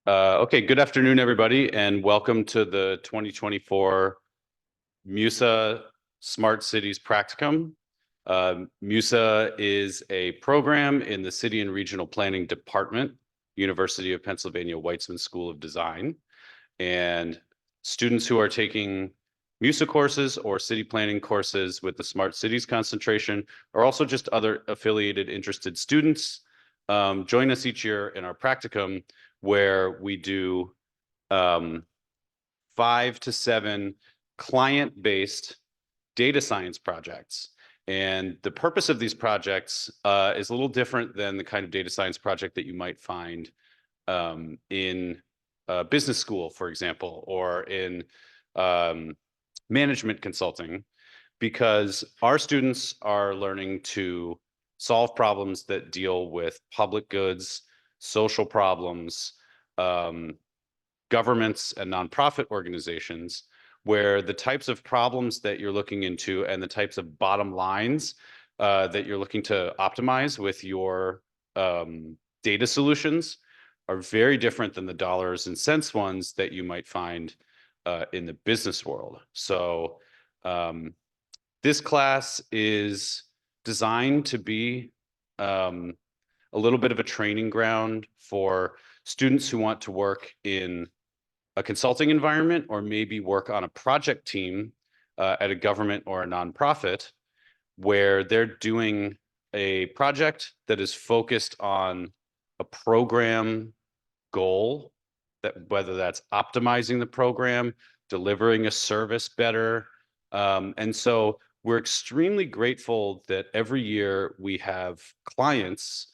Okay, good afternoon, everybody, and welcome to the 2024 MUSA Smart Cities Practicum. MUSA is a program in the City and Regional Planning Department, University of Pennsylvania Weitzman School of Design. And students who are taking MUSA courses or city planning courses with the Smart Cities concentration, or also just other affiliated interested students, join us each year in our practicum where we do 5 to 7 client-based data science projects. And the purpose of these projects is a little different than the kind of data science project that you might find in business school, for example, or in um, management consulting, because our students are learning to solve problems that deal with public goods, social problems, um, governments and nonprofit organizations, where the types of problems that you're looking into and the types of bottom lines that you're looking to optimize with your data solutions are very different than the dollars and cents ones that you might find in the business world. So this class is designed to be a little bit of a training ground for students who want to work in a consulting environment or maybe work on a project team at a government or a nonprofit where they're doing a project that is focused on a program goal, that whether that's optimizing the program, delivering a service better. And so we're extremely grateful that every year we have clients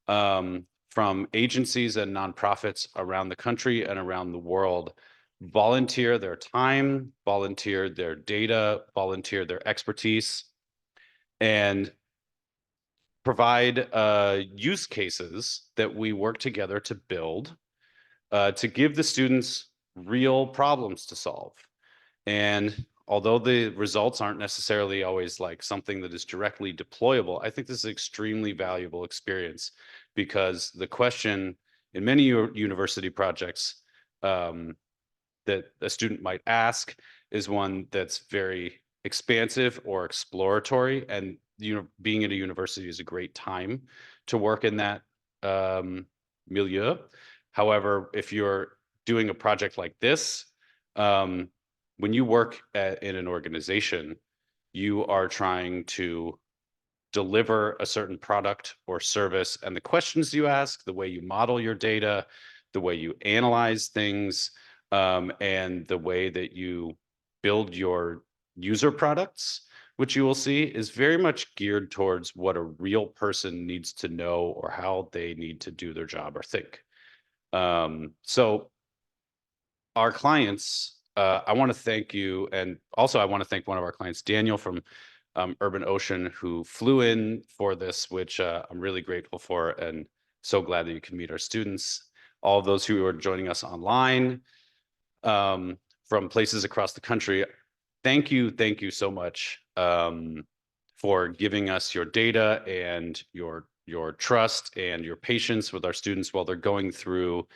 from agencies and nonprofits around the country and around the world volunteer their time, volunteer their data, volunteer their expertise, and provide use cases that we work together to build to give the students real problems to solve. And although the results aren't necessarily always like something that is directly deployable, I think this is an extremely valuable experience because the question in many university projects that a student might ask is one that's very expansive or exploratory. And being at a university is a great time to work in that milieu. However, if you're doing a project like this, when you work in an organization, you are trying to deliver a certain product or service, and the questions you ask, the way you model your data, the way you analyze things, and the way that you build your user products, which you will see is very much geared towards what a real person needs to know or how they need to do their job or think. So our clients, I want to thank you. And also I want to thank one of our clients, Daniel from Urban Ocean, who flew in for this, which I'm really grateful for and so glad that you can meet our students. All of those who are joining us online from places across the country, thank you so much for giving us your data and your trust and your patience with our students while they're going through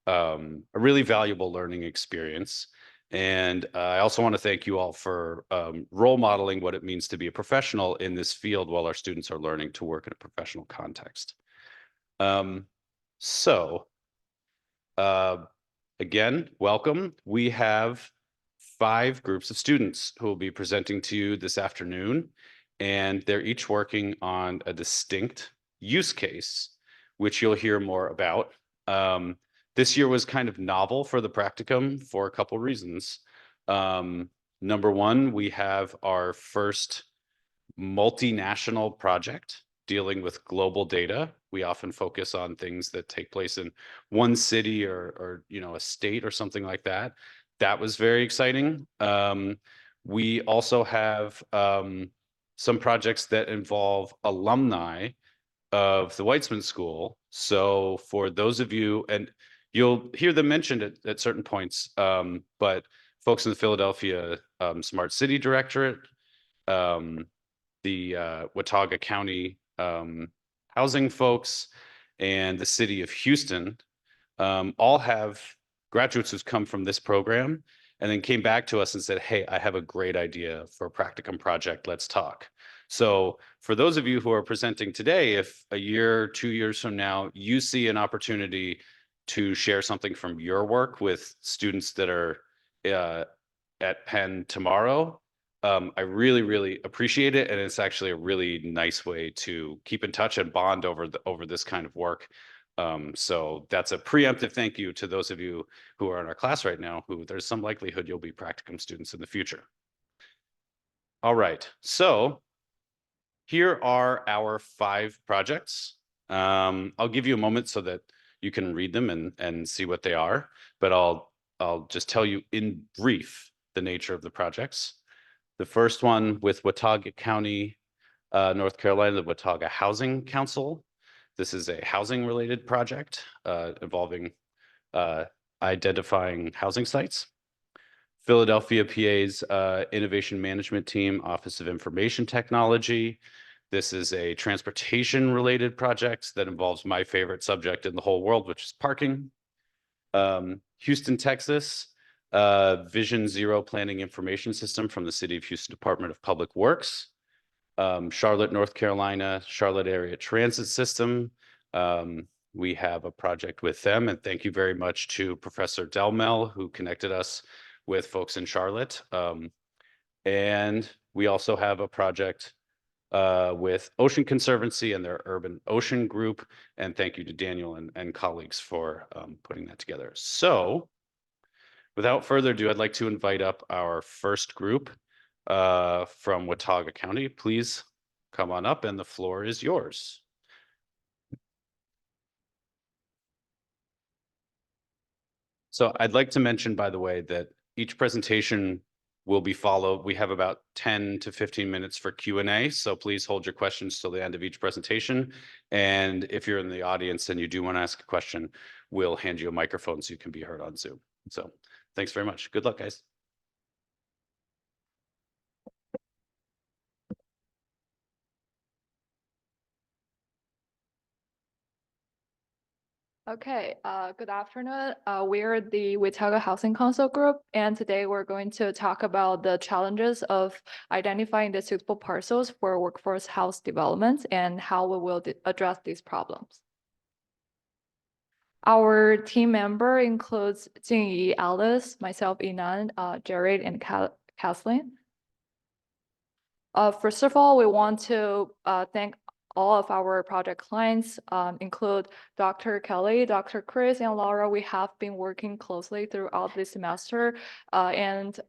a really valuable learning experience. And I also want to thank you all for role modeling what it means to be a professional in this field while our students are learning to work in a professional context. Um, so uh, again, welcome. We have 5 groups of students who will be presenting to you this afternoon, and they're each working on a distinct use case, which you'll hear more about. This year was kind of novel for the practicum for a couple reasons. Number one, we have our first multinational project dealing with global data. We often focus on things that take place in one city or a state or something like that. That was very exciting. We also have some projects that involve alumni of the Weitzman School. So for those of you, and you'll hear them mentioned at certain points, but folks in the Philadelphia Smart City Directorate, um, the Watauga County housing folks, and the city of Houston all have graduates who's come from this program and then came back to us and said, hey, I have a great idea for a practicum project. Let's talk. So for those of you who are presenting today, if a year, 2 years from now, you see an opportunity to share something from your work with students that are at Penn tomorrow, I really, really appreciate it. And it's actually a really nice way to keep in touch and bond over this kind of work. So that's a preemptive thank you to those of you who are in our class right now, who there's some likelihood you'll be practicum students in the future. All right, so here are our 5 projects. I'll give you a moment so that you can read them and see what they are, but I'll just tell you in brief the nature of the projects. The first one with Watauga County, North Carolina, the Watauga Housing Council. This is a housing related project involving identifying housing sites. Philadelphia, PA's Innovation Management Team, Office of Information Technology. This is a transportation related project that involves my favorite subject in the whole world, which is parking. Houston, Texas, Vision Zero Planning Information System from the City of Houston Department of Public Works. Charlotte, North Carolina, Charlotte Area Transit System. We have a project with them, and thank you very much to Professor Delmel, who connected us with folks in Charlotte. And we also have a project with Ocean Conservancy and their Urban Ocean Group. And thank you to Daniel and colleagues for putting that together. So without further ado, I'd like to invite up our first group from Watauga County. Please come on up and the floor is yours. So I'd like to mention, by the way, that each presentation will be followed. We have about 10 to 15 minutes for Q&A, so please hold your questions till the end of each presentation. And if you're in the audience and you do want to ask a question, we'll hand you a microphone so you can be heard on Zoom. So thanks very much. Good luck, guys. Okay, good afternoon. We're the Watauga Housing Council Group, and today we're going to talk about the challenges of identifying the suitable parcels for workforce house development and how we will address these problems. Our team member includes Jingyi, Alice, myself, Inan, Jared, and Kathleen. First of all, we want to thank all of our project clients, include Dr. Kelly, Dr. Chris, and Laura. We have been working closely throughout this semester, and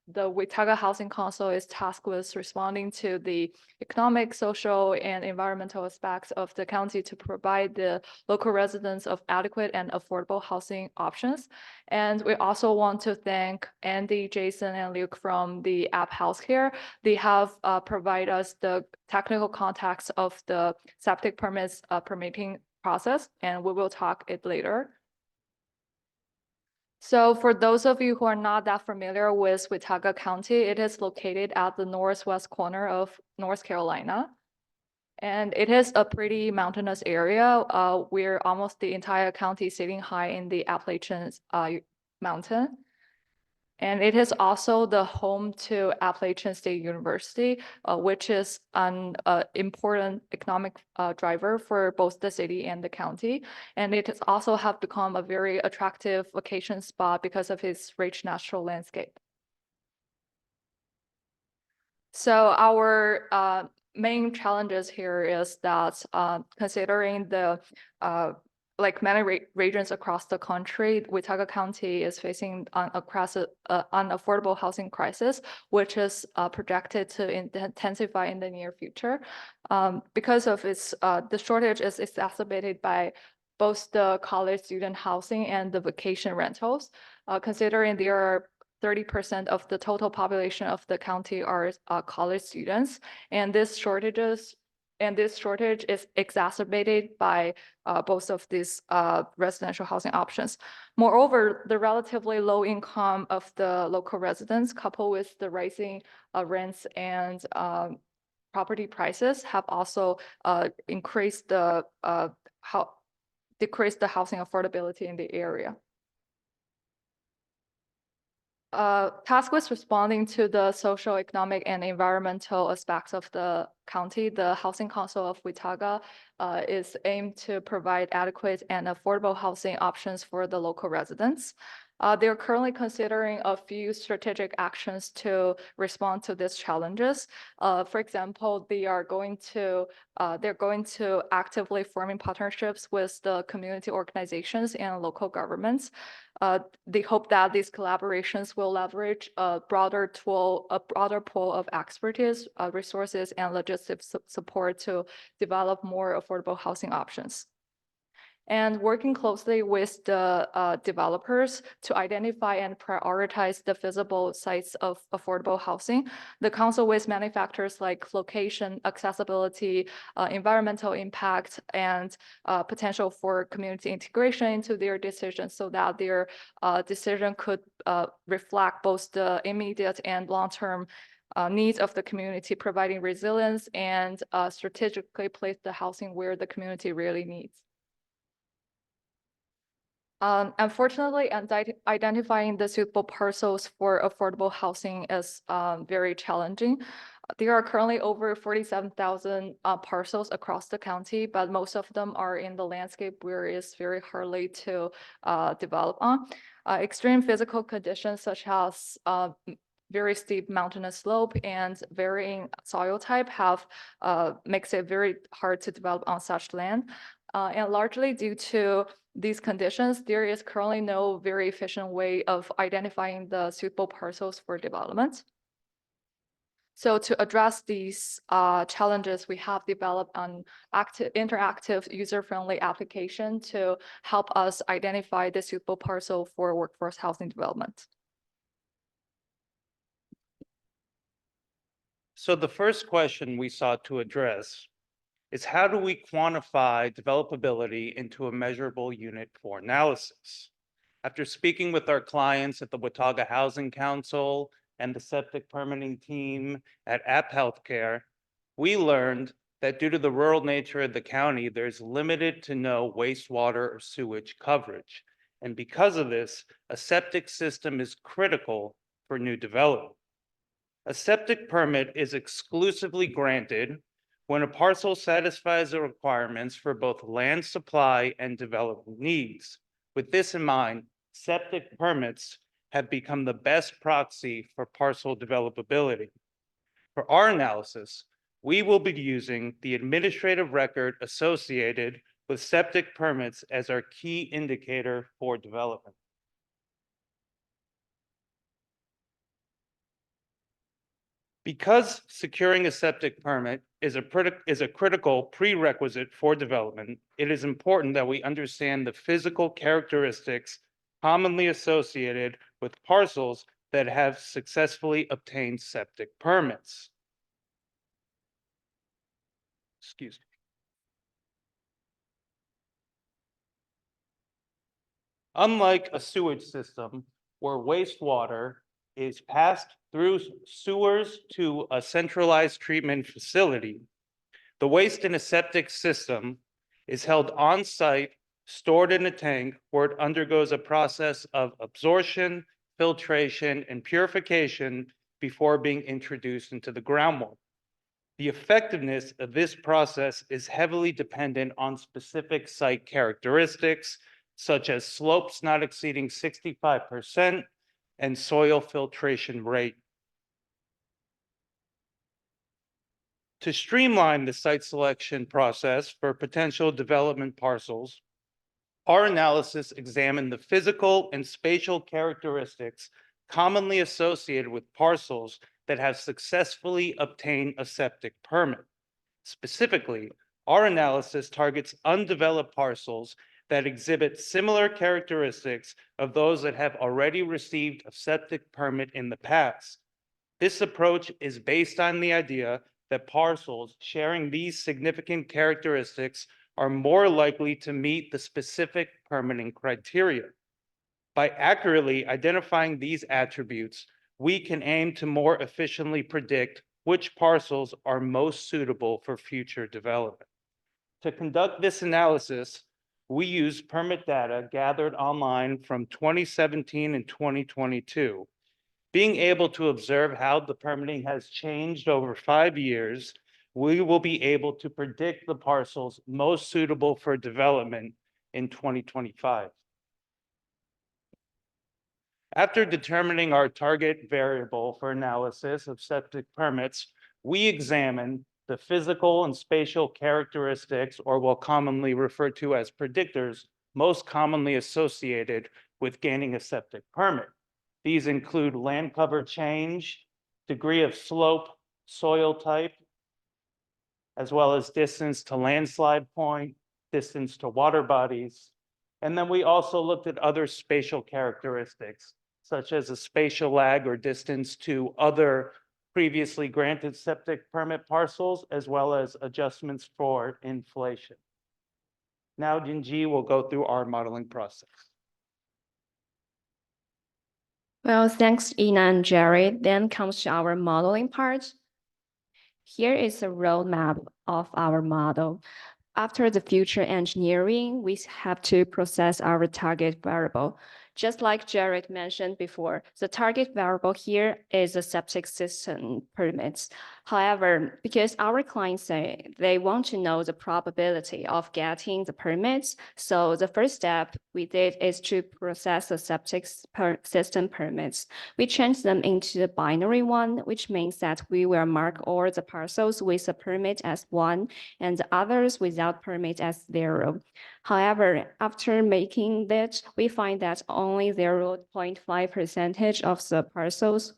the Watauga Housing Council is tasked with responding to the economic, social, and environmental aspects of the county to provide the local residents of adequate and affordable housing options. And we also want to thank Andy, Jason, and Luke from the App Healthcare. They have provided us the technical context of the septic permits permitting process, and we will talk it later. So for those of you who are not that familiar with Watauga County, it is located at the northwest corner of North Carolina. And it is a pretty mountainous area. We're almost the entire county sitting high in the Appalachian mountain. And it is also the home to Appalachian State University, which is an important economic driver for both the city and the county. And it has also have become a very attractive vacation spot because of its rich natural landscape. So our main challenges here is that considering the like many regions across the country, Watauga County is facing an unaffordable housing crisis, which is projected to intensify in the near future. Because of its, the shortage is exacerbated by both the college student housing and the vacation rentals. Considering there are 30% of the total population of the county are college students, and this shortage is exacerbated by both of these residential housing options. Moreover, the relatively low income of the local residents, coupled with the rising rents and property prices, have also increased the decrease the housing affordability in the area. Tasked with responding to the social, economic, and environmental aspects of the county, the Housing Council of Watauga is aimed to provide adequate and affordable housing options for the local residents. They're currently considering a few strategic actions to respond to these challenges. For example, they're going to actively forming partnerships with the community organizations and local governments. They hope that these collaborations will leverage a broader pool of expertise, resources, and logistics support to develop more affordable housing options. And working closely with the developers to identify and prioritize the feasible sites of affordable housing. The council weighs many factors like location, accessibility, environmental impact, and potential for community integration into their decisions so that their decision could reflect both the immediate and long-term needs of the community, providing resilience and strategically place the housing where the community really needs. Unfortunately, identifying the suitable parcels for affordable housing is very challenging. There are currently over 47,000 parcels across the county, but most of them are in the landscape where it's very hardly to develop on. Extreme physical conditions such as very steep mountainous slope and varying soil type makes it very hard to develop on such land. And largely due to these conditions, there is currently no very efficient way of identifying the suitable parcels for development. So to address these challenges, we have developed an interactive, user-friendly application to help us identify the suitable parcel for workforce housing development. So the first question we sought to address is how do we quantify developability into a measurable unit for analysis? After speaking with our clients at the Watauga Housing Council and the septic permitting team at App Healthcare, we learned that due to the rural nature of the county, there's limited to no wastewater or sewage coverage. And because of this, a septic system is critical for new development. A septic permit is exclusively granted when a parcel satisfies the requirements for both land supply and development needs. With this in mind, septic permits have become the best proxy for parcel developability. For our analysis, we will be using the administrative record associated with septic permits as our key indicator for development. Because securing a septic permit is a critical prerequisite for development, it is important that we understand the physical characteristics commonly associated with parcels that have successfully obtained septic permits. Excuse me. Unlike a sewage system where wastewater is passed through sewers to a centralized treatment facility, the waste in a septic system is held on site, stored in a tank where it undergoes a process of absorption, filtration, and purification before being introduced into the groundwater. The effectiveness of this process is heavily dependent on specific site characteristics, such as slopes not exceeding 65% and soil filtration rate. To streamline the site selection process for potential development parcels, our analysis examined the physical and spatial characteristics commonly associated with parcels that have successfully obtained a septic permit. Specifically, our analysis targets undeveloped parcels that exhibit similar characteristics of those that have already received a septic permit in the past. This approach is based on the idea that parcels sharing these significant characteristics are more likely to meet the specific permitting criteria. By accurately identifying these attributes, we can aim to more efficiently predict which parcels are most suitable for future development. To conduct this analysis, we use permit data gathered online from 2017 and 2022. Being able to observe how the permitting has changed over 5 years, we will be able to predict the parcels most suitable for development in 2025. After determining our target variable for analysis of septic permits, we examine the physical and spatial characteristics, or what commonly referred to as predictors, most commonly associated with gaining a septic permit. These include land cover change, degree of slope, soil type, as well as distance to landslide point, distance to water bodies. And then we also looked at other spatial characteristics, such as a spatial lag or distance to other previously granted septic permit parcels, as well as adjustments for inflation. Now Jinji will go through our modeling process. Well, thanks, Ina and Jerry. Then comes to our modeling part. Here is a roadmap of our model. After the future engineering, we have to process our target variable. Just like Jared mentioned before, the target variable here is a septic system permits. However, because our clients say they want to know the probability of getting the permits, so the first step we did is to process the septic system permits. We changed them into the binary one, which means that we will mark all the parcels with a permit as 1 and the others without permit as 0. However, after making that, we find that only 0.5% of the parcels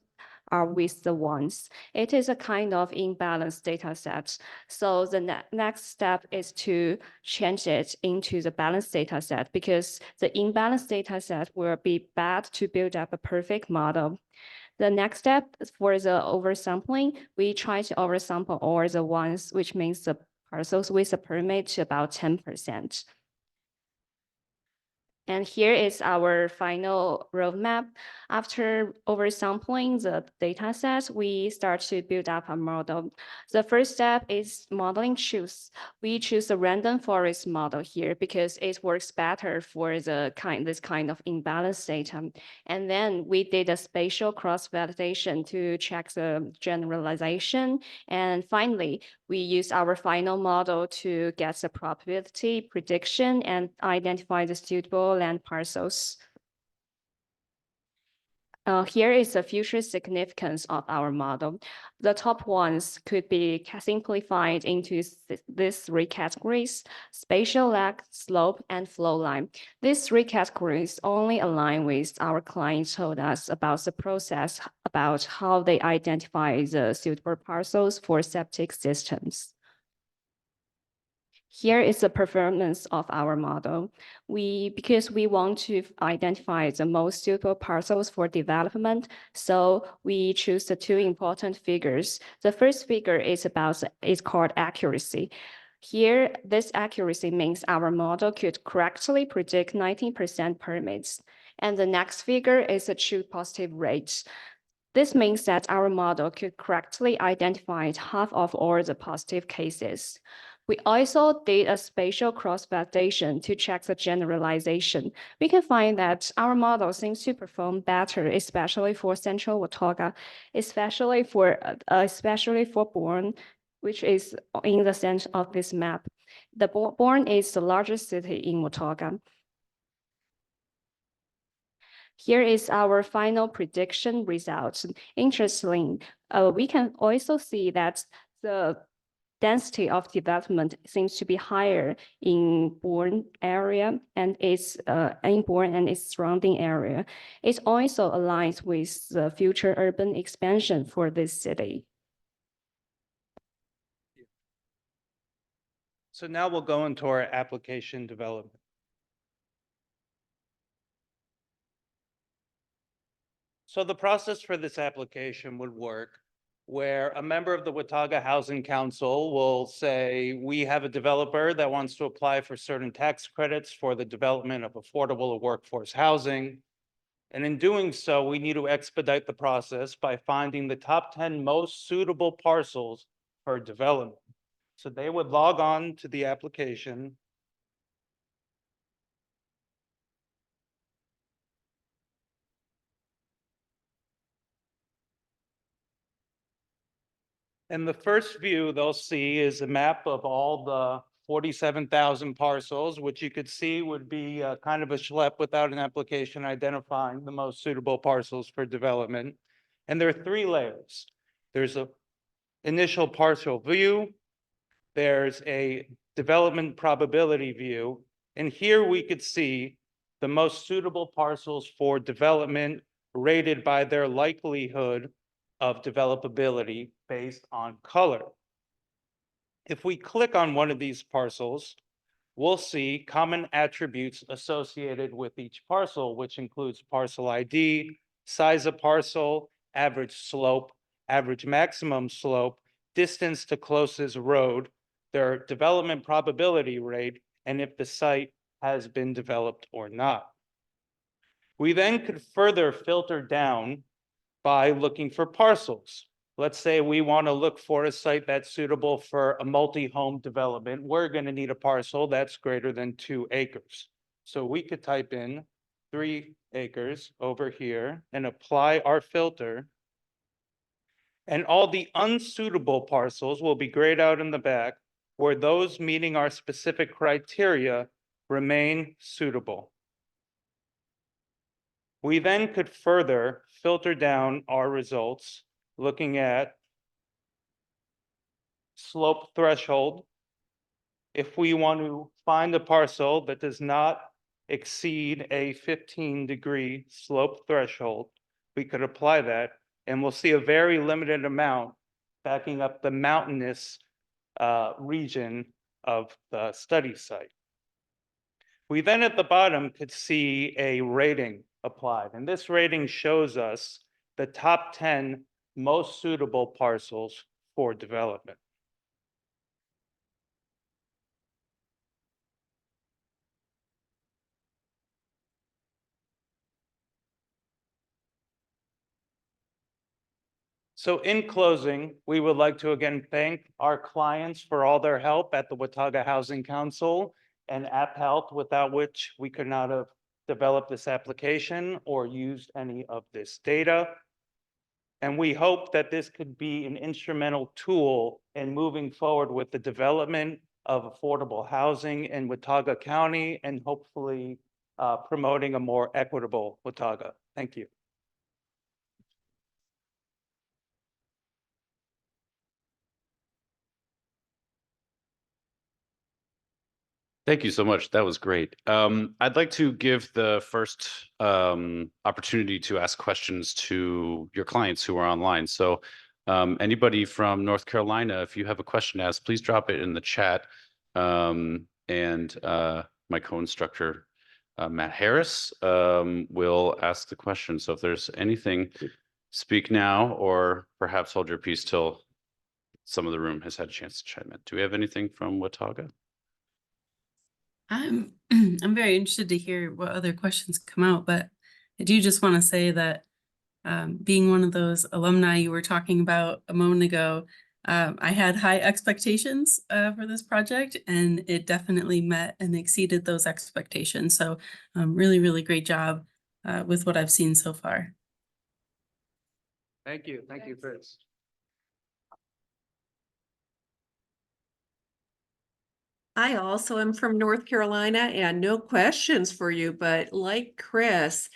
are with the ones. It is a kind of imbalanced data set. So the next step is to change it into the balanced data set, because the imbalanced data set will be bad to build up a perfect model. The next step for the oversampling, we try to oversample all the ones, which means the parcels with a permit to about 10%. And here is our final roadmap. After oversampling the data set, we start to build up a model. The first step is modeling choose. We choose a random forest model here because it works better for this kind of imbalanced data. And then we did a spatial cross-validation to check the generalization. And finally, we use our final model to get the probability prediction and identify the suitable land parcels. Here is the future significance of our model. The top ones could be simplified into these 3 categories: spatial lag, slope, and flow line. These 3 categories only align with our clients told us about the process, about how they identify the suitable parcels for septic systems. Here is the performance of our model. Because we want to identify the most suitable parcels for development, so we choose the 2 important figures. The first figure is called accuracy. Here, this accuracy means our model could correctly predict 90% permits. And the next figure is the true positive rate. This means that our model could correctly identify half of all the positive cases. We also did a spatial cross-validation to check the generalization. We can find that our model seems to perform better, especially for Central Watauga, especially for Bourne, which is in the center of this map. The Bourne is the largest city in Watauga. Here is our final prediction results. Interestingly, we can also see that the density of development seems to be higher in Bourne area and its surrounding area. It also aligns with the future urban expansion for this city. So now we'll go into our application development. So the process for this application would work where a member of the Watauga Housing Council will say, we have a developer that wants to apply for certain tax credits for the development of affordable workforce housing. And in doing so, we need to expedite the process by finding the top 10 most suitable parcels for development. So they would log on to the application. And the first view they'll see is a map of all the 47,000 parcels, which you could see would be kind of a schlep without an application identifying the most suitable parcels for development. And there are three layers. There's a initial parcel view, there's a development probability view, and here we could see the most suitable parcels for development rated by their likelihood of developability based on color. If we click on one of these parcels, we'll see common attributes associated with each parcel, which includes parcel ID, size of parcel, average slope, average maximum slope, distance to closest road, their development probability rate, and if the site has been developed or not. We then could further filter down by looking for parcels. Let's say we want to look for a site that's suitable for a multi-home development. We're going to need a parcel that's greater than 2 acres. So we could type in 3 acres over here and apply our filter. And all the unsuitable parcels will be grayed out in the back, where those meeting our specific criteria remain suitable. We then could further filter down our results looking at slope threshold. If we want to find a parcel that does not exceed a 15-degree slope threshold, we could apply that, and we'll see a very limited amount backing up the mountainous region of the study site. We then at the bottom could see a rating applied, and this rating shows us the top 10 most suitable parcels for development. So in closing, we would like to again thank our clients for all their help at the Watauga Housing Council and App Health, without which we could not have developed this application or used any of this data. And we hope that this could be an instrumental tool in moving forward with the development of affordable housing in Watauga County and hopefully promoting a more equitable Watauga. Thank you. Thank you so much. That was great. I'd like to give the first opportunity to ask questions to your clients who are online. So anybody from North Carolina, if you have a question to ask, please drop it in the chat. And my co-instructor, Matt Harris, will ask the question. So if there's anything, speak now, or perhaps hold your peace till some of the room has had a chance to chime in. Do we have anything from Watauga? I'm very interested to hear what other questions come out, but I do just want to say that being one of those alumni you were talking about a moment ago, I had high expectations for this project, and it definitely met and exceeded those expectations. So really, really great job with what I've seen so far. Thank you. Thank you, Chris. I also am from North Carolina and no questions for you, but like Chris,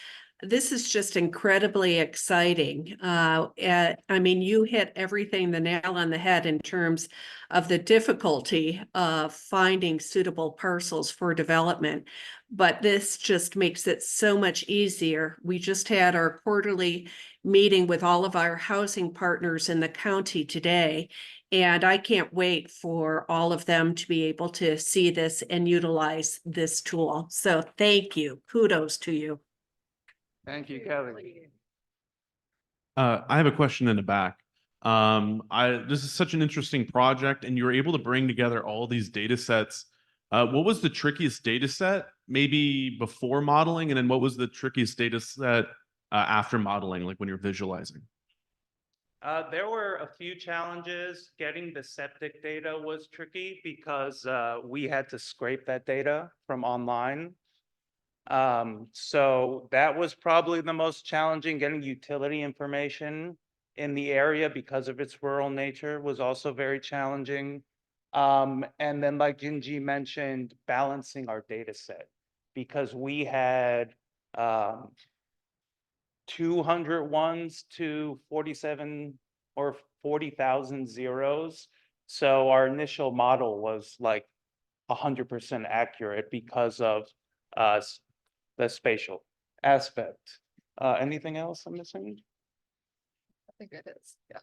this is just incredibly exciting. I mean, you hit everything, the nail on the head in terms of the difficulty of finding suitable parcels for development, but this just makes it so much easier. We just had our quarterly meeting with all of our housing partners in the county today, and I can't wait for all of them to be able to see this and utilize this tool. So thank you. Kudos to you. Thank you, Kelly. I have a question in the back. This is such an interesting project, and you were able to bring together all these data sets. What was the trickiest data set, maybe before modeling, and then what was the trickiest data set after modeling, like when you're visualizing? There were a few challenges. Getting the septic data was tricky because we had to scrape that data from online. So that was probably the most challenging, getting utility information in the area because of its rural nature was also very challenging. And then like Jinji mentioned, balancing our data set because we had 200 ones to 47 or 40,000 zeros. So our initial model was like 100% accurate because of the spatial aspect. Anything else I'm missing? I think it is, yeah.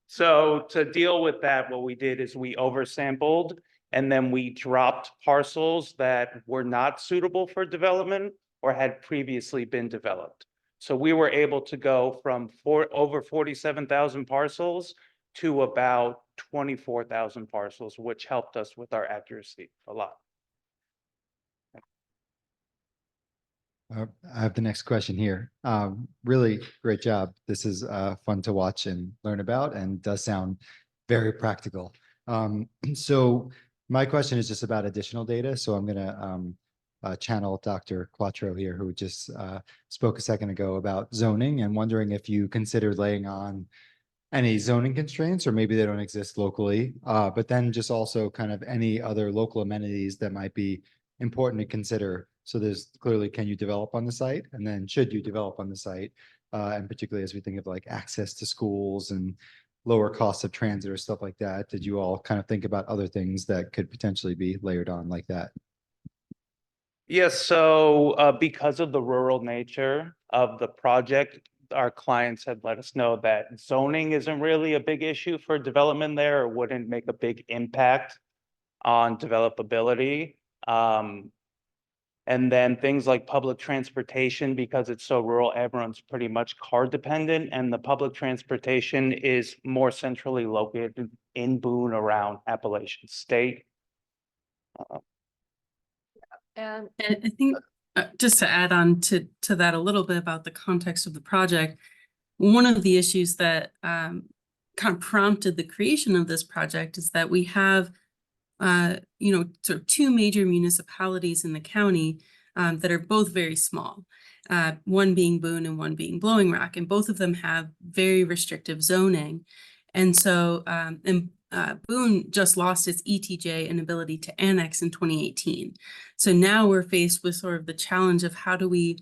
So to deal with that, what we did is we oversampled and then we dropped parcels that were not suitable for development or had previously been developed. So we were able to go from over 47,000 parcels to about 24,000 parcels, which helped us with our accuracy a lot. I have the next question here. Really great job. This is fun to watch and learn about and does sound very practical. So my question is just about additional data. So I'm going to channel Dr. Quattro here, who just spoke a second ago about zoning and wondering if you considered laying on any zoning constraints, or maybe they don't exist locally, but then just also kind of any other local amenities that might be important to consider. So there's clearly, can you develop on the site? And then should you develop on the site? And particularly as we think of like access to schools and lower costs of transit or stuff like that, did you all kind of think about other things that could potentially be layered on like that? Yes, so because of the rural nature of the project, our clients had let us know that zoning isn't really a big issue for development there, or wouldn't make a big impact on developability. And then things like public transportation, because it's so rural, everyone's pretty much car dependent, and the public transportation is more centrally located in Boone around Appalachian State. And And I think just to add on to that a little bit about the context of the project, one of the issues that kind of prompted the creation of this project is that we have sort of two major municipalities in the county that are both very small, one being Boone and one being Blowing Rock, and both of them have very restrictive zoning. And so, Boone just lost its ETJ and ability to annex in 2018. So now we're faced with sort of the challenge of how do we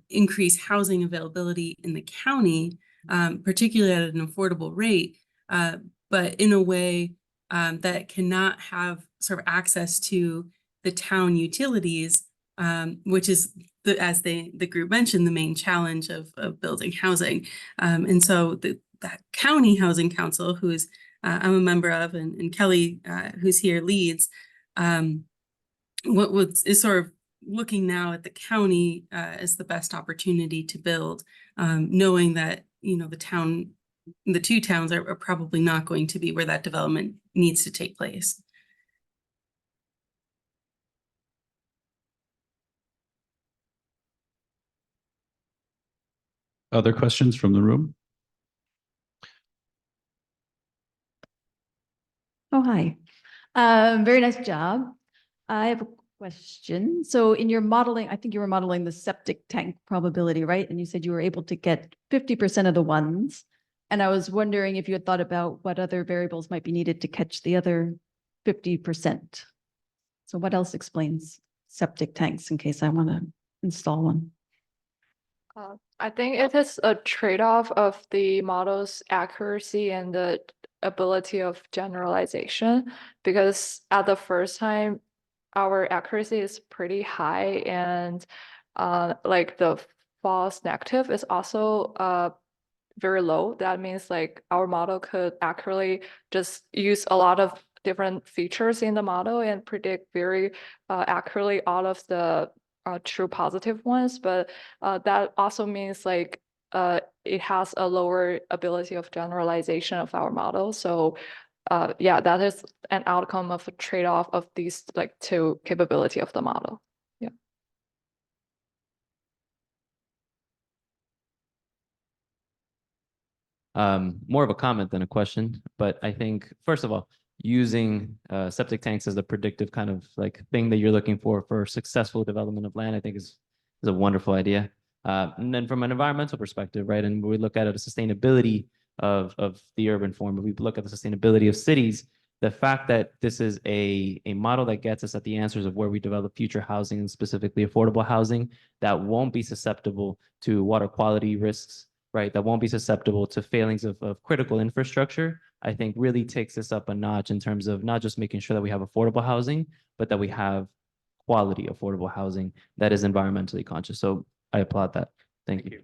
increase housing availability in the county, particularly at an affordable rate, but in a way that cannot have sort of access to the town utilities, which is, as the group mentioned, the main challenge of building housing. And so that county housing council, who is I'm a member of, and Kelly, who's here, leads, is sort of looking now at the county as the best opportunity to build, knowing that, the two towns are probably not going to be where that development needs to take place. Other questions from the room? Oh, hi. Very nice job. I have a question. So in your modeling, I think you were modeling the septic tank probability, right? And you said you were able to get 50% of the ones. And I was wondering if you had thought about what other variables might be needed to catch the other 50%. So what else explains septic tanks in case I want to install one? I think it is a trade-off of the model's accuracy and the ability of generalization, because at the first time, our accuracy is pretty high, and like the false negative is also very low. That means like our model could accurately just use a lot of different features in the model and predict very accurately all of the true positive ones. But that also means like it has a lower ability of generalization of our model. So yeah, that is an outcome of a trade-off of these like two capability of the model. Yeah. More of a comment than a question, but I think, first of all, using septic tanks as a predictive kind of like thing that you're looking for successful development of land, I think is a wonderful idea. And then from an environmental perspective, right, and we look at it as sustainability, of the urban form, if we look at the sustainability of cities, the fact that this is a model that gets us at the answers of where we develop future housing and specifically affordable housing that won't be susceptible to water quality risks, right? That won't be susceptible to failings of critical infrastructure, I think really takes this up a notch in terms of not just making sure that we have affordable housing, but that we have quality affordable housing that is environmentally conscious. So I applaud that. Thank you.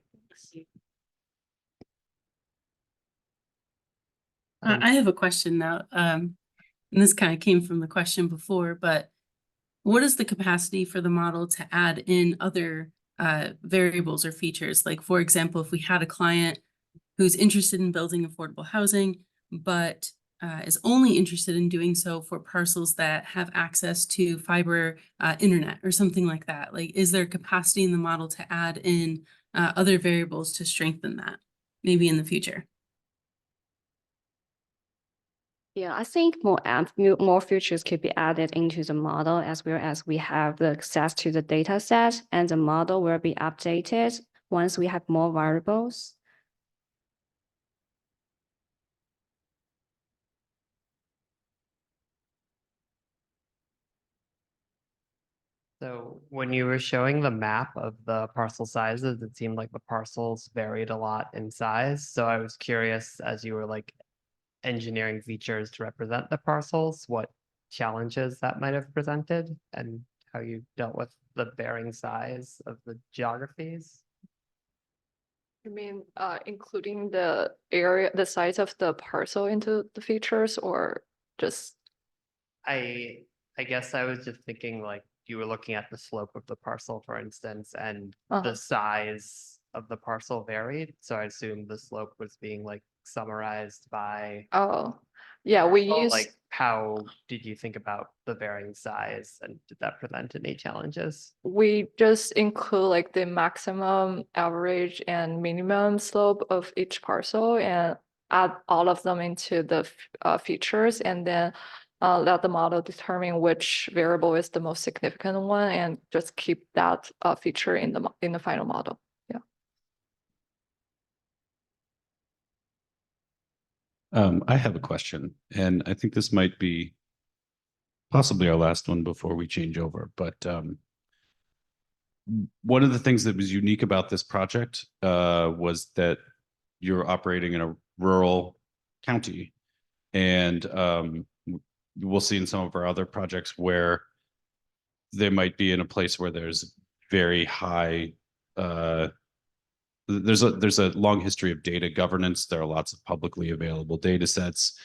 I have a question now. And this kind of came from the question before, but what is the capacity for the model to add in other variables or features? Like, for example, if we had a client who's interested in building affordable housing, but is only interested in doing so for parcels that have access to fiber internet or something like that. Like, is there capacity in the model to add in other variables to strengthen that, maybe in the future? Yeah, I think more features could be added into the model as well as we have the access to the data set, and the model will be updated once we have more variables. So when you were showing the map of the parcel sizes, it seemed like the parcels varied a lot in size. So I was curious, as you were like engineering features to represent the parcels, what challenges that might have presented and how you dealt with the varying size of the geographies. You mean, including the area, the size of the parcel into the features, or just? I guess I was just thinking like you were looking at the slope of the parcel, for instance, and the size of the parcel varied. So I assume the slope was being like summarized by Oh, yeah, we use. like how did you think about the varying size and did that present any challenges? We just include like the maximum, average, and minimum slope of each parcel and add all of them into the features, and then let the model determine which variable is the most significant one, and just keep that feature in the final model. Yeah. I have a question, and I think this might be possibly our last one before we change over, but one of the things that was unique about this project was that you're operating in a rural county, and we'll see in some of our other projects where they might be in a place where there's very high there's a long history of data governance. There are lots of publicly available data sets,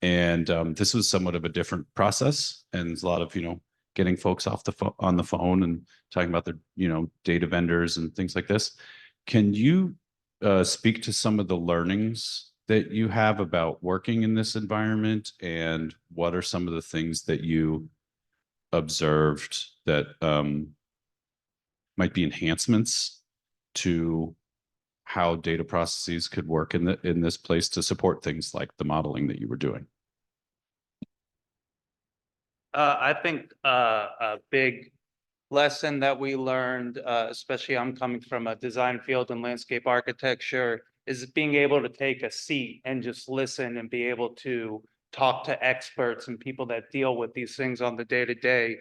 and this was somewhat of a different process, and there's a lot of getting folks off on the phone and talking about their data vendors and things like this. Can you speak to some of the learnings that you have about working in this environment, and what are some of the things that you observed that might be enhancements to how data processes could work in this place to support things like the modeling that you were doing? I think a big lesson that we learned, especially I'm coming from a design field and landscape architecture, is being able to take a seat and just listen and be able to talk to experts and people that deal with these things on the day-to-day.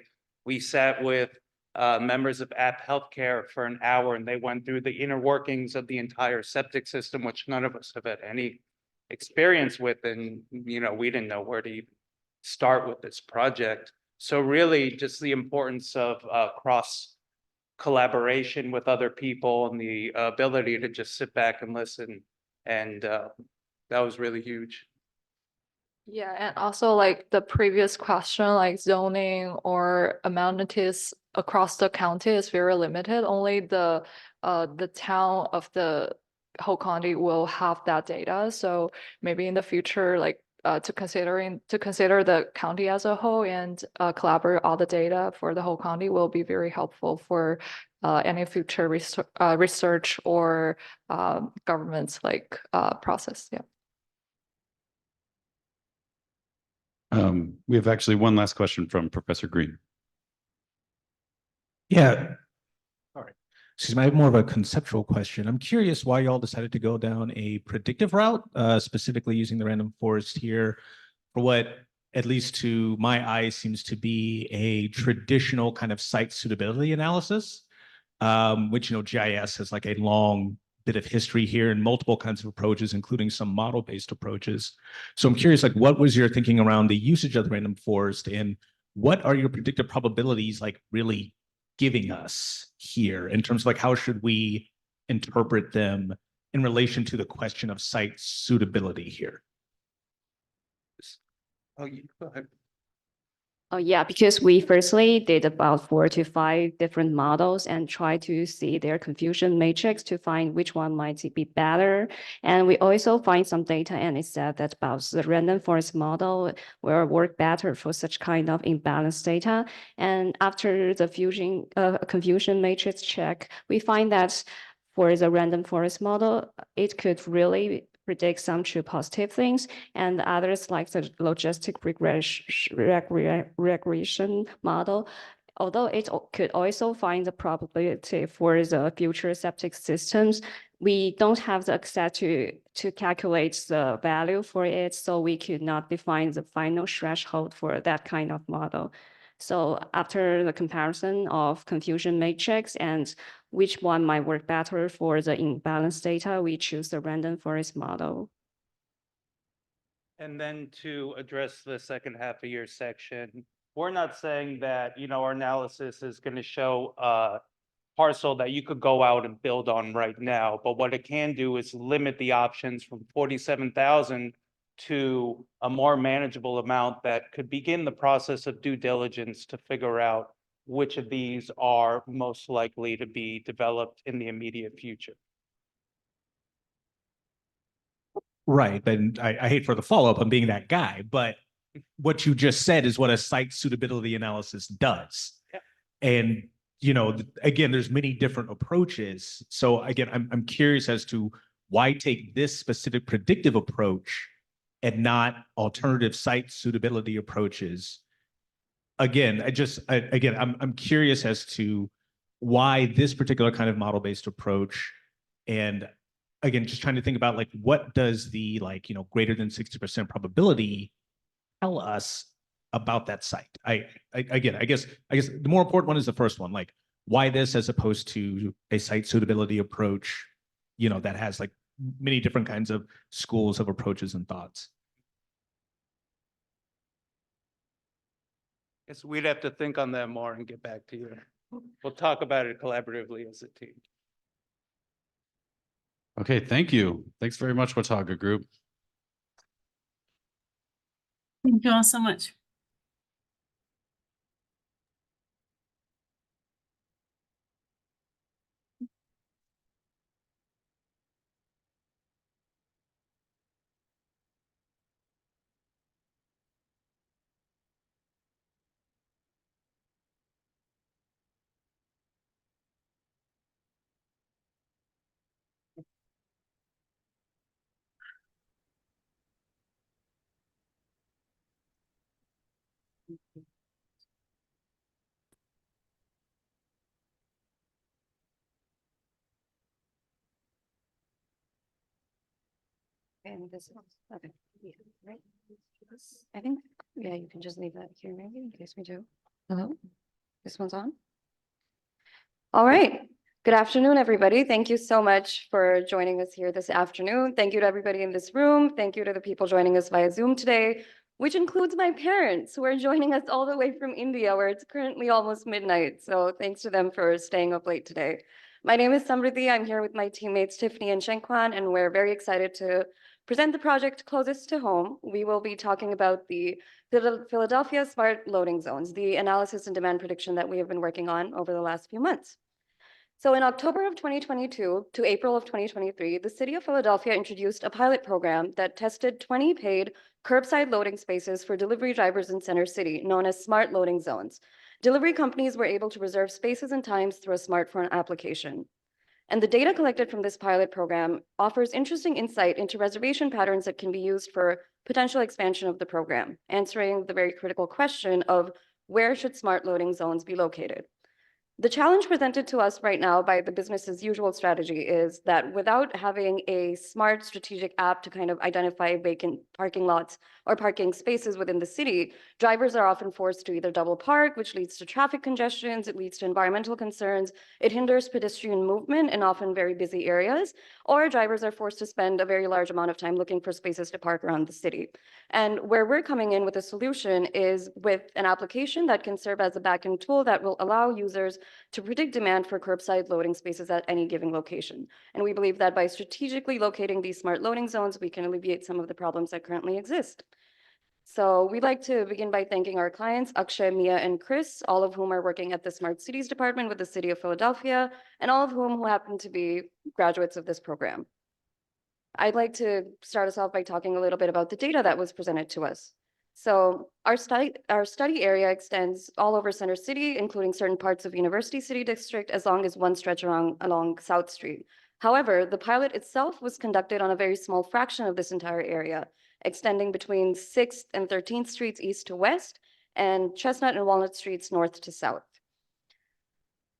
We sat with members of App Healthcare for an hour, and they went through the inner workings of the entire septic system, which none of us have had any experience with, and we didn't know where to even start with this project. So really just the importance of cross collaboration with other people and the ability to just sit back and listen. And that was really huge. Yeah, and also like the previous question, like zoning or amenities across the county is very limited. Only the town of the whole county will have that data. So maybe in the future, like to consider the county as a whole and collaborate all the data for the whole county will be very helpful for any future research or government like process. Yeah. We have actually one last question from Professor Green. Yeah. All right. Excuse me, I have more of a conceptual question. I'm curious why y'all decided to go down a predictive route, specifically using the random forest here for what, at least to my eye, seems to be a traditional kind of site suitability analysis, which, GIS has like a long bit of history here and multiple kinds of approaches, including some model-based approaches. So I'm curious, like, what was your thinking around the usage of the random forest, and what are your predictive probabilities like really giving us here in terms of like how should we interpret them in relation to the question of site suitability here? Oh, you go ahead. Oh, yeah, because we firstly did about 4 to 5 different models and try to see their confusion matrix to find which one might be better. And we also find some data, and it said that about the random forest model will work better for such kind of imbalanced data. And after the confusion matrix check, we find that for the random forest model, it could really predict some true positive things, and others like the logistic regression model, although it could also find the probability for the future septic systems, we don't have the access to calculate the value for it, so we could not define the final threshold for that kind of model. So after the comparison of confusion matrix and which one might work better for the imbalanced data, we choose the random forest model. And then to address the second half of your section, we're not saying that, our analysis is going to show a parcel that you could go out and build on right now. But what it can do is limit the options from 47,000 to a more manageable amount that could begin the process of due diligence to figure out which of these are most likely to be developed in the immediate future. Right, but I hate for the follow-up on being that guy, but what you just said is what a site suitability analysis does. Yeah. And, again, there's many different approaches. So again, I'm curious as to why take this specific predictive approach and not alternative site suitability approaches. Again, I'm curious as to why this particular kind of model-based approach, and again, just trying to think about like what does the greater than 60% probability tell us about that site. I guess the more important one is the first one, like why this as opposed to a site suitability approach, that has like many different kinds of schools of approaches and thoughts. Guess we'd have to think on that more and get back to you. We'll talk about it collaboratively as a team. Okay, thank you. Thanks very much, Watauga Group. Thank you all so much. And this one, okay, yeah, right? I think, yeah, you can just leave that here maybe in case we do. Hello? This one's on? All right. Good afternoon, everybody. Thank you so much for joining us here this afternoon. Thank you to everybody in this room. Thank you to the people joining us via Zoom today, which includes my parents who are joining us all the way from India, where it's currently almost midnight. So thanks to them for staying up late today. My name is Samriddhi. I'm here with my teammates Tiffany and Shenkwan, and we're very excited to present the project closest to home. We will be talking about the Philadelphia Smart Loading Zones, the analysis and demand prediction that we have been working on over the last few months. So in October of 2022 to April of 2023, the city of Philadelphia introduced a pilot program that tested 20 paid curbside loading spaces for delivery drivers in Center City, known as Smart Loading Zones. Delivery companies were able to reserve spaces and times through a smartphone application. And the data collected from this pilot program offers interesting insight into reservation patterns that can be used for potential expansion of the program, answering the very critical question of where should smart loading zones be located. The challenge presented to us right now by the business as usual strategy is that without having a smart strategic app to kind of identify vacant parking lots or parking spaces within the city, drivers are often forced to either double park, which leads to traffic congestions, it leads to environmental concerns, it hinders pedestrian movement in often very busy areas, or drivers are forced to spend a very large amount of time looking for spaces to park around the city. And where we're coming in with a solution is with an application that can serve as a backend tool that will allow users to predict demand for curbside loading spaces at any given location. And we believe that by strategically locating these smart loading zones, we can alleviate some of the problems that currently exist. So we'd like to begin by thanking our clients, Akshay, Mia, and Chris, all of whom are working at the Smart Cities Department with the City of Philadelphia, and all of whom who happen to be graduates of this program. I'd like to start us off by talking a little bit about the data that was presented to us. So our study area extends all over Center City, including certain parts of University City District, as long as one stretch along South Street. However, the pilot itself was conducted on a very small fraction of this entire area, extending between 6th and 13th Streets east to west, and Chestnut and Walnut Streets north to south.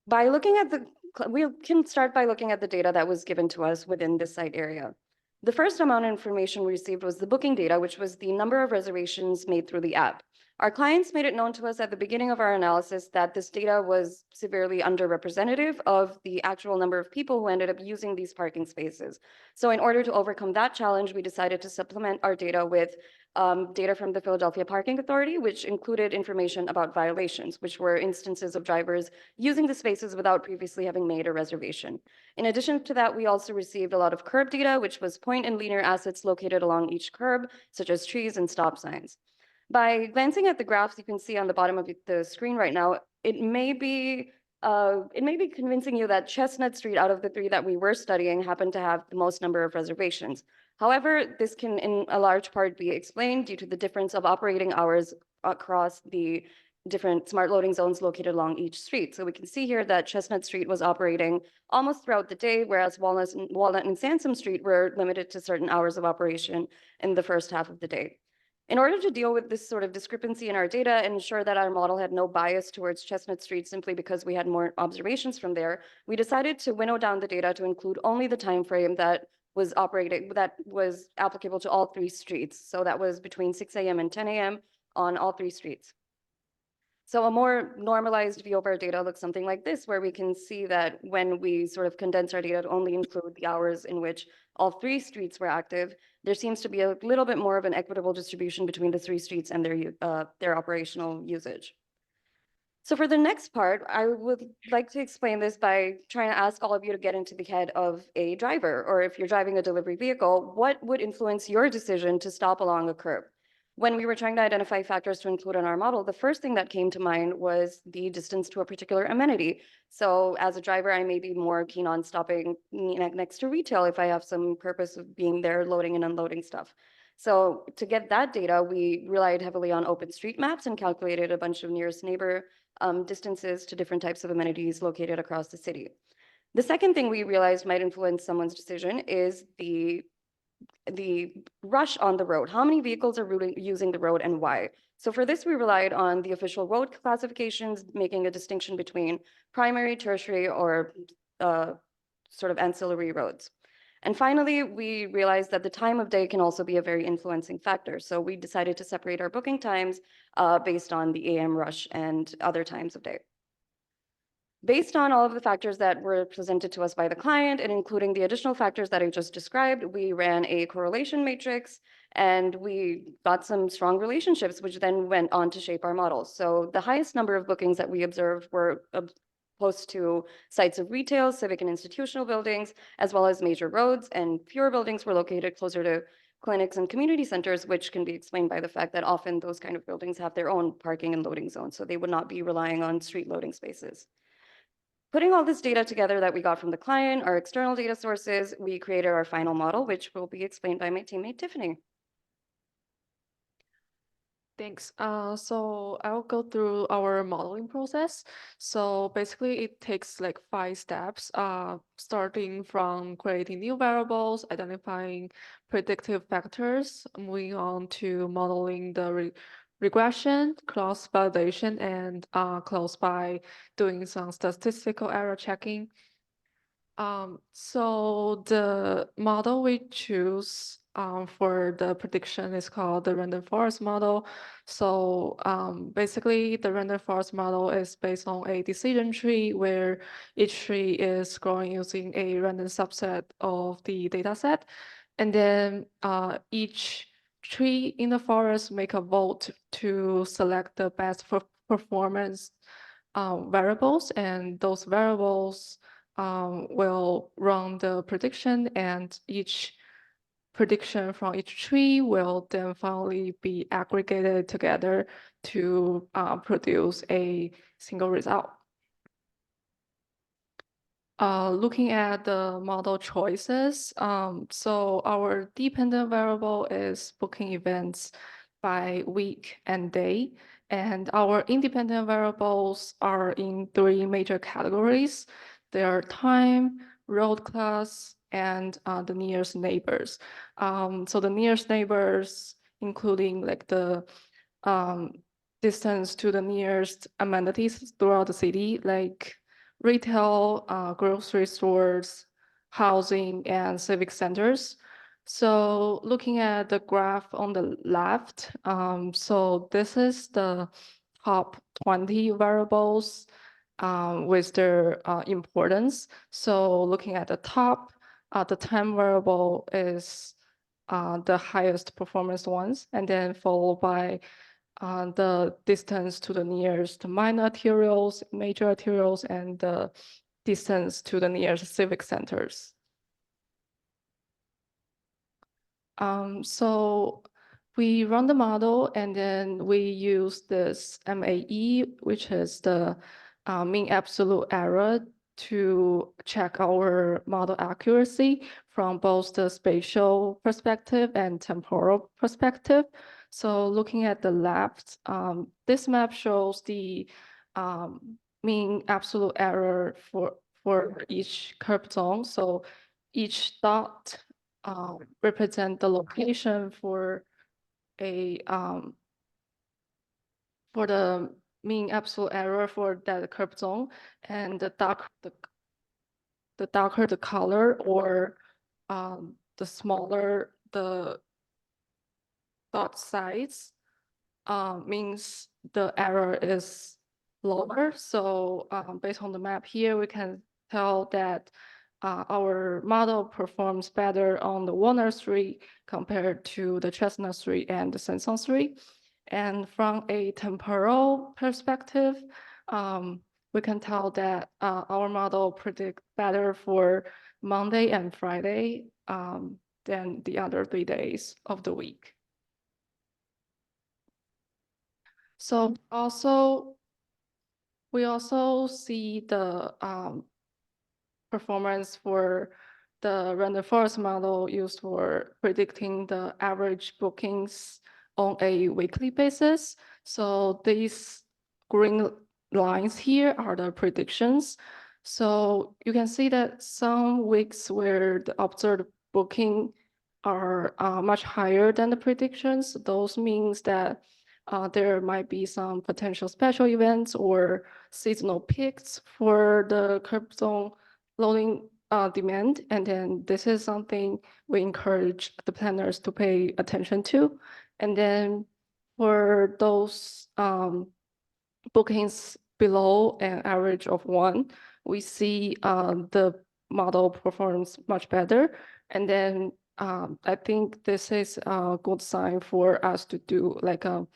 We can start by looking at the data that was given to us within this site area. The first amount of information we received was the booking data, which was the number of reservations made through the app. Our clients made it known to us at the beginning of our analysis that this data was severely underrepresentative of the actual number of people who ended up using these parking spaces. So in order to overcome that challenge, we decided to supplement our data with data from the Philadelphia Parking Authority, which included information about violations, which were instances of drivers using the spaces without previously having made a reservation. In addition to that, we also received a lot of curb data, which was point and linear assets located along each curb, such as trees and stop signs. By glancing at the graphs you can see on the bottom of the screen right now, it may be convincing you that Chestnut Street, out of the three that we were studying, happened to have the most number of reservations. However, this can in a large part be explained due to the difference of operating hours across the different smart loading zones located along each street. So we can see here that Chestnut Street was operating almost throughout the day, whereas Walnut and Sansom Street were limited to certain hours of operation in the first half of the day. In order to deal with this sort of discrepancy in our data and ensure that our model had no bias towards Chestnut Street simply because we had more observations from there, we decided to winnow down the data to include only the time frame that was applicable to all three streets. So that was between 6 a.m. and 10 a.m. on all three streets. So a more normalized view of our data looks something like this, where we can see that when we sort of condense our data to only include the hours in which all three streets were active, there seems to be a little bit more of an equitable distribution between the three streets and their operational usage. So for the next part, I would like to explain this by trying to ask all of you to get into the head of a driver, or if you're driving a delivery vehicle, what would influence your decision to stop along a curb? When we were trying to identify factors to include in our model, the first thing that came to mind was the distance to a particular amenity. So as a driver, I may be more keen on stopping next to retail if I have some purpose of being there loading and unloading stuff. So to get that data, we relied heavily on OpenStreetMaps and calculated a bunch of nearest neighbor distances to different types of amenities located across the city. The second thing we realized might influence someone's decision is the rush on the road. How many vehicles are using the road and why? So for this, we relied on the official road classifications, making a distinction between primary, tertiary, or sort of ancillary roads. And finally, we realized that the time of day can also be a very influencing factor. So we decided to separate our booking times based on the AM rush and other times of day. Based on all of the factors that were presented to us by the client and including the additional factors that I just described, we ran a correlation matrix and we got some strong relationships, which then went on to shape our models. So the highest number of bookings that we observed were close to sites of retail, civic and institutional buildings, as well as major roads, and fewer buildings were located closer to clinics and community centers, which can be explained by the fact that often those kind of buildings have their own parking and loading zones, so they would not be relying on street loading spaces. Putting all this data together that we got from the client, our external data sources, we created our final model, which will be explained by my teammate, Tiffany. Thanks. So I'll go through our modeling process. So basically it takes like 5 steps, starting from creating new variables, identifying predictive factors, moving on to modeling the regression, cross validation, and close by doing some statistical error checking. So the model we choose for the prediction is called the random forest model. So basically, the random forest model is based on a decision tree where each tree is growing using a random subset of the data set. And then each tree in the forest make a vote to select the best performance variables, and those variables will run the prediction, and each prediction from each tree will then finally be aggregated together to produce a single result. Looking at the model choices, so our dependent variable is booking events by week and day, and our independent variables are in 3 major categories. They are time, road class, and the nearest neighbors. So the nearest neighbors, including like the distance to the nearest amenities throughout the city, like retail, grocery stores, housing, and civic centers. So looking at the graph on the left, so this is the top 20 variables with their importance. So looking at the top, the time variable is the highest performance ones, and then followed by the distance to the nearest minor arterials, major arterials, and the distance to the nearest civic centers. So we run the model, and then we use this MAE, which is the mean absolute error, to check our model accuracy from both the spatial perspective and temporal perspective. So looking at the left, this map shows the mean absolute error for each curve zone. So each dot represent the location for a for the mean absolute error for that curve zone, and the darker the color, or the smaller the dot size, means the error is lower. So based on the map here, we can tell that our model performs better on the Walnut Street compared to the Chestnut Street and the Sanson Street. And from a temporal perspective, we can tell that our model predicts better for Monday and Friday than the other 3 days of the week. So we also see the performance for the random forest model used for predicting the average bookings on a weekly basis. So these green lines here are the predictions. So you can see that some weeks where the observed booking are much higher than the predictions. Those means that there might be some potential special events or seasonal peaks for the curb zone loading demand. And then this is something we encourage the planners to pay attention to. And then for those bookings below an average of 1, we see the model performs much better. And then I think this is a good sign for us to do like a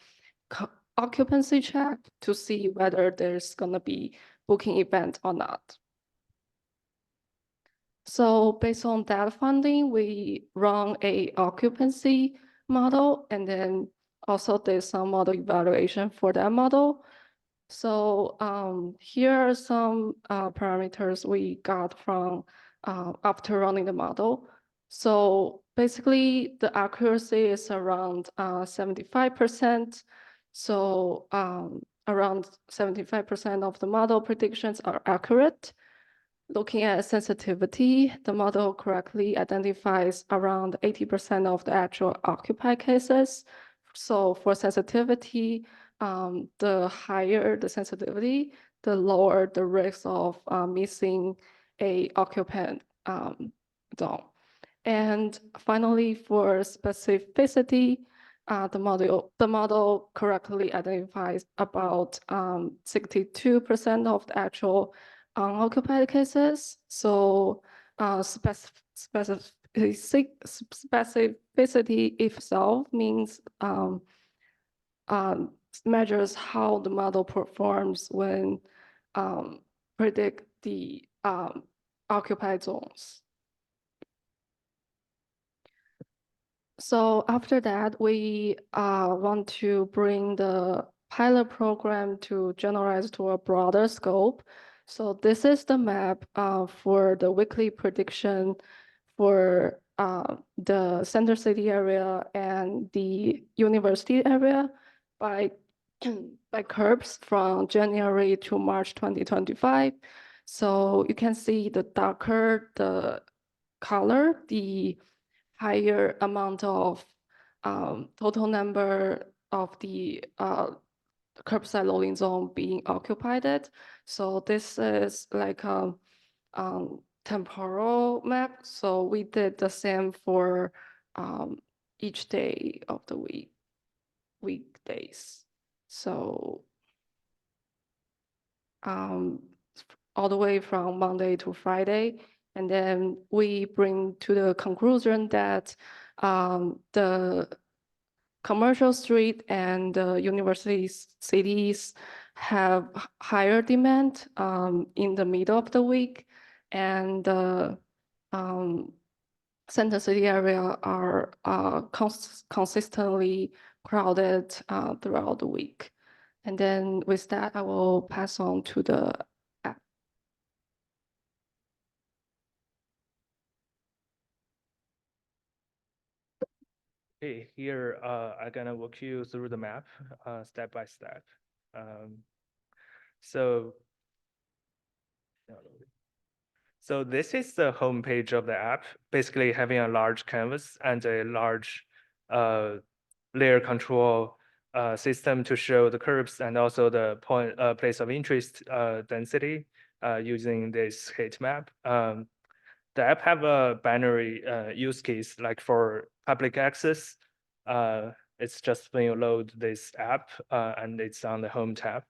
occupancy check to see whether there's gonna be booking event or not. So based on that finding, we run a occupancy model, and then also there's some model evaluation for that model. So here are some parameters we got from after running the model. So basically the accuracy is around 75%. So around 75% of the model predictions are accurate. Looking at sensitivity, the model correctly identifies around 80% of the actual occupied cases So for sensitivity, the higher the sensitivity, the lower the risk of missing a occupant zone. And finally, for specificity, the model correctly identifies about 62% of the actual unoccupied cases. So specificity itself means measures how the model performs when predict the occupied zones. So after that, we want to bring the pilot program to generalize to a broader scope. So this is the map for the weekly prediction for the center city area and the university area by by curbs from January to March 2025. So you can see the darker the color, the higher amount of total number of the curbside loading zone being occupied. So this is like a temporal map. So we did the same for each day of the weekdays. So all the way from Monday to Friday. And then we bring to the conclusion that the commercial street and university cities have higher demand in the middle of the week, and the center city area are consistently crowded throughout the week. And then with that, I will pass on to the app. Okay, here I'm gonna walk you through the map step by step. So this is the homepage of the app, basically having a large canvas and a large layer control system to show the curves and also the place of interest density using this heat map. The app have a binary use case, like for public access. It's just when you load this app and it's on the home tab.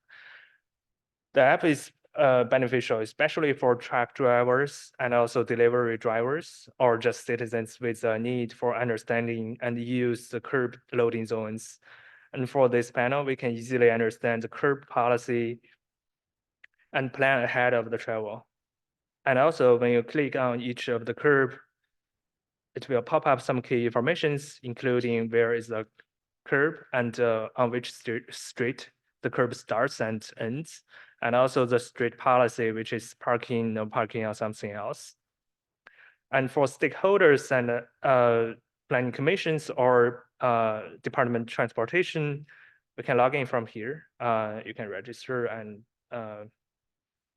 The app is beneficial, especially for truck drivers and also delivery drivers, or just citizens with a need for understanding and use the curb loading zones. And for this panel, we can easily understand the curb policy and plan ahead of the travel. And also, when you click on each of the curb, it will pop up some key informations, including where is the curb and on which street the curb starts and ends, and also the street policy, which is parking, no parking, or something else. And for stakeholders and planning commissions or department transportation, we can log in from here. You can register and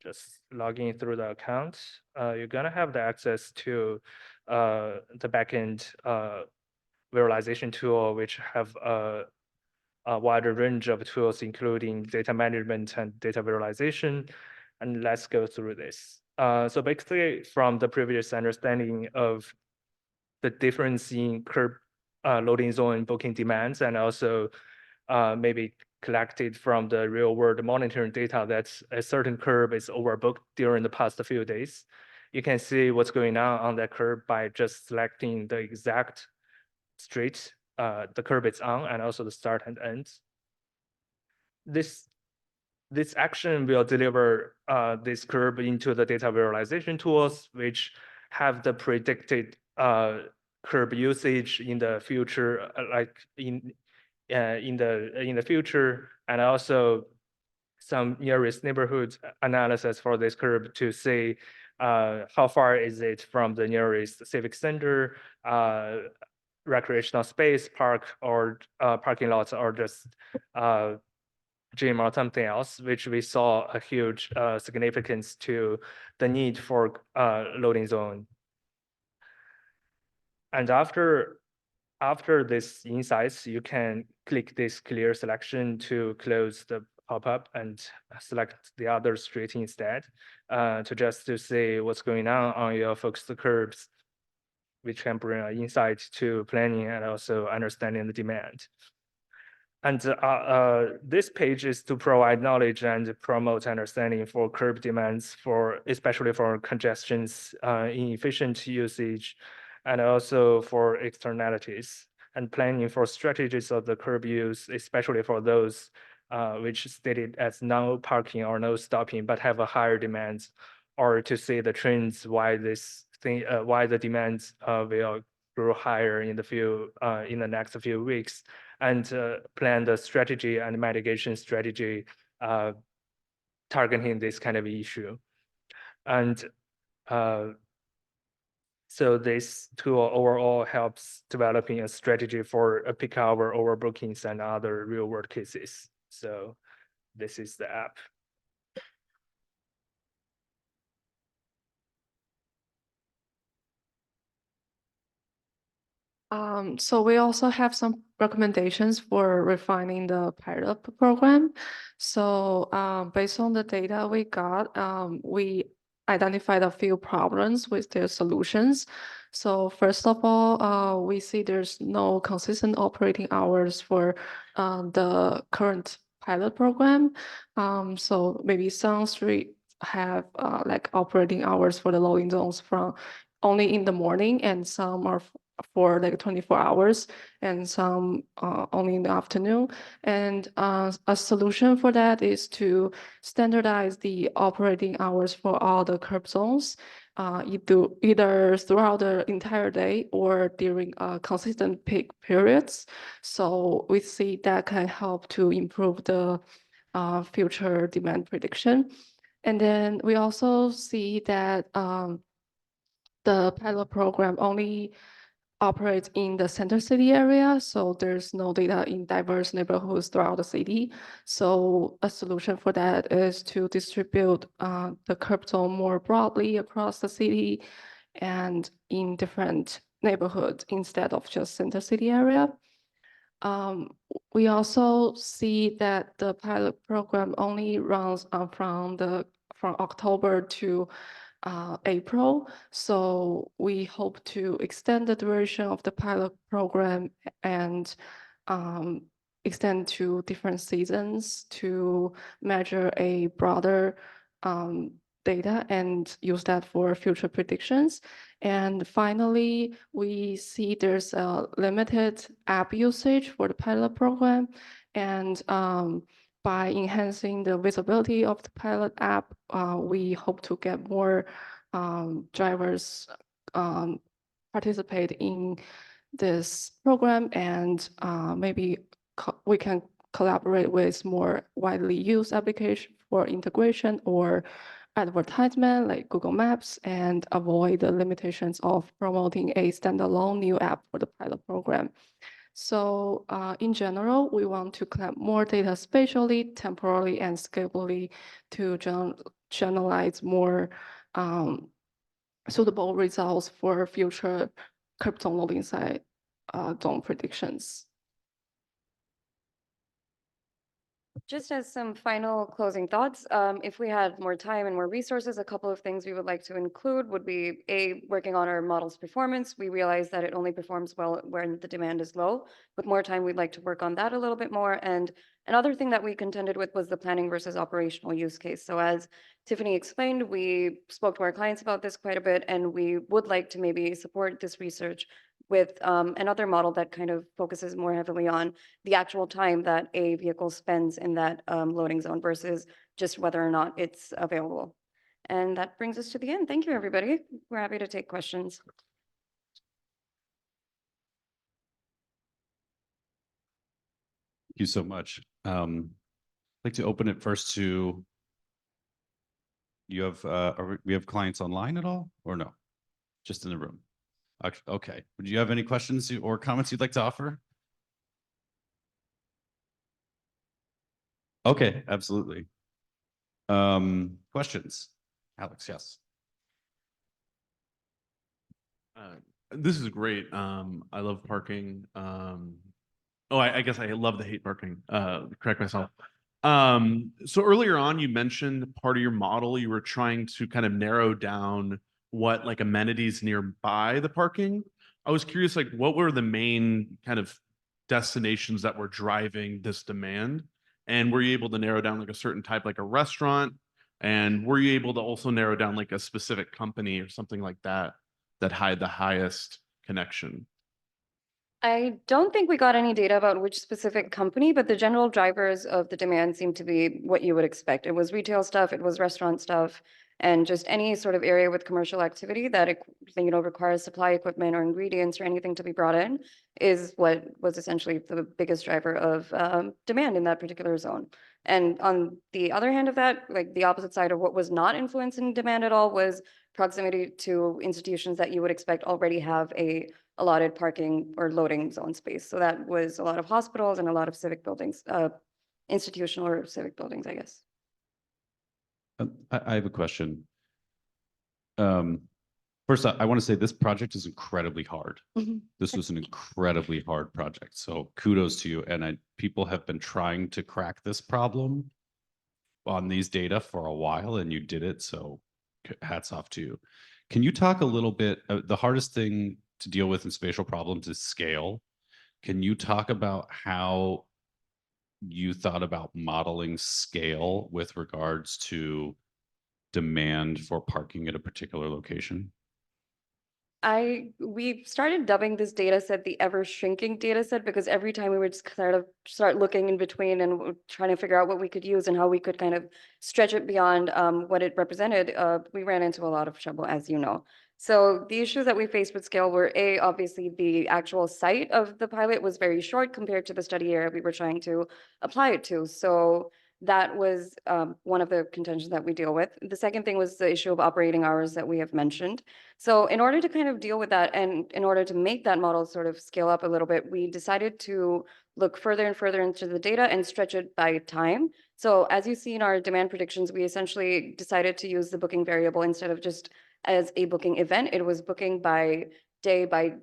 just log in through the account. You're gonna have the access to the backend visualization tool, which have a wider range of tools, including data management and data visualization. And let's go through this. So basically, from the previous understanding of the difference in curb loading zone booking demands, and also maybe collected from the real world monitoring data that a certain curb is overbooked during the past few days. You can see what's going on that curb by just selecting the exact street the curb is on, and also the start and end. This action will deliver this curb into the data visualization tools, which have the predicted curb usage in the future, like in the future, and also some nearest neighborhood analysis for this curb to see how far is it from the nearest civic center, recreational space, park, or parking lots, or just gym or something else, which we saw a huge significance to the need for loading zone. And after after this insights, you can click this clear selection to close the pop-up and select the other street instead, to see what's going on your focused curbs, which can bring an insight to planning and also understanding the demand. And this page is to provide knowledge and promote understanding for curb demands, especially for congestions, inefficient usage, and also for externalities, and planning for strategies of the curb use, especially for those which stated as no parking or no stopping, but have a higher demand, or to see the trends why why the demands will grow higher in the next few weeks, and plan the strategy and mitigation strategy targeting this kind of issue. And so this tool overall helps developing a strategy for a peak hour overbookings and other real world cases. So this is the app. So we also have some recommendations for refining the pilot program. So based on the data we got, we identified a few problems with their solutions. So first of all, we see there's no consistent operating hours for the current pilot program. So maybe some streets have like operating hours for the loading zones from only in the morning, and some are for like 24 hours, and some only in the afternoon. And a solution for that is to standardize the operating hours for all the curb zones, either throughout the entire day or during consistent peak periods. So we see that can help to improve the future demand prediction. And then we also see that the pilot program only operates in the center city area, so there's no data in diverse neighborhoods throughout the city. So a solution for that is to distribute the curb zone more broadly across the city and in different neighborhoods instead of just center city area. We also see that the pilot program only runs from October to April. So we hope to extend the duration of the pilot program and extend to different seasons to measure a broader data and use that for future predictions. And finally, we see there's a limited app usage for the pilot program. And by enhancing the visibility of the pilot app, we hope to get more drivers participate in this program, and maybe we can collaborate with more widely used application for integration or advertisement like Google Maps, and avoid the limitations of promoting a standalone new app for the pilot program. So in general, we want to collect more data spatially, temporally, and scalably to generalize more suitable results for future curb zone loading site zone predictions. Just as some final closing thoughts, if we had more time and more resources, a couple of things we would like to include would be working on our model's performance. We realize that it only performs well when the demand is low. With more time, we'd like to work on that a little bit more. And another thing that we contended with was the planning versus operational use case. So as Tiffany explained, we spoke to our clients about this quite a bit, and we would like to maybe support this research with another model that kind of focuses more heavily on the actual time that a vehicle spends in that loading zone versus just whether or not it's available. And that brings us to the end. Thank you, everybody. We're happy to take questions. Thank you so much. I'd like to open it first to, you have, we have clients online at all or no? Just in the room? Okay. Would you have any questions or comments you'd like to offer? Okay, absolutely. Questions? Alex, yes. This is great. I love parking. Oh, I guess I love the hate parking. Correct myself. So earlier on, you mentioned part of your model, you were trying to kind of narrow down what like amenities nearby the parking. I was curious, like, what were the main kind of destinations that were driving this demand? And were you able to narrow down like a certain type, like a restaurant? And were you able to also narrow down like a specific company or something like that that had the highest connection? I don't think we got any data about which specific company, but the general drivers of the demand seemed to be what you would expect. It was retail stuff, it was restaurant stuff, and just any sort of area with commercial activity that requires supply equipment or ingredients or anything to be brought in is what was essentially the biggest driver of demand in that particular zone. And on the other hand of that, like the opposite side of what was not influencing demand at all was proximity to institutions that you would expect already have a allotted parking or loading zone space. So that was a lot of hospitals and a lot of civic buildings, institutional or civic buildings, I guess. I have a question. First, I want to say this project is incredibly hard. This was an incredibly hard project. So kudos to you. And people have been trying to crack this problem on these data for a while, and you did it. So hats off to you. Can you talk a little bit, the hardest thing to deal with in spatial problems is scale. Can you talk about how you thought about modeling scale with regards to demand for parking at a particular location? We started dubbing this data set the ever shrinking data set because every time we would just kind of start looking in between and trying to figure out what we could use and how we could kind of stretch it beyond what it represented, we ran into a lot of trouble, as you know. So the issues that we faced with scale were obviously the actual site of the pilot was very short compared to the study area we were trying to apply it to. So that was one of the contentions that we deal with. The second thing was the issue of operating hours that we have mentioned. So in order to kind of deal with that and in order to make that model sort of scale up a little bit, we decided to look further and further into the data and stretch it by time. So as you see in our demand predictions, we essentially decided to use the booking variable instead of just as a booking event. It was booking by day by,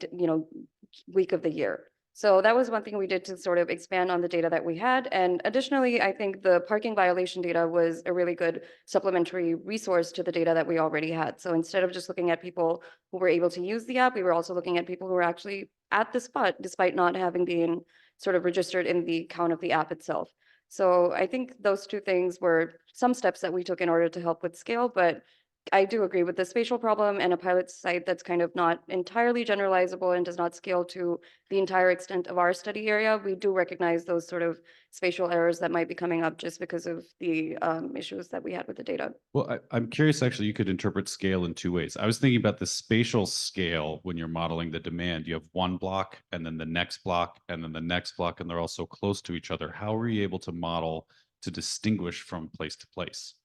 week of the year. So that was one thing we did to sort of expand on the data that we had. And additionally, I think the parking violation data was a really good supplementary resource to the data that we already had. So instead of just looking at people who were able to use the app, we were also looking at people who were actually at the spot, despite not having been sort of registered in the count of the app itself. So I think those two things were some steps that we took in order to help with scale, but I do agree with the spatial problem and a pilot site that's kind of not entirely generalizable and does not scale to the entire extent of our study area. We do recognize those sort of spatial errors that might be coming up just because of the issues that we had with the data. Well, I'm curious, actually, you could interpret scale in two ways. I was thinking about the spatial scale when you're modeling the demand. You have one block and then the next block and then the next block, and they're all so close to each other. How are you able to model to distinguish from place to place?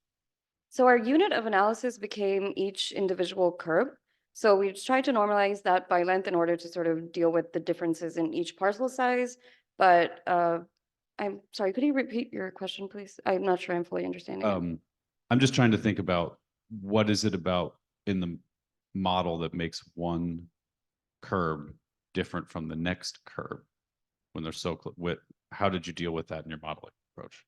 So our unit of analysis became each individual curb. So we tried to normalize that by length in order to sort of deal with the differences in each parcel size. But I'm sorry, could you repeat your question, please? I'm not sure I'm fully understanding it. I'm just trying to think about what is it about in the model that makes one curb different from the next curb when they're so close. How did you deal with that in your modeling approach?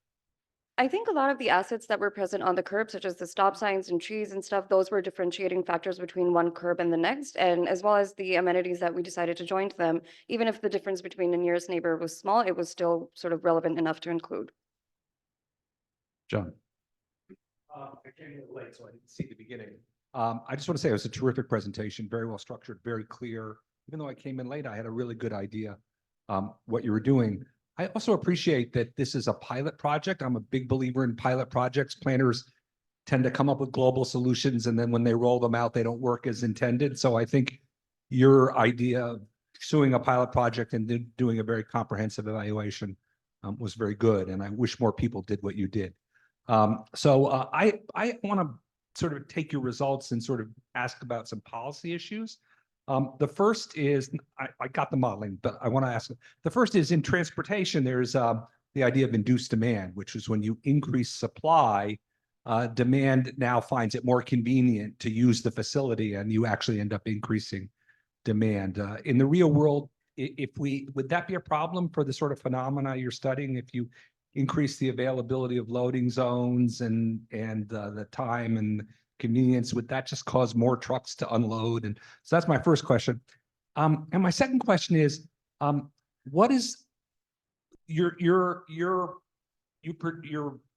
I think a lot of the assets that were present on the curb, such as the stop signs and trees and stuff, those were differentiating factors between one curb and the next, and as well as the amenities that we decided to join to them. Even if the difference between the nearest neighbor was small, it was still sort of relevant enough to include. John. I came in late, so I didn't see the beginning. I just want to say it was a terrific presentation, very well structured, very clear. Even though I came in late, I had a really good idea what you were doing. I also appreciate that this is a pilot project. I'm a big believer in pilot projects. Planners tend to come up with global solutions, and then when they roll them out, they don't work as intended. So I think your idea of pursuing a pilot project and doing a very comprehensive evaluation was very good, and I wish more people did what you did. So I want to sort of take your results and sort of ask about some policy issues. The first is, I got the modeling, but I want to ask, the first is in transportation, there's the idea of induced demand, which is when you increase supply, demand now finds it more convenient to use the facility and you actually end up increasing demand. In the real world, would that be a problem for the sort of phenomena you're studying? If you increase the availability of loading zones and the time and convenience, would that just cause more trucks to unload? And so that's my first question. And my second question is, what is your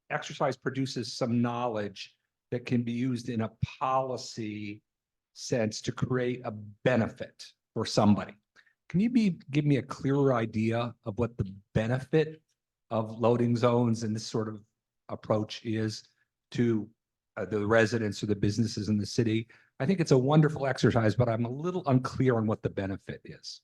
exercise produces some knowledge that can be used in a policy sense to create a benefit for somebody. Can you give me a clearer idea of what the benefit of loading zones and this sort of approach is to the residents or the businesses in the city? I think it's a wonderful exercise, but I'm a little unclear on what the benefit is.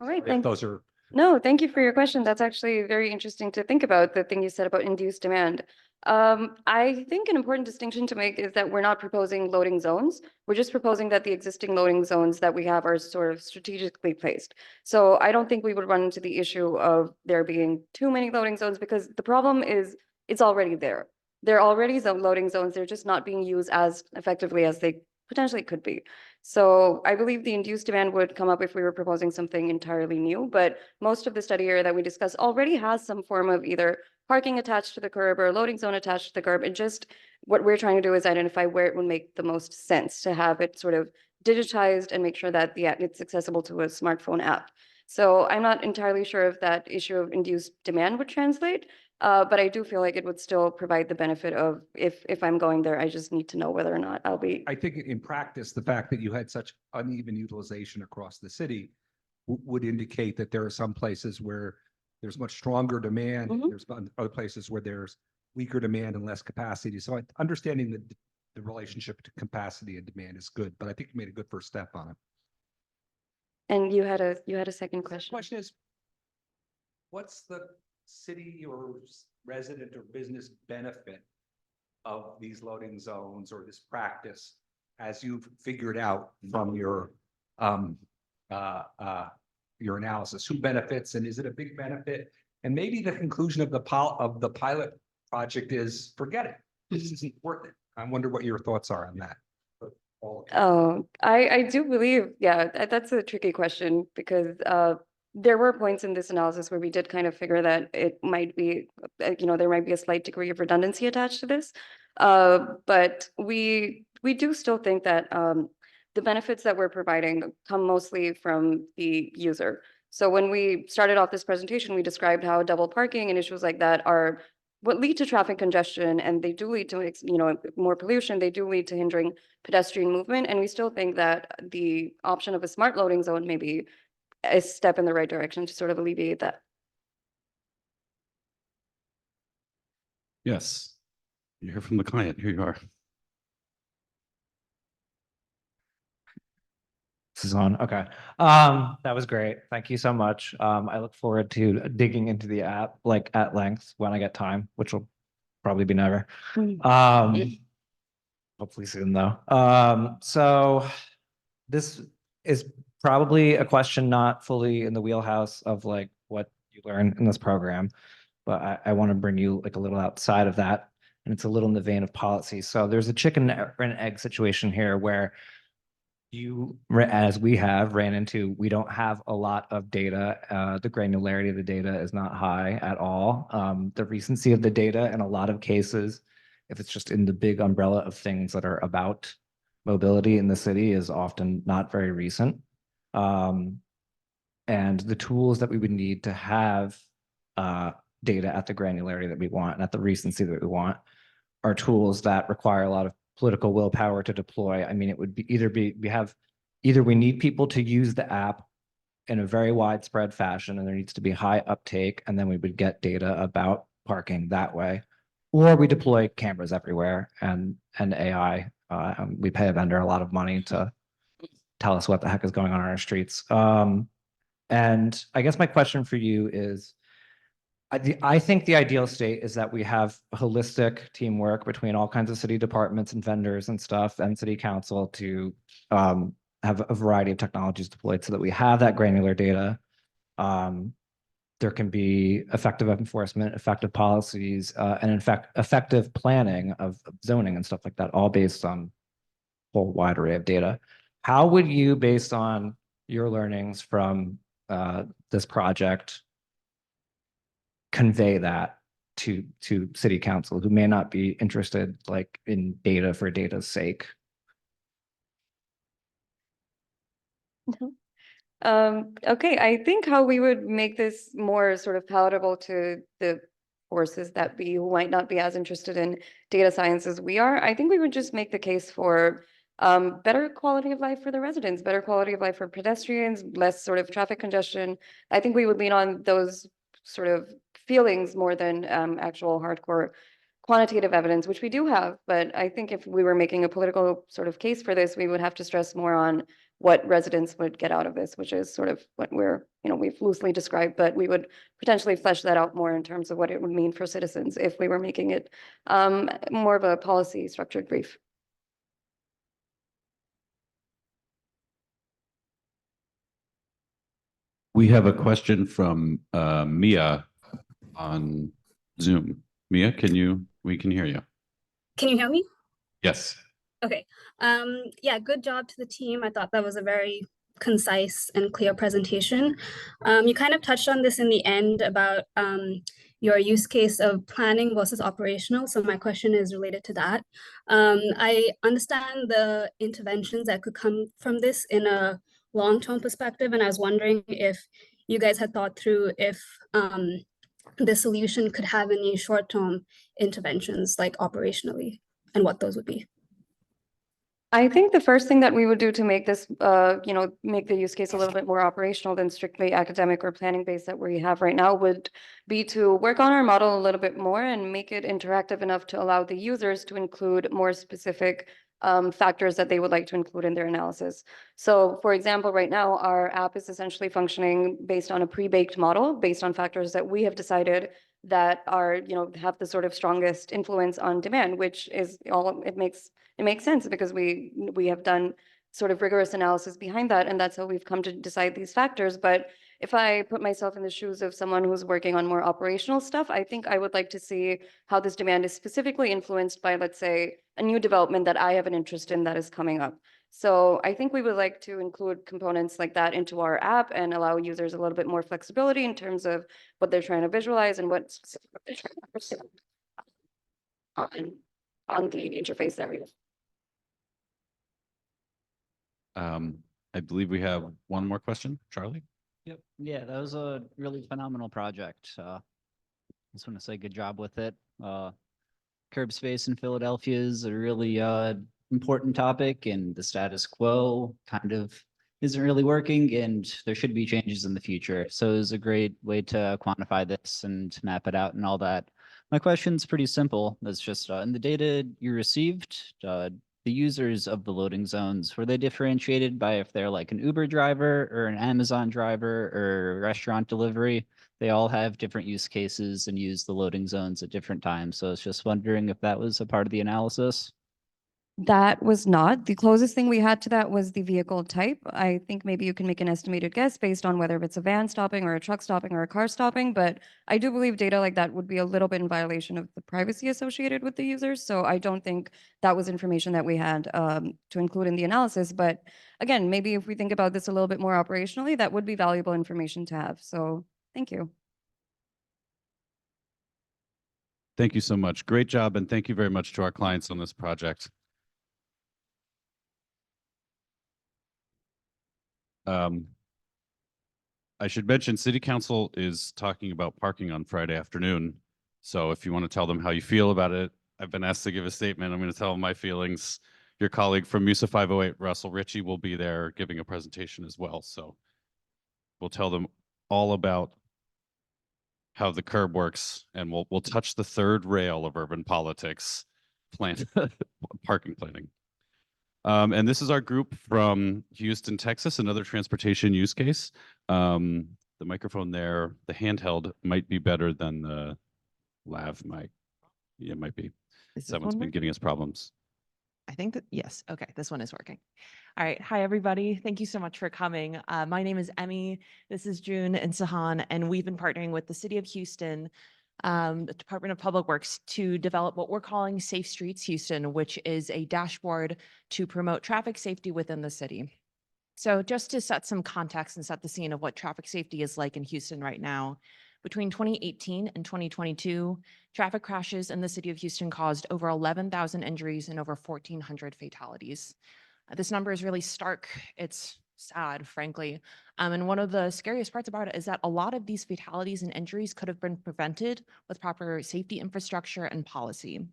All right, If those are No, thank you for your question. That's actually very interesting to think about, the thing you said about induced demand. I think an important distinction to make is that we're not proposing loading zones. We're just proposing that the existing loading zones that we have are sort of strategically placed. So I don't think we would run into the issue of there being too many loading zones, because the problem is it's already there. They're already loading zones. They're just not being used as effectively as they potentially could be. So I believe the induced demand would come up if we were proposing something entirely new, but most of the study area that we discussed already has some form of either parking attached to the curb or a loading zone attached to the curb. And just what we're trying to do is identify where it would make the most sense to have it sort of digitized and make sure that it's accessible to a smartphone app. So I'm not entirely sure if that issue of induced demand would translate, but I do feel like it would still provide the benefit of if I'm going there, I just need to know whether or not I'll be. I think in practice, the fact that you had such uneven utilization across the city would indicate that there are some places where there's much stronger demand. There's other places where there's weaker demand and less capacity. So understanding the relationship to capacity and demand is good, but I think you made a good first step on it. And you had a second question. The question is, what's the city or resident or business benefit of these loading zones or this practice as you've figured out from your analysis? Who benefits, and is it a big benefit? And maybe the conclusion of the pilot project is forget it. This isn't worth it. I wonder what your thoughts are on that. Oh, I do believe, yeah, that's a tricky question, because there were points in this analysis where we did kind of figure that it might be, there might be a slight degree of redundancy attached to this. But we do still think that the benefits that we're providing come mostly from the user. So when we started off this presentation, we described how double parking and issues like that are what lead to traffic congestion, and they do lead to, more pollution. They do lead to hindering pedestrian movement. And we still think that the option of a smart loading zone may be a step in the right direction to sort of alleviate that. Yes, you hear from the client. Here you are. This is on. Okay. That was great. Thank you so much. I look forward to digging into the app like at length when I get time, which will probably be never. Hopefully soon though. So this is probably a question not fully in the wheelhouse of like what you learn in this program, but I want to bring you like a little outside of that, and it's a little in the vein of policy. So there's a chicken and egg situation here where you, as we have ran into, we don't have a lot of data. The granularity of the data is not high at all. The recency of the data in a lot of cases, if it's just in the big umbrella of things that are about mobility in the city, is often not very recent. And the tools that we would need to have data at the granularity that we want and at the recency that we want are tools that require a lot of political willpower to deploy. I mean, it would be either we need people to use the app in a very widespread fashion, and there needs to be high uptake, and then we would get data about parking that way, or we deploy cameras everywhere and AI. We pay a vendor a lot of money to tell us what the heck is going on our streets. And I guess my question for you is, I think the ideal state is that we have holistic teamwork between all kinds of city departments and vendors and stuff and city council to have a variety of technologies deployed so that we have that granular data. There can be effective enforcement, effective policies, and in fact, effective planning of zoning and stuff like that, all based on a whole wide array of data. How would you, based on your learnings from this project convey that to city council who may not be interested like in data for data's sake? Okay, I think how we would make this more sort of palatable to the forces that be who might not be as interested in data science as we are, I think we would just make the case for better quality of life for the residents, better quality of life for pedestrians, less sort of traffic congestion. I think we would lean on those sort of feelings more than actual hardcore quantitative evidence, which we do have. But I think if we were making a political sort of case for this, we would have to stress more on what residents would get out of this, which is sort of what we've loosely described, but we would potentially flesh that out more in terms of what it would mean for citizens if we were making it more of a policy structured brief. We have a question from Mia on Zoom. Mia, we can hear you. Can you hear me? Yes. Okay. Yeah, good job to the team. I thought that was a very concise and clear presentation. You kind of touched on this in the end about your use case of planning versus operational. So my question is related to that. I understand the interventions that could come from this in a long-term perspective, and I was wondering if you guys had thought through if the solution could have any short-term interventions, like operationally, and what those would be. I think the first thing that we would do to make this, make the use case a little bit more operational than strictly academic or planning based that we have right now would be to work on our model a little bit more and make it interactive enough to allow the users to include more specific factors that they would like to include in their analysis. So for example, right now, our app is essentially functioning based on a pre-baked model, based on factors that we have decided that are, have the sort of strongest influence on demand, which is it makes sense because we have done sort of rigorous analysis behind that, and that's how we've come to decide these factors. But if I put myself in the shoes of someone who's working on more operational stuff, I think I would like to see how this demand is specifically influenced by, let's say, a new development that I have an interest in that is coming up. So I think we would like to include components like that into our app and allow users a little bit more flexibility in terms of what they're trying to visualize and what they're trying to understand on the interface area. I believe we have one more question, Charlie. Yep. Yeah, that was a really phenomenal project. I just want to say good job with it. Curb space in Philadelphia is a really important topic, and the status quo kind of isn't really working, and there should be changes in the future. So it was a great way to quantify this and to map it out and all that. My question's pretty simple. It's just in the data you received, the users of the loading zones, were they differentiated by if they're like an Uber driver or an Amazon driver or restaurant delivery? They all have different use cases and use the loading zones at different times. So I was just wondering if that was a part of the analysis. That was not. The closest thing we had to that was the vehicle type. I think maybe you can make an estimated guess based on whether it's a van stopping or a truck stopping or a car stopping, but I do believe data like that would be a little bit in violation of the privacy associated with the users. So I don't think that was information that we had to include in the analysis. But again, maybe if we think about this a little bit more operationally, that would be valuable information to have. So thank you. Thank you so much. Great job. And thank you very much to our clients on this project. I should mention City Council is talking about parking on Friday afternoon. So if you want to tell them how you feel about it, I've been asked to give a statement. I'm going to tell them my feelings. Your colleague from MUSA 508, Russell Ritchie, will be there giving a presentation as well. So we'll tell them all about how the curb works, and we'll touch the third rail of urban politics, parking planning. And this is our group from Houston, Texas, another transportation use case. The microphone there, the handheld might be better than the lav mic. Yeah, it might be. Someone's been giving us problems. I think that, yes. Okay, this one is working. All right. Hi, everybody. Thank you so much for coming. My name is Emmy. This is June and Sahan, and we've been partnering with the City of Houston, the Department of Public Works, to develop what we're calling Safe Streets Houston, which is a dashboard to promote traffic safety within the city. So just to set some context and set the scene of what traffic safety is like in Houston right now, between 2018 and 2022, traffic crashes in the city of Houston caused over 11,000 injuries and over 1,400 fatalities. This number is really stark. It's sad, frankly. And one of the scariest parts about it is that a lot of these fatalities and injuries could have been prevented with proper safety infrastructure and policy.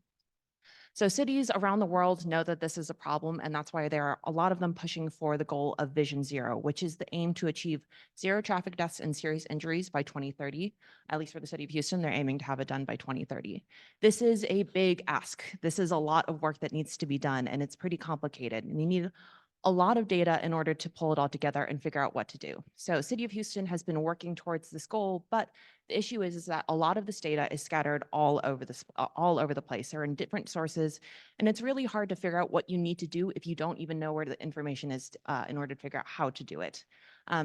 So cities around the world know that this is a problem, and that's why there are a lot of them pushing for the goal of Vision Zero, which is the aim to achieve zero traffic deaths and serious injuries by 2030. At least for the city of Houston, they're aiming to have it done by 2030. This is a big ask. This is a lot of work that needs to be done, and it's pretty complicated. And you need a lot of data in order to pull it all together and figure out what to do. So City of Houston has been working towards this goal, but the issue is that a lot of this data is scattered all over the place. They're in different sources, and it's really hard to figure out what you need to do if you don't even know where the information is in order to figure out how to do it.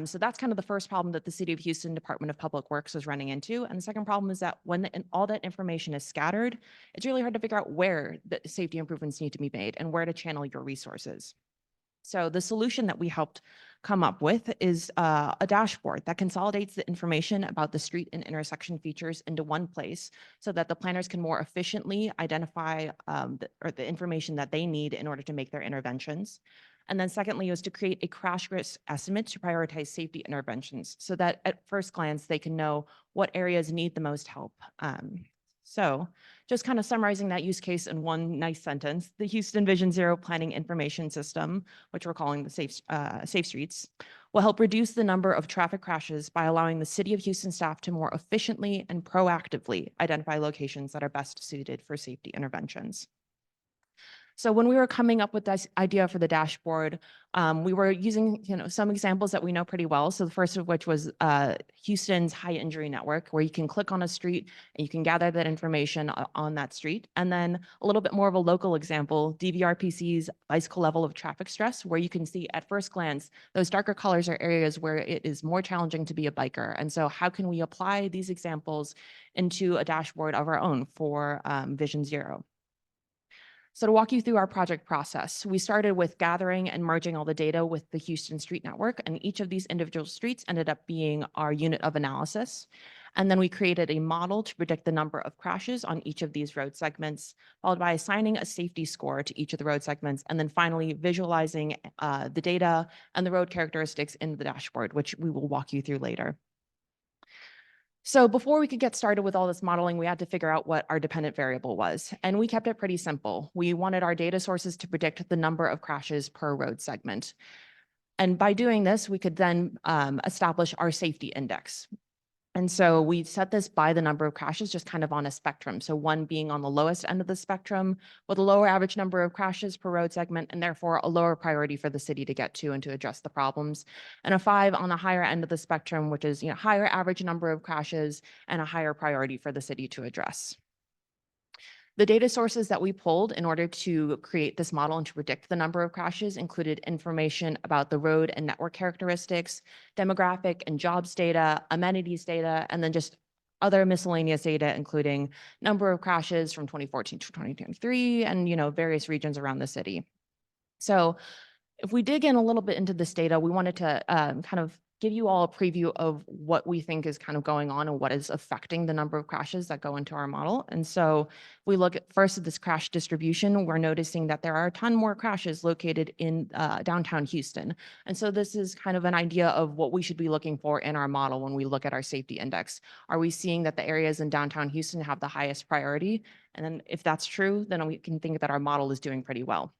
So that's kind of the first problem that the City of Houston Department of Public Works is running into. And the second problem is that when all that information is scattered, it's really hard to figure out where the safety improvements need to be made and where to channel your resources. So the solution that we helped come up with is a dashboard that consolidates the information about the street and intersection features into one place so that the planners can more efficiently identify the information that they need in order to make their interventions. And then secondly is to create a crash risk estimate to prioritize safety interventions so that at first glance, they can know what areas need the most help. So just kind of summarizing that use case in one nice sentence, the Houston Vision Zero Planning Information System, which we're calling the Safe Streets, will help reduce the number of traffic crashes by allowing the City of Houston staff to more efficiently and proactively identify locations that are best suited for safety interventions. So when we were coming up with this idea for the dashboard, we were using some examples that we know pretty well. So the first of which was Houston's high injury network, where you can click on a street and you can gather that information on that street. And then a little bit more of a local example, DVRPC's bicycle level of traffic stress, where you can see at first glance, those darker colors are areas where it is more challenging to be a biker. And so how can we apply these examples into a dashboard of our own for Vision Zero? So to walk you through our project process, we started with gathering and merging all the data with the Houston Street Network, and each of these individual streets ended up being our unit of analysis. And then we created a model to predict the number of crashes on each of these road segments, followed by assigning a safety score to each of the road segments, and then finally visualizing the data and the road characteristics in the dashboard, which we will walk you through later. So before we could get started with all this modeling, we had to figure out what our dependent variable was. And we kept it pretty simple. We wanted our data sources to predict the number of crashes per road segment. And by doing this, we could then establish our safety index. And so we set this by the number of crashes, just kind of on a spectrum. So 1 being on the lowest end of the spectrum with a lower average number of crashes per road segment, and therefore a lower priority for the city to get to and to address the problems. And a 5 on the higher end of the spectrum, which is higher average number of crashes and a higher priority for the city to address. The data sources that we pulled in order to create this model and to predict the number of crashes included information about the road and network characteristics, demographic and jobs data, amenities data, and then just other miscellaneous data, including number of crashes from 2014 to 2023 and various regions around the city. So if we dig in a little bit into this data, we wanted to kind of give you all a preview of what we think is kind of going on and what is affecting the number of crashes that go into our model. And so if we look at first at this crash distribution, we're noticing that there are a ton more crashes located in downtown Houston. And so this is kind of an idea of what we should be looking for in our model when we look at our safety index. Are we seeing that the areas in downtown Houston have the highest priority? And then if that's true, then we can think that our model is doing pretty well.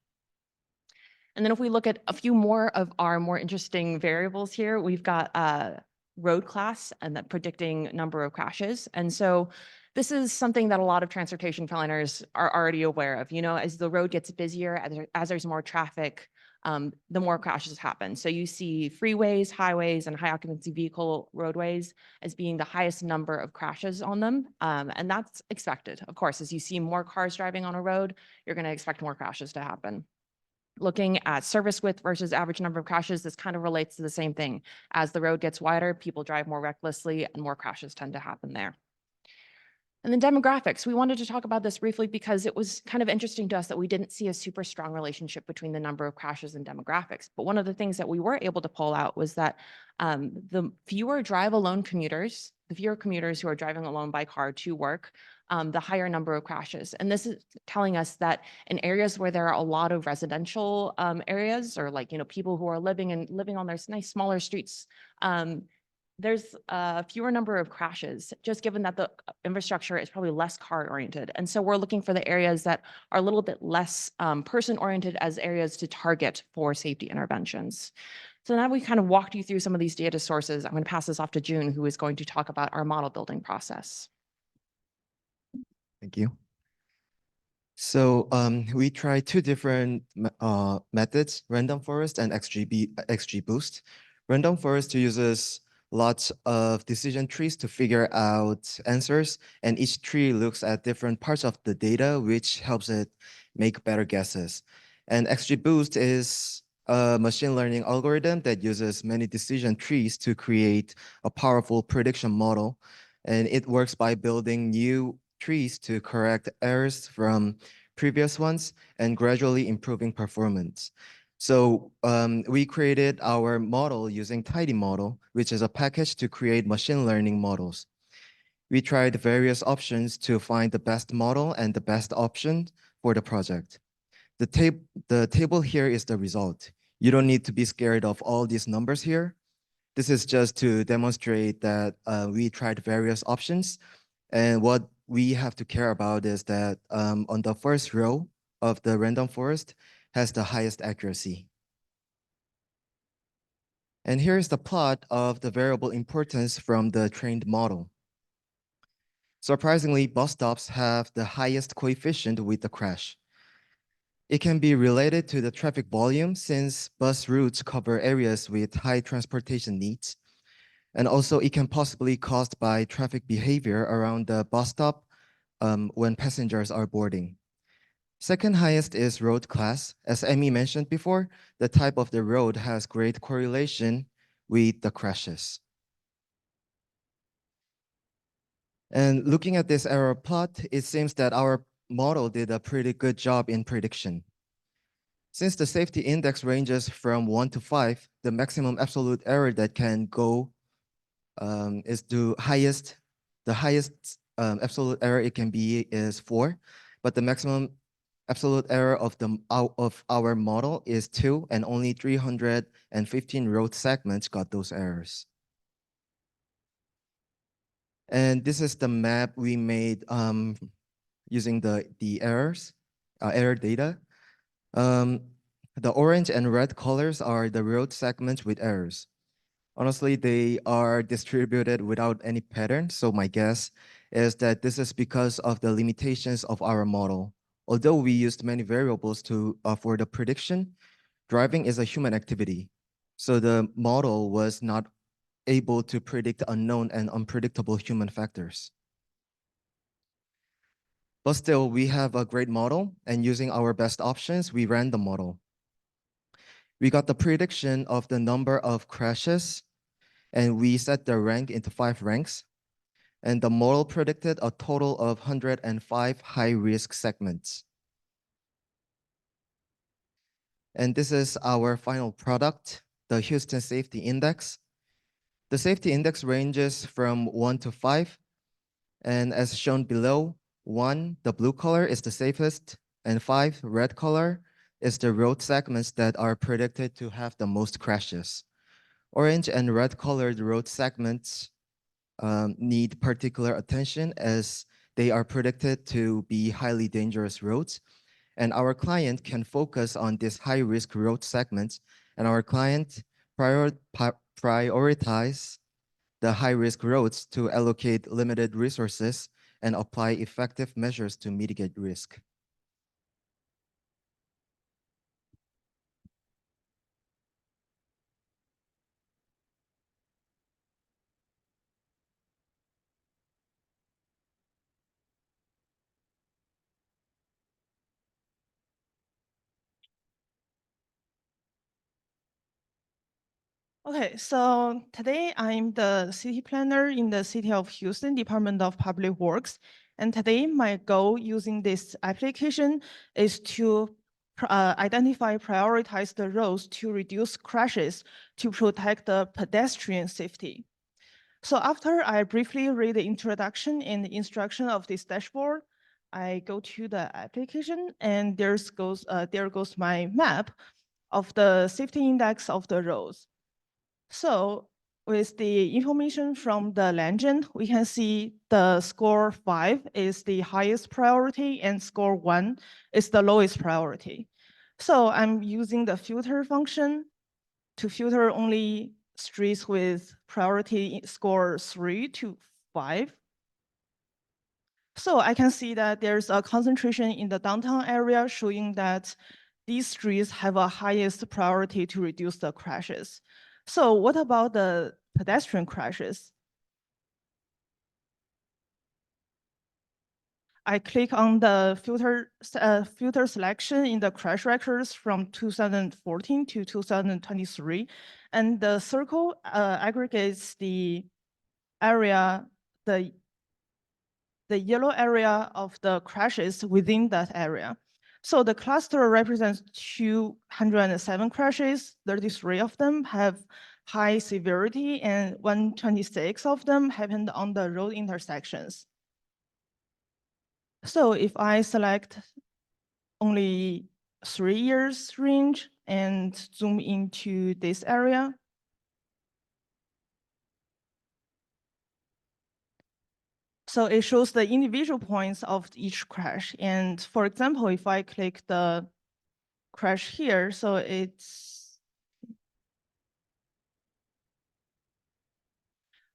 And then if we look at a few more of our more interesting variables here, we've got road class and that predicting number of crashes. And so this is something that a lot of transportation planners are already aware of. As the road gets busier, as there's more traffic, the more crashes happen. So you see freeways, highways, and high occupancy vehicle roadways as being the highest number of crashes on them. And that's expected. Of course, as you see more cars driving on a road, you're going to expect more crashes to happen. Looking at service width versus average number of crashes, this kind of relates to the same thing. As the road gets wider, people drive more recklessly and more crashes tend to happen there. And then demographics, we wanted to talk about this briefly because it was kind of interesting to us that we didn't see a super strong relationship between the number of crashes and demographics. But one of the things that we were able to pull out was that the fewer drive alone commuters, the fewer commuters who are driving alone by car to work, the higher number of crashes. And this is telling us that in areas where there are a lot of residential areas, or like, people who are living on their nice smaller streets, there's a fewer number of crashes, just given that the infrastructure is probably less car oriented. And so we're looking for the areas that are a little bit less person oriented as areas to target for safety interventions. So now we kind of walked you through some of these data sources. I'm going to pass this off to June, who is going to talk about our model building process. Thank you. So we tried two different methods, random forest and XGBoost. Random forest uses lots of decision trees to figure out answers, and each tree looks at different parts of the data, which helps it make better guesses. And XGBoost is a machine learning algorithm that uses many decision trees to create a powerful prediction model. And it works by building new trees to correct errors from previous ones and gradually improving performance. So we created our model using Tidy Model, which is a package to create machine learning models. We tried various options to find the best model and the best option for the project. The table here is the result. You don't need to be scared of all these numbers here. This is just to demonstrate that we tried various options. And what we have to care about is that on the first row of the random forest has the highest accuracy. And here's the plot of the variable importance from the trained model. Surprisingly, bus stops have the highest coefficient with the crash. It can be related to the traffic volume since bus routes cover areas with high transportation needs. And also it can possibly caused by traffic behavior around the bus stop when passengers are boarding. Second highest is road class. As Amy mentioned before, the type of the road has great correlation with the crashes. And looking at this error plot, it seems that our model did a pretty good job in prediction. Since the safety index ranges from 1 to 5, the maximum absolute error that can go is the highest absolute error it can be is 4, but the maximum absolute error of our model is 2, and only 315 road segments got those errors. And this is the map we made using the error data. The orange and red colors are the road segments with errors. Honestly, they are distributed without any pattern. So my guess is that this is because of the limitations of our model. Although we used many variables for the prediction, driving is a human activity. So the model was not able to predict unknown and unpredictable human factors. But still, we have a great model, and using our best options, we ran the model. We got the prediction of the number of crashes, and we set the rank into 5 ranks. And the model predicted a total of 105 high-risk segments. And this is our final product, the Houston Safety Index. The safety index ranges from 1 to 5. And as shown below, 1, the blue color, is the safest, and 5, red color, is the road segments that are predicted to have the most crashes. Orange and red colored road segments need particular attention as they are predicted to be highly dangerous roads. And our client can focus on this high-risk road segments, and our client prioritize the high-risk roads to allocate limited resources and apply effective measures to mitigate risk. Okay, so today I'm the city planner in the City of Houston Department of Public Works, And today, my goal using this application is to identify, prioritize the roads to reduce crashes to protect the pedestrian safety. So after I briefly read the introduction and the instruction of this dashboard, I go to the application and there goes my map of the safety index of the roads. So with the information from the legend, we can see the score 5 is the highest priority and score 1 is the lowest priority. So I'm using the filter function to filter only streets with priority score 3 to 5. So I can see that there's a concentration in the downtown area showing that these streets have a highest priority to reduce the crashes. So what about the pedestrian crashes? I click on the filter selection in the crash records from 2014 to 2023, and the circle aggregates the area, the yellow area of the crashes within that area. So the cluster represents 207 crashes, 33 of them have high severity, and 126 of them happened on the road intersections. So if I select only 3 years range and zoom into this area, so it shows the individual points of each crash. And for example, if I click the crash here, so it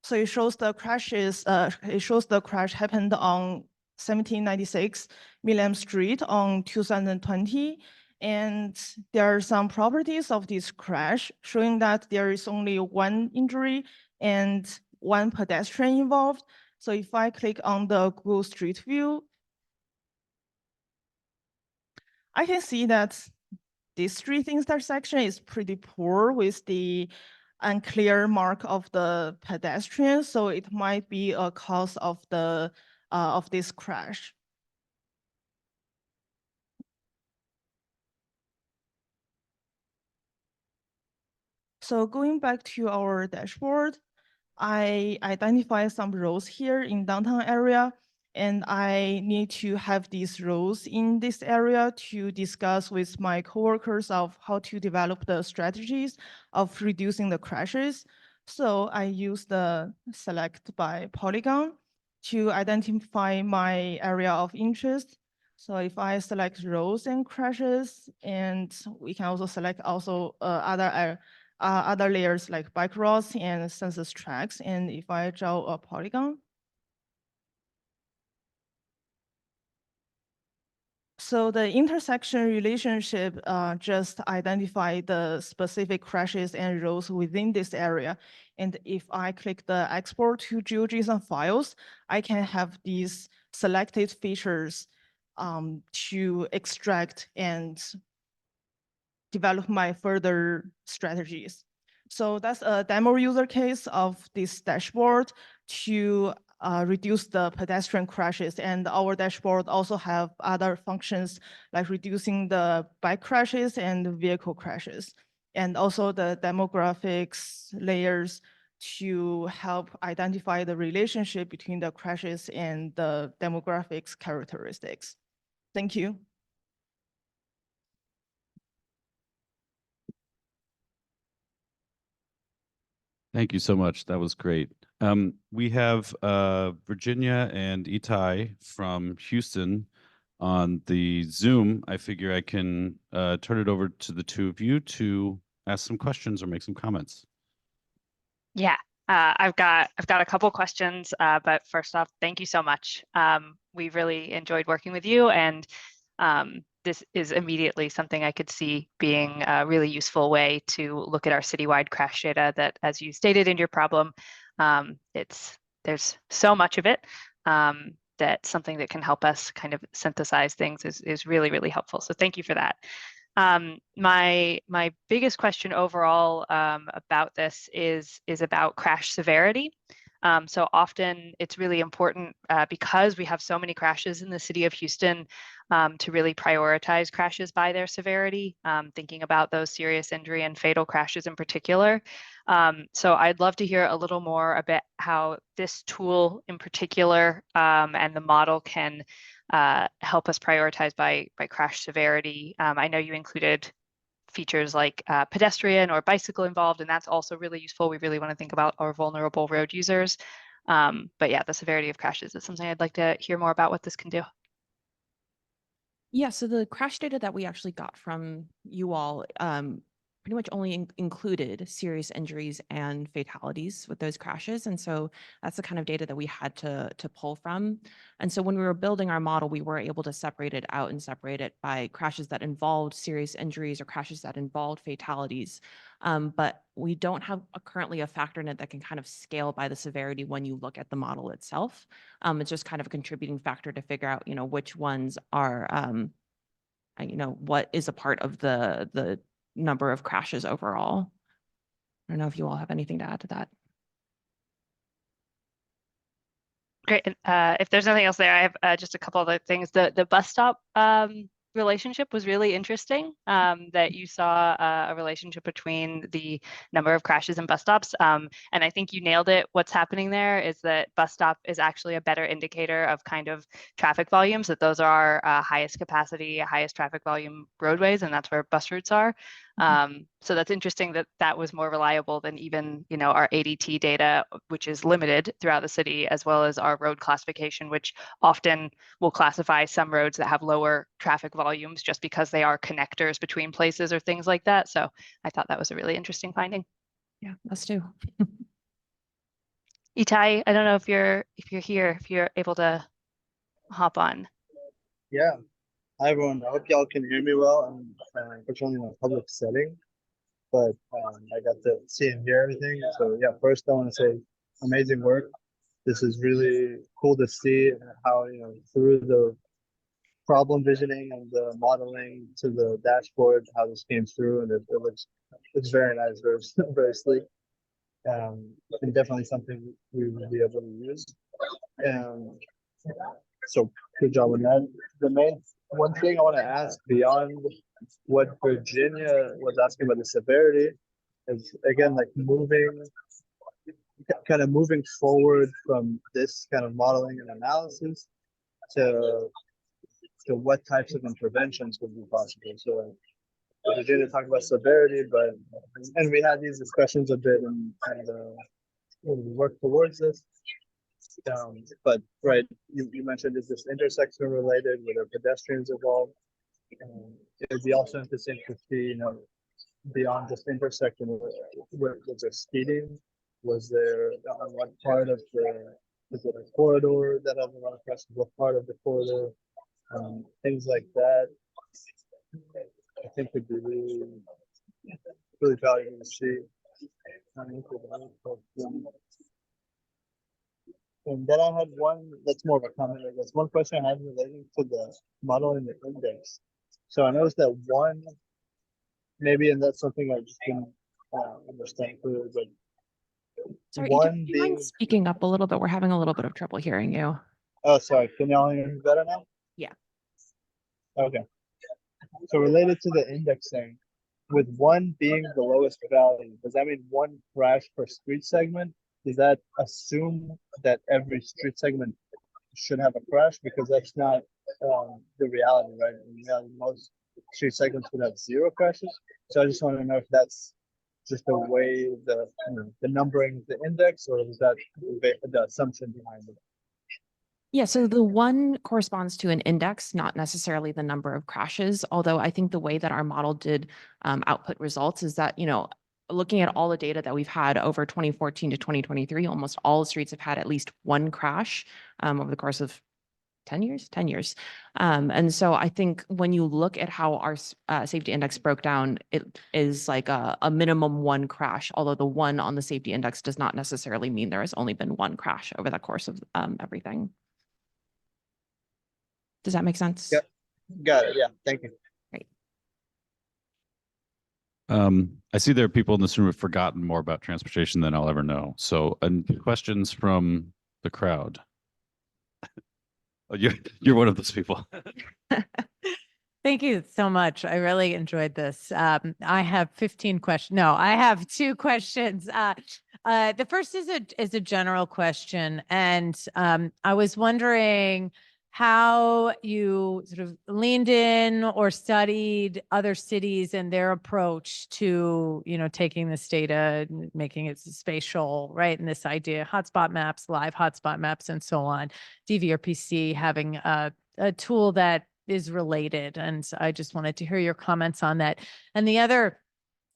shows the crashes, it shows the crash happened on 1796 Millam Street on 2020. And there are some properties of this crash showing that there is only 1 injury and 1 pedestrian involved. So if I click on the Google Street View, I can see that this street intersection is pretty poor with the unclear mark of the pedestrian, so it might be a cause of the of this crash. So going back to our dashboard, I identify some roads here in downtown area, and I need to have these roads in this area to discuss with my coworkers of how to develop the strategies of reducing the crashes. So I use the select by polygon to identify my area of interest. So if I select roads and crashes, and we can also select also other layers like bike routes and census tracks. And if I draw a polygon, so the intersection relationship just identify the specific crashes and roads within this area. And if I click the export to GeoJSON files, I can have these selected features to extract and develop my further strategies. So that's a demo user case of this dashboard to reduce the pedestrian crashes. And our dashboard also have other functions like reducing the bike crashes and vehicle crashes. And also the demographics layers to help identify the relationship between the crashes and the demographics characteristics. Thank you. Thank you so much. That was great. We have Virginia and Itai from Houston on the Zoom. I figure I can turn it over to the two of you to ask some questions or make some comments. Yeah, I've got a couple questions, but first off, thank you so much. We really enjoyed working with you, and this is immediately something I could see being a really useful way to look at our citywide crash data that, as you stated in your problem, there's so much of it that something that can help us kind of synthesize things is really, really helpful. So thank you for that. My biggest question overall about this is about crash severity. So often it's really important because we have so many crashes in the city of Houston to really prioritize crashes by their severity, thinking about those serious injury and fatal crashes in particular. So I'd love to hear a little more about how this tool in particular and the model can help us prioritize by crash severity. I know you included features like pedestrian or bicycle involved, and that's also really useful. We really want to think about our vulnerable road users. But yeah, the severity of crashes is something I'd like to hear more about what this can do. Yeah, so the crash data that we actually got from you all pretty much only included serious injuries and fatalities with those crashes. And so that's the kind of data that we had to pull from. And so when we were building our model, we were able to separate it out and separate it by crashes that involved serious injuries or crashes that involved fatalities. But we don't have currently a factor in it that can kind of scale by the severity when you look at the model itself. It's just kind of a contributing factor to figure out, which ones are, what is a part of the number of crashes overall. I don't know if you all have anything to add to that. Great. If there's nothing else there, I have just a couple other things. The bus stop relationship was really interesting, that you saw a relationship between the number of crashes and bus stops. And I think you nailed it. What's happening there is that bus stop is actually a better indicator of kind of traffic volumes, that those are highest capacity, highest traffic volume roadways, and that's where bus routes are. So that's interesting that that was more reliable than even, our ADT data, which is limited throughout the city, as well as our road classification, which often will classify some roads that have lower traffic volumes just because they are connectors between places or things like that. So I thought that was a really interesting finding. Yeah, us too. Itai, I don't know if you're here, if you're able to hop on. Yeah. Hi, everyone. I hope y'all can hear me well. I'm unfortunately in a public setting, but I got to see and hear everything. So yeah, first I want to say amazing work. This is really cool to see how, through the problem visioning and the modeling to the dashboard, how this came through, and it looks very nice, very very sleek, and definitely something we will be able to use. So good job on that. The main one thing I want to ask beyond what Virginia was asking about the severity is, again, like kind of moving forward from this kind of modeling and analysis to what types of interventions would be possible. So Virginia talked about severity, and we had these discussions a bit and we work towards this. But right, you mentioned, is this intersection related? Were there pedestrians involved? It'd be also interesting to see, beyond just intersection, was there speeding? Was there on what part of is it a corridor that has a lot of crashes? What part of the corridor? Things like that. I think would be really valuable to see. And then I had one that's more of a comment, I guess. One question I had relating to the model in the index. So I noticed that one, maybe, and that's something I just didn't understand clearly, but Sorry, one do you mind speaking up a little bit? We're having a little bit of trouble hearing you. Oh, sorry. Can y'all hear me better now? Yeah. Okay. So related to the indexing, with one being the lowest value, does that mean one crash per street segment? Does that assume that every street segment should have a crash? Because that's not the reality, right? In reality, most street segments would have 0 crashes. So I just want to know if that's just the way the numbering the index, or is that the assumption behind it? Yeah, so the one corresponds to an index, not necessarily the number of crashes. Although I think the way that our model did output results is that, looking at all the data that we've had over 2014 to 2023, almost all streets have had at least one crash over the course of 10 years. And so I think when you look at how our safety index broke down, it is like a minimum one crash, although the one on the safety index does not necessarily mean there has only been one crash over the course of everything. Does that make sense? Yep. Got it. Yeah. Thank you. Great. I see there are people in this room who have forgotten more about transportation than I'll ever know. So, questions from the crowd. Oh, you're one of those people. Thank you so much. I really enjoyed this. I have 15 questions. No, I have 2 questions. The first is a general question, and I was wondering how you sort of leaned in or studied other cities and their approach to, taking this data and making it spatial, right? And this idea, hotspot maps, live hotspot maps, and so on. DVRPC having a tool that is related. And so I just wanted to hear your comments on that. And the other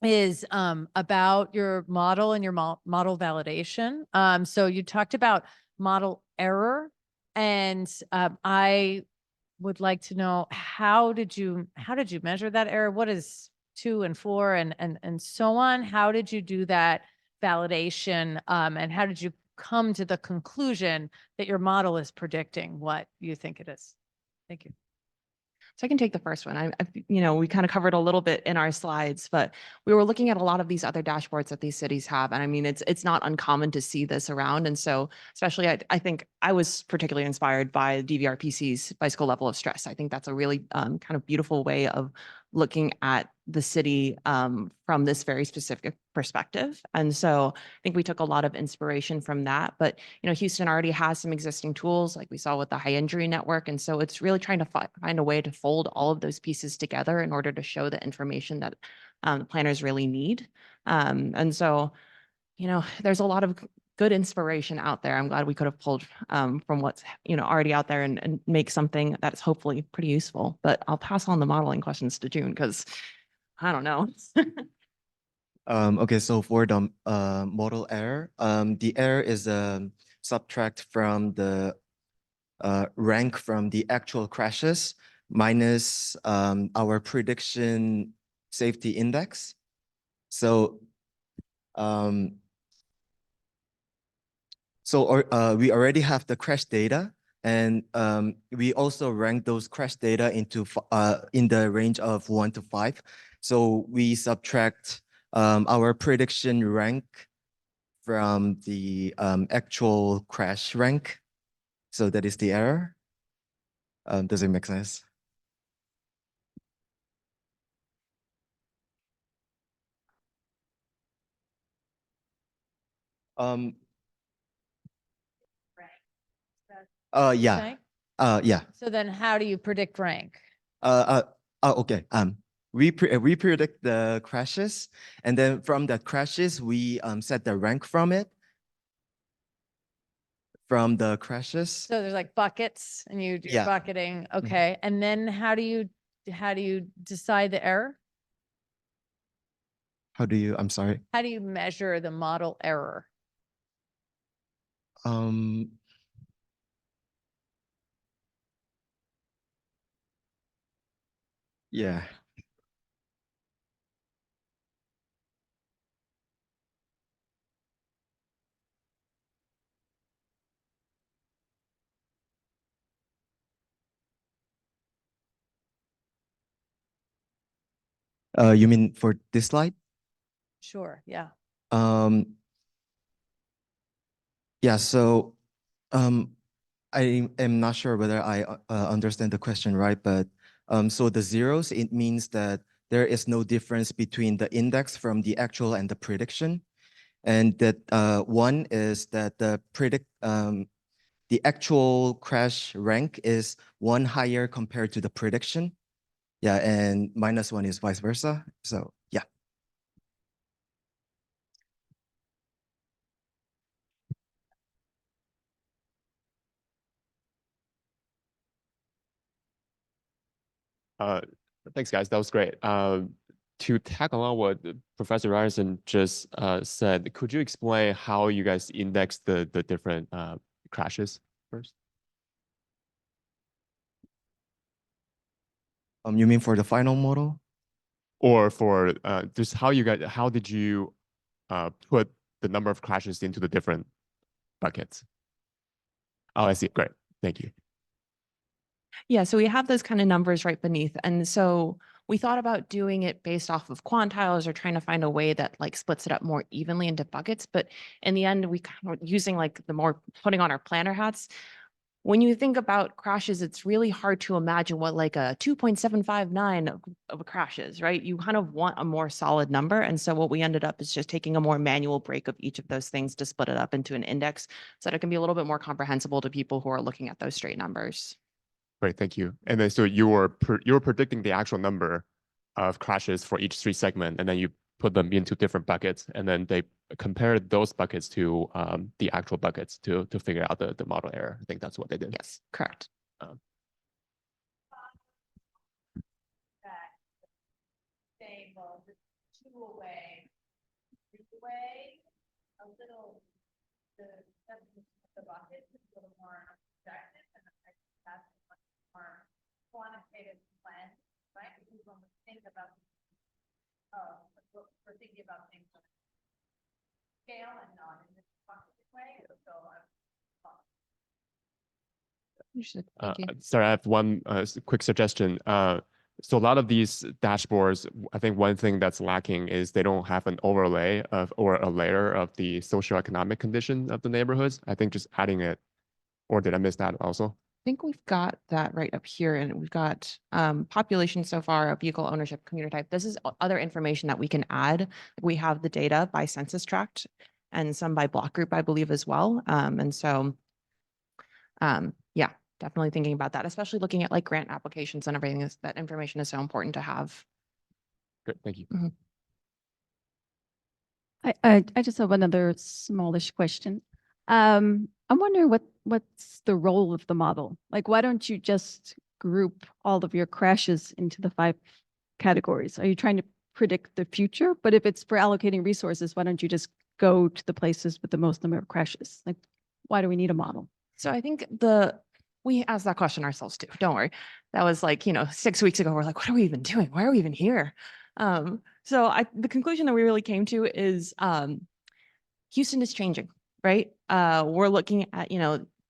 is about your model and your model validation. So you talked about model error, and I would like to know, how did you measure that error? What is 2 and 4 and so on? How did you do that validation? And how did you come to the conclusion that your model is predicting what you think it is? Thank you. So I can take the first one. We kind of covered a little bit in our slides, but we were looking at a lot of these other dashboards that these cities have. And I mean, it's not uncommon to see this around. And so especially, I think I was particularly inspired by DVRPC's bicycle level of stress. I think that's a really kind of beautiful way of looking at the city from this very specific perspective. And so I think we took a lot of inspiration from that. But, Houston already has some existing tools, like we saw with the high injury network. And so it's really trying to find a way to fold all of those pieces together in order to show the information that the planners really need. And so, there's a lot of good inspiration out there. I'm glad we could have pulled from what's already out there and make something that's hopefully pretty useful. But I'll pass on the modeling questions to June, because I don't know. Okay, so for the model error, the error is subtract from the rank from the actual crashes minus our prediction safety index. So we already have the crash data, and we also rank those crash data into in the range of 1 to 5. So we subtract our prediction rank from the actual crash rank. So that is the error. Does it make sense? Yeah. Yeah. So then how do you predict rank? Okay. We predict the crashes, and then from the crashes, we set the rank from it. From the crashes. So there's like buckets, and you're bucketing. Okay. And then how do you decide the error? I'm sorry. How do you measure the model error? Yeah. You mean for this slide? Sure. Yeah. Yeah. So, I am not sure whether I understand the question right, but so the zeros, it means that there is no difference between the index from the actual and the prediction, and that 1 is that the actual crash rank is 1 higher compared to the prediction. Yeah, and -1 is vice versa. So yeah. Thanks, guys. That was great. To tag along what Professor Ryerson just said, could you explain how you guys index the different crashes first? You mean for the final model? Or for just how did you put the number of crashes into the different buckets? Oh, I see. Great. Thank you. Yeah, so we have those kind of numbers right beneath. And so we thought about doing it based off of quantiles or trying to find a way that like splits it up more evenly into buckets. But in the end, we kind of using like the more putting on our planner hats. When you think about crashes, it's really hard to imagine what like a 2.759 of a crash is, right? You kind of want a more solid number. And so what we ended up is just taking a more manual break of each of those things to split it up into an index so that it can be a little bit more comprehensible to people who are looking at those straight numbers. Great, thank you. And then so you were predicting the actual number of crashes for each 3 segment, and then you put them into different buckets, and then they compared those buckets to the actual buckets to figure out the model error. I think that's what they did. Yes, correct. Quantitative plan, right? Because when we think about, we're thinking about things on scale and not in this quantitative way. So, Sorry, I have one quick suggestion. So a lot of these dashboards, I think one thing that's lacking is they don't have an overlay of or a layer of the socioeconomic condition of the neighborhoods. I think just adding it, or did I miss that also? I think we've got that right up here, and we've got population so far, vehicle ownership, commuter type. This is other information that we can add. We have the data by census tract and some by block group, I believe, as well. And so, yeah, definitely thinking about that, especially looking at like grant applications and everything. That information is so important to have. Good, thank you. Mm-hmm. I just have another smallish question. I'm wondering what's the role of the model? Like, why don't you just group all of your crashes into the 5 categories? Are you trying to predict the future? But if it's for allocating resources, why don't you just go to the places with the most number of crashes? Like, why do we need a model? So I think we asked that question ourselves too. Don't worry. That was like, 6 weeks ago. We're like, what are we even doing? Why are we even here? So the conclusion that we really came to is Houston is changing, right? We're looking at,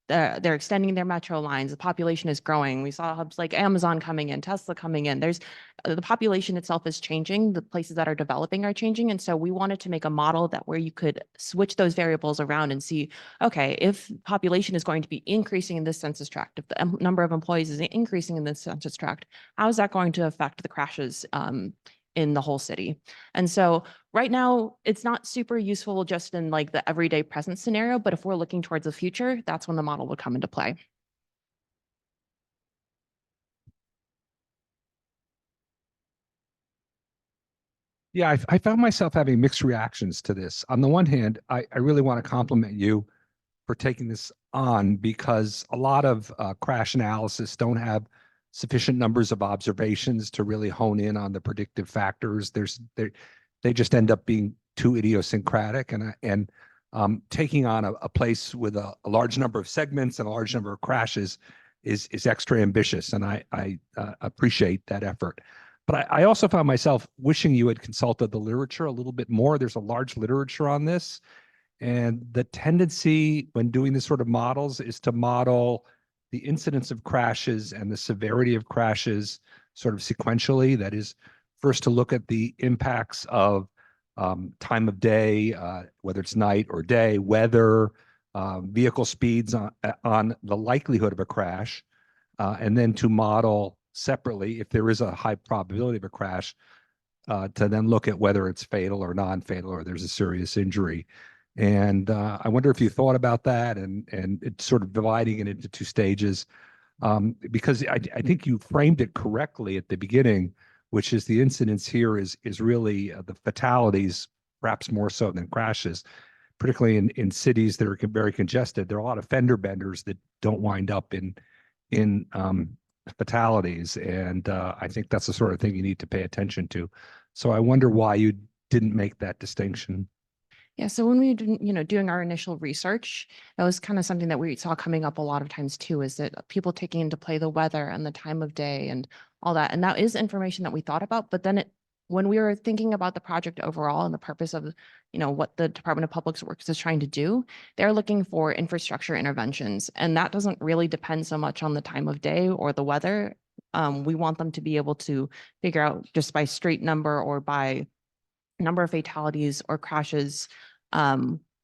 they're extending their metro lines. The population is growing. We saw hubs like Amazon coming in, Tesla coming in. There's the population itself is changing. The places that are developing are changing. And so we wanted to make a model that where you could switch those variables around and see, okay, if population is going to be increasing in this census tract, if the number of employees is increasing in this census tract, how is that going to affect the crashes in the whole city? And so right now, it's not super useful just in like the everyday present scenario, but if we're looking towards the future, that's when the model would come into play. Yeah, I found myself having mixed reactions to this. On the one hand, I really want to compliment you for taking this on because a lot of crash analysis don't have sufficient numbers of observations to really hone in on the predictive factors. They just end up being too idiosyncratic, and taking on a place with a large number of segments and a large number of crashes is extra ambitious, and I appreciate that effort. But I also found myself wishing you had consulted the literature a little bit more. There's a large literature on this, and the tendency when doing this sort of models is to model the incidence of crashes and the severity of crashes sort of sequentially. That is, first to look at the impacts of time of day, whether it's night or day, weather, vehicle speeds on the likelihood of a crash, and then to model separately, if there is a high probability of a crash, to then look at whether it's fatal or non-fatal or there's a serious injury. And I wonder if you thought about that and it's sort of dividing it into 2 stages, because I think you framed it correctly at the beginning, which is the incidence here is really the fatalities, perhaps more so than crashes, particularly in cities that are very congested. There are a lot of fender benders that don't wind up in fatalities, and I think that's the sort of thing you need to pay attention to. So I wonder why you didn't make that distinction. Yeah, so when we were doing our initial research, that was kind of something that we saw coming up a lot of times too, is that people taking into play the weather and the time of day and all that. And that is information that we thought about, but then when we were thinking about the project overall and the purpose of, what the Department of Public Works is trying to do, they're looking for infrastructure interventions. And that doesn't really depend so much on the time of day or the weather. We want them to be able to figure out just by straight number or by number of fatalities or crashes,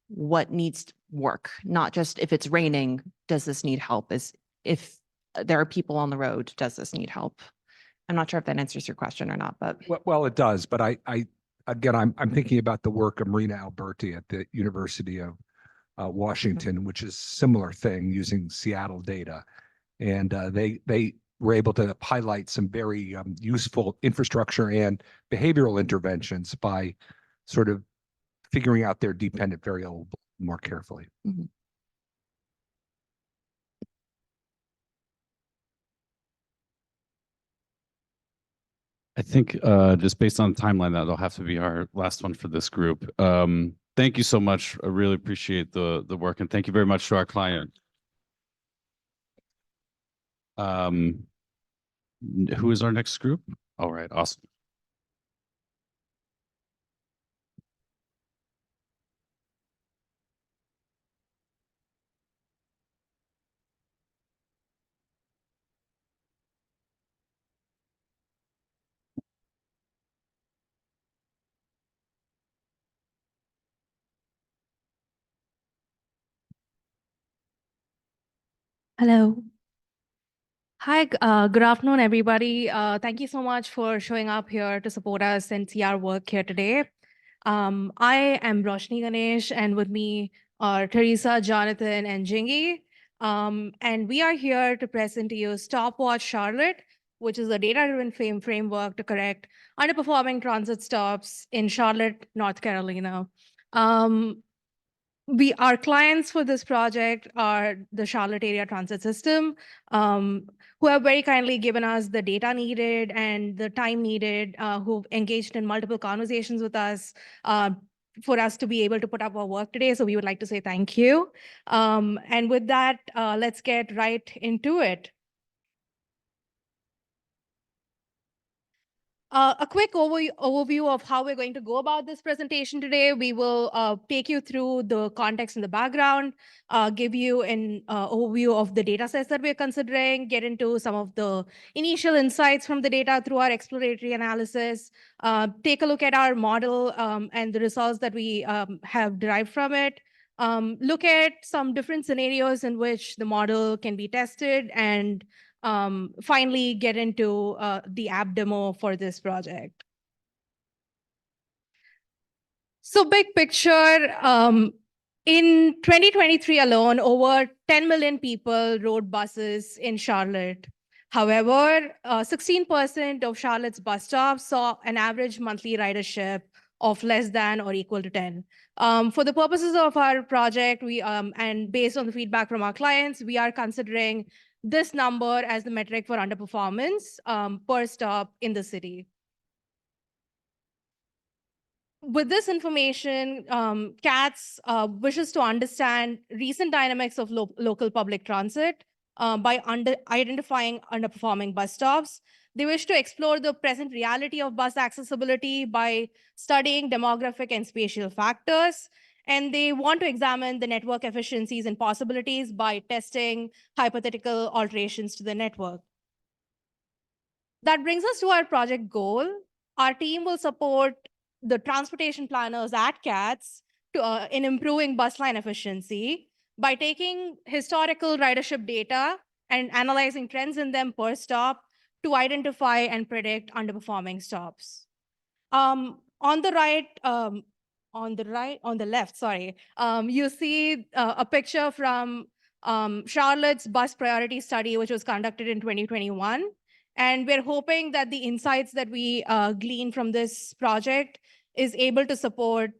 what needs to work, not just if it's raining, does this need help? Is if there are people on the road, does this need help? I'm not sure if that answers your question or not, but. Well, it does, but again, I'm thinking about the work of Marina Alberti at the University of Washington, which is similar thing using Seattle data. And they were able to highlight some very useful infrastructure and behavioral interventions by sort of figuring out their dependent variable more carefully. Mhm. I think just based on the timeline, that'll have to be our last one for this group. Thank you so much. I really appreciate the work, and thank you very much to our client. Who is our next group? All right, awesome. Hello. Hi, good afternoon, everybody. Thank you so much for showing up here to support us and see our work here today. I am Roshni Ganesh, and with me are Teresa, Jonathan, and Jingy. And we are here to present to you Stopwatch Charlotte, which is a data-driven framework to correct underperforming transit stops in Charlotte, North Carolina. Our clients for this project are the Charlotte Area Transit System, who have very kindly given us the data needed and the time needed, who've engaged in multiple conversations with us for us to be able to put up our work today. So we would like to say thank you. And with that, let's get right into it. A quick overview of how we're going to go about this presentation today. We will take you through the context and the background, give you an overview of the data sets that we're considering, get into some of the initial insights from the data through our exploratory analysis, take a look at our model and the results that we have derived from it, look at some different scenarios in which the model can be tested, and finally get into the app demo for this project. So big picture, in 2023 alone, over 10 million people rode buses in Charlotte. However, 16% of Charlotte's bus stops saw an average monthly ridership of less than or equal to 10. For the purposes of our project, and based on the feedback from our clients, we are considering this number as the metric for underperformance per stop in the city. With this information, CATS wishes to understand recent dynamics of local public transit by identifying underperforming bus stops. They wish to explore the present reality of bus accessibility by studying demographic and spatial factors. And they want to examine the network efficiencies and possibilities by testing hypothetical alterations to the network. That brings us to our project goal. Our team will support the transportation planners at CATS in improving bus line efficiency by taking historical ridership data and analyzing trends in them per stop to identify and predict underperforming stops. On the left, sorry, you see a picture from Charlotte's bus priority study, which was conducted in 2021. And we're hoping that the insights that we glean from this project is able to support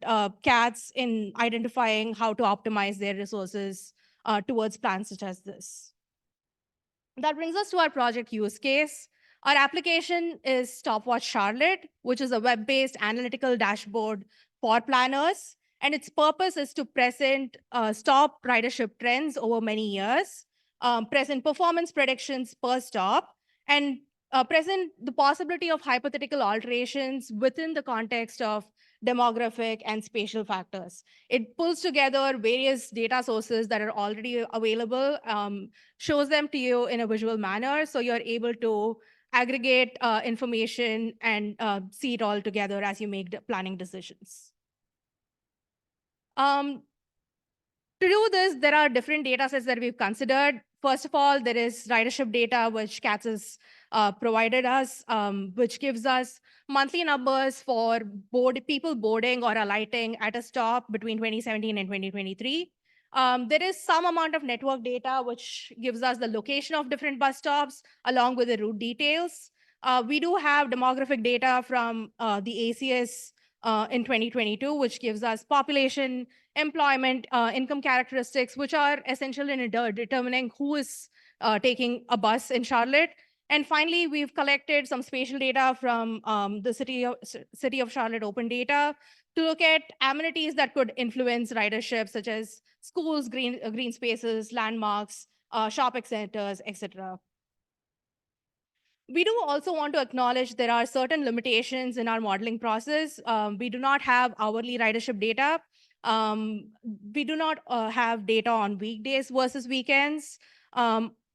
CATS in identifying how to optimize their resources towards plans such as this. That brings us to our project use case. Our application is Stopwatch Charlotte, which is a web-based analytical dashboard for planners. And its purpose is to present stop ridership trends over many years, present performance predictions per stop, and present the possibility of hypothetical alterations within the context of demographic and spatial factors. It pulls together various data sources that are already available, shows them to you in a visual manner, so you're able to aggregate information and see it all together as you make planning decisions. To do this, there are different data sets that we've considered. First of all, there is ridership data, which CATS has provided us, which gives us monthly numbers for people boarding or alighting at a stop between 2017 and 2023. There is some amount of network data, which gives us the location of different bus stops, along with the route details. We do have demographic data from the ACS in 2022, which gives us population, employment, income characteristics, which are essential in determining who is taking a bus in Charlotte. And finally, we've collected some spatial data from the City of Charlotte Open Data to look at amenities that could influence ridership, such as schools, green spaces, landmarks, shopping centers, etc. We do also want to acknowledge there are certain limitations in our modeling process. We do not have hourly ridership data. We do not have data on weekdays versus weekends,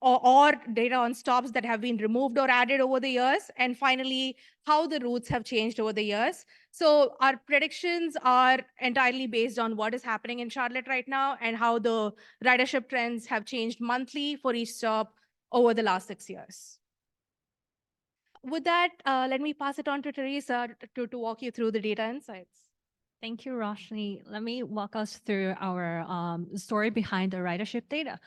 or data on stops that have been removed or added over the years. And finally, how the routes have changed over the years. So our predictions are entirely based on what is happening in Charlotte right now and how the ridership trends have changed monthly for each stop over the last 6 years. With that, let me pass it on to Teresa to walk you through the data insights. Thank you, Roshni. Let me walk us through our story behind the ridership data.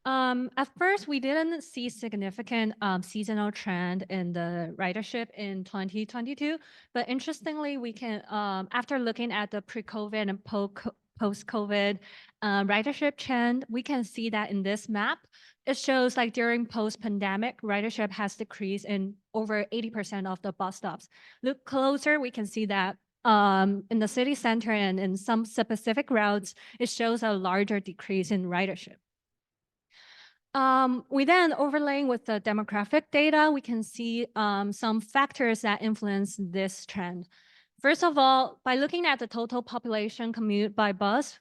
At first, we didn't see significant seasonal trend in the ridership in 2022, but interestingly, we can, after looking at the pre-COVID and post-COVID ridership trend, we can see that in this map. It shows like during post-pandemic, ridership has decreased in over 80% of the bus stops. Look closer, we can see that in the city center and in some specific routes, it shows a larger decrease in ridership. We then overlaying with the demographic data, we can see some factors that influence this trend. First of all, by looking at the total population commute by bus,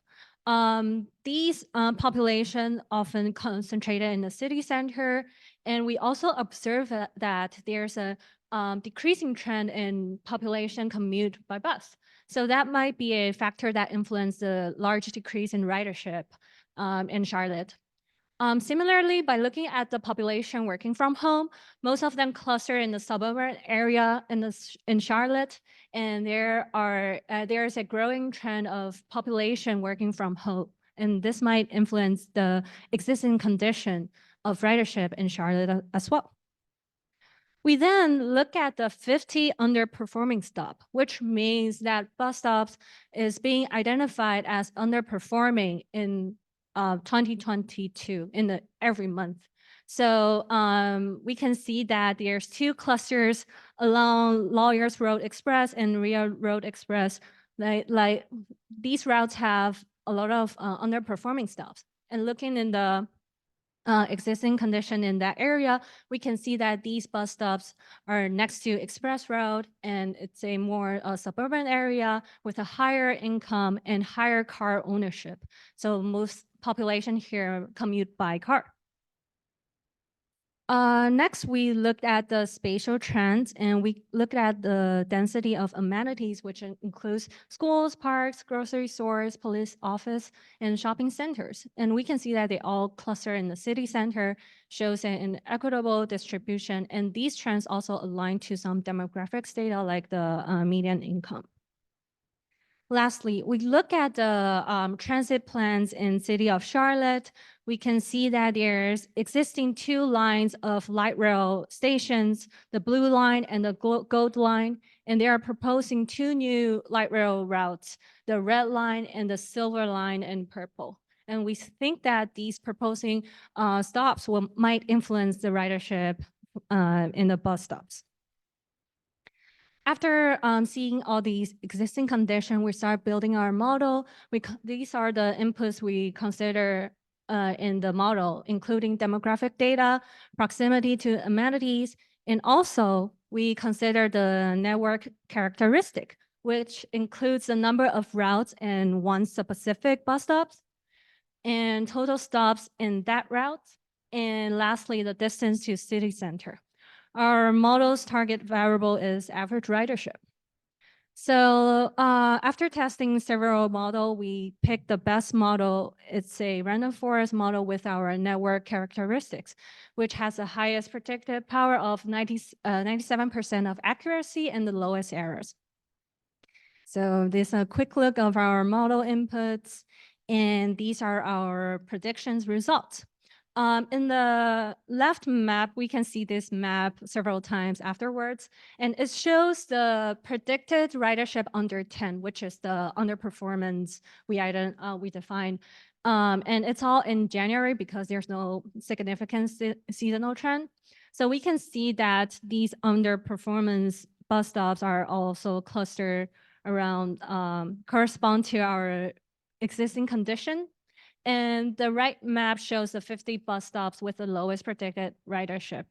these population often concentrated in the city center, and we also observe that there's a decreasing trend in population commute by bus. So that might be a factor that influenced the large decrease in ridership in Charlotte. Similarly, by looking at the population working from home, most of them cluster in the suburban area in Charlotte, and there's a growing trend of population working from home, and this might influence the existing condition of ridership in Charlotte as well. We then look at the 50 underperforming stop, which means that bus stops is being identified as underperforming in 2022 in every month. So we can see that there's 2 clusters along Lawyers Road Express and Rio Road Express. Like these routes have a lot of underperforming stops. And looking in the existing condition in that area, we can see that these bus stops are next to Express Road, and it's a more suburban area with a higher income and higher car ownership. So most population here commute by car. Next, we looked at the spatial trends, and we looked at the density of amenities, which includes schools, parks, grocery stores, police office, and shopping centers. And we can see that they all cluster in the city center, shows an equitable distribution. And these trends also align to some demographics data like the median income. Lastly, we look at the transit plans in City of Charlotte. We can see that there's existing 2 lines of light rail stations, the blue line and the gold line, and they are proposing 2 new light rail routes, the red line and the silver line in purple. And we think that these proposing stops might influence the ridership in the bus stops. After seeing all these existing conditions, we start building our model. These are the inputs we consider in the model, including demographic data, proximity to amenities, and also we consider the network characteristic, which includes the number of routes in one specific bus stops, and total stops in that route, and lastly, the distance to city center. our model's target variable is average ridership. So after testing several models, we picked the best model. It's a random forest model with our network characteristics, which has the highest predicted power of 97% of accuracy and the lowest errors. So this is a quick look of our model inputs, and these are our predictions results. In the left map, we can see this map several times afterwards, and it shows the predicted ridership under 10, which is the underperformance we define. And it's all in January because there's no significant seasonal trend. So we can see that these underperformance bus stops are also clustered around, correspond to our existing condition. And the right map shows the 50 bus stops with the lowest predicted ridership.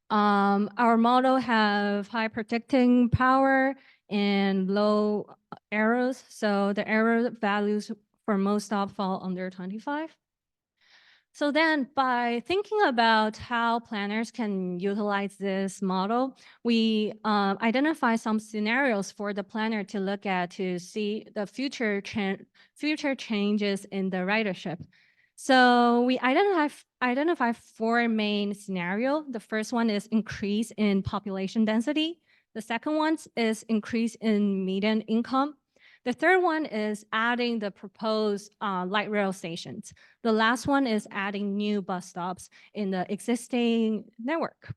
Our model have high predicting power and low errors. So the error values for most stops fall under 25. So then by thinking about how planners can utilize this model, we identify some scenarios for the planner to look at to see the future changes in the ridership. So we identify 4 main scenarios. The first one is increase in population density. The second one is increase in median income. The third one is adding the proposed light rail stations. The last one is adding new bus stops in the existing network.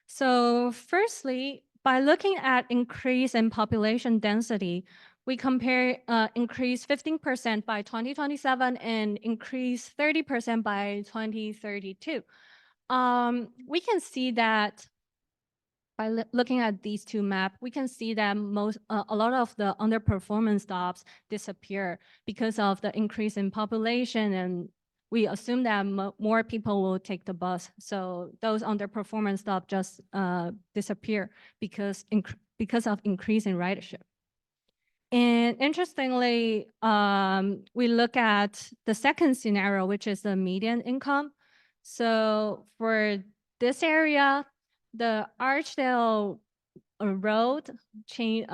So firstly, by looking at increase in population density, we compare increase 15% by 2027 and increase 30% by 2032. We can see that by looking at these 2 maps, we can see that a lot of the underperformance stops disappear because of the increase in population, and we assume that more people will take the bus. So those underperformance stops just disappear because of increase in ridership. And interestingly, we look at the second scenario, which is the median income. So for this area, the Archdale Road change.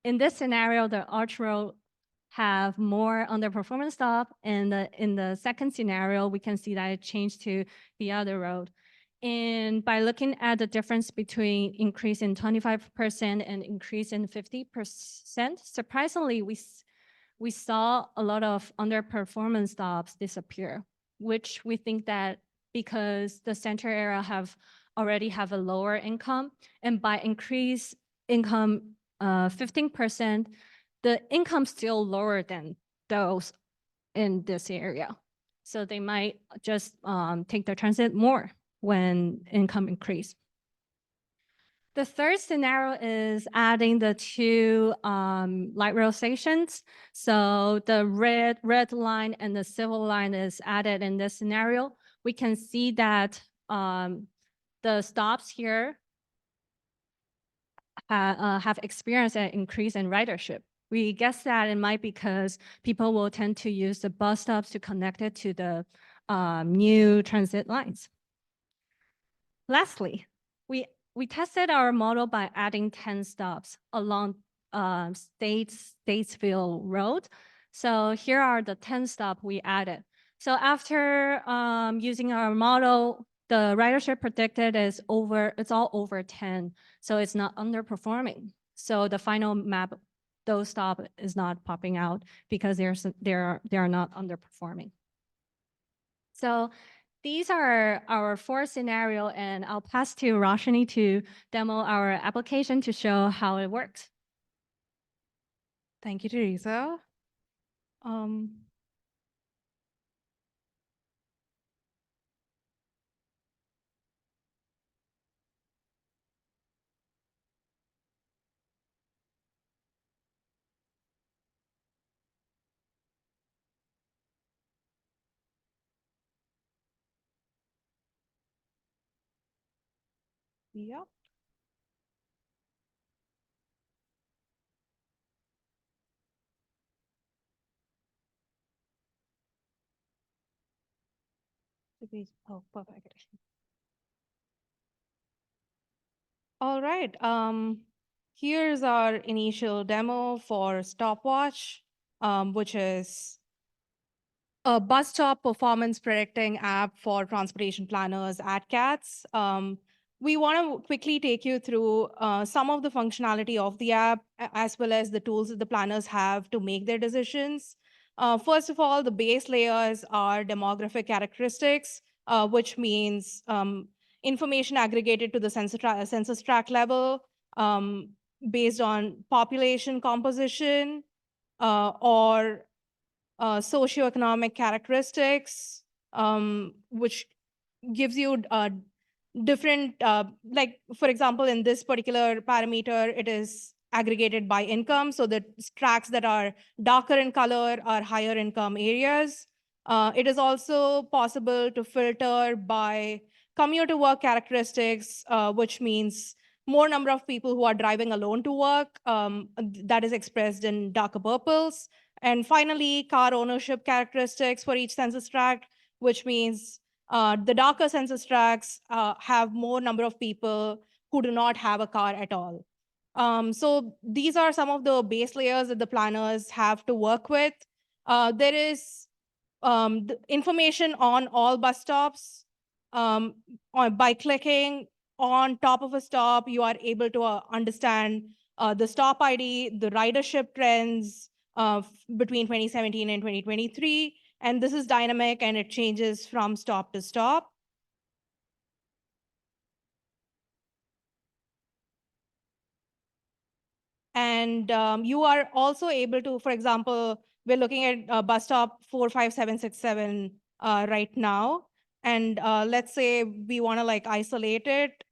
In this scenario, the Arch Road have more underperformance stop, and in the second scenario, we can see that it changed to the other road. And by looking at the difference between increase in 25% and increase in 50%, surprisingly, we saw a lot of underperformance stops disappear, which we think that because the center area already have a lower income, and by increase income 15%, the income still lower than those in this area. So they might just take the transit more when income increase. The third scenario is adding the 2 light rail stations. So the red line and the silver line is added in this scenario. We can see that the stops here have experienced an increase in ridership. We guess that it might be because people will tend to use the bus stops to connect it to the new transit lines. Lastly, we tested our model by adding 10 stops along Statesville Road. So here are the 10 stops we added. So after using our model, the ridership predicted is it's all over 10. So it's not underperforming. So the final map, those stops is not popping out because they are not underperforming. So these are our 4 scenarios, and I'll pass to Roshni to demo our application to show how it works. Thank you, Teresa. Yep. degrees. Oh, perfect. All right. Here's our initial demo for Stopwatch, which is a bus stop performance predicting app for transportation planners at CATS. We want to quickly take you through some of the functionality of the app, as well as the tools that the planners have to make their decisions. First of all, the base layers are demographic characteristics, which means information aggregated to the census tract level based on population composition or socioeconomic characteristics, which gives you different, like, for example, in this particular parameter, it is aggregated by income. So the tracks that are darker in color are higher income areas. It is also possible to filter by commute to work characteristics, which means more number of people who are driving alone to work. That is expressed in darker purples. And finally, car ownership characteristics for each census tract, which means the darker census tracts have more number of people who do not have a car at all. So these are some of the base layers that the planners have to work with. There is the information on all bus stops. By clicking on top of a stop, you are able to understand the stop ID, the ridership trends between 2017 and 2023. And this is dynamic and it changes from stop to stop. And you are also able to, for example, we're looking at bus stop 45767 right now. And let's say we want to like isolate it.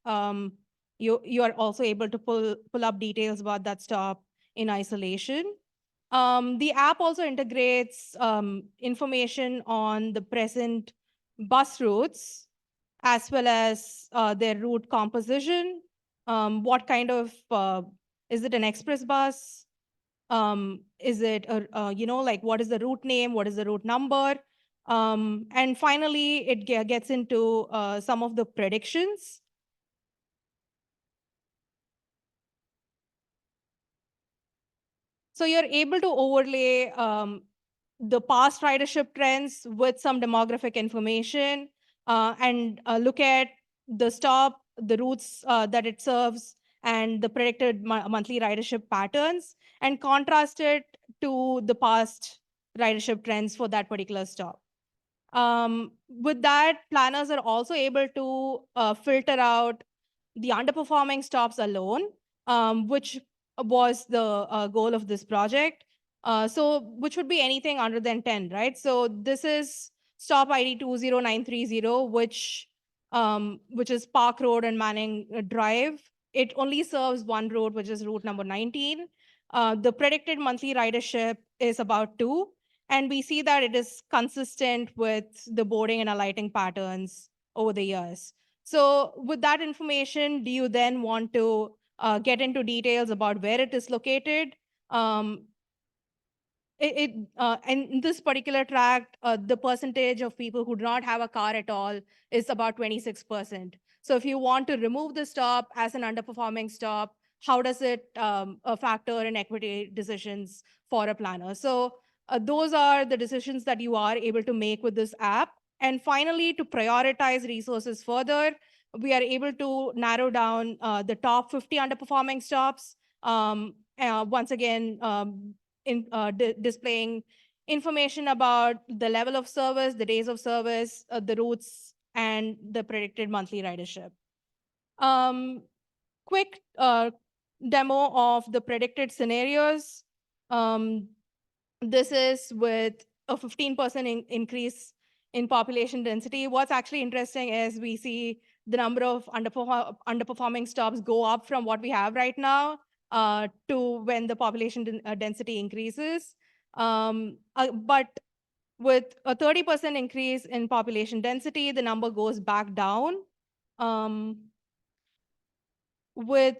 You are also able to pull up details about that stop in isolation. The app also integrates information on the present bus routes, as well as their route composition. What kind of, is it an express bus? Is it, like what is the route name? What is the route number? And finally, it gets into some of the predictions. So you're able to overlay the past ridership trends with some demographic information and look at the stop, the routes that it serves, and the predicted monthly ridership patterns, and contrast it to the past ridership trends for that particular stop. With that, planners are also able to filter out the underperforming stops alone, which was the goal of this project. So which would be anything under than 10, right? So this is stop ID 20930, which is Park Road and Manning Drive. It only serves one route, which is route number 19. The predicted monthly ridership is about 2. And we see that it is consistent with the boarding and alighting patterns over the years. So with that information, do you then want to get into details about where it is located? In this particular tract, the percentage of people who do not have a car at all is about 26%. So if you want to remove the stop as an underperforming stop, how does it factor in equity decisions for a planner? So those are the decisions that you are able to make with this app. And finally, to prioritize resources further, we are able to narrow down the top 50 underperforming stops. Once again, displaying information about the level of service, the days of service, the routes, and the predicted monthly ridership. Quick demo of the predicted scenarios. This is with a 15% increase in population density. What's actually interesting is we see the number of underperforming stops go up from what we have right now to when the population density increases. But with a 30% increase in population density, the number goes back down. With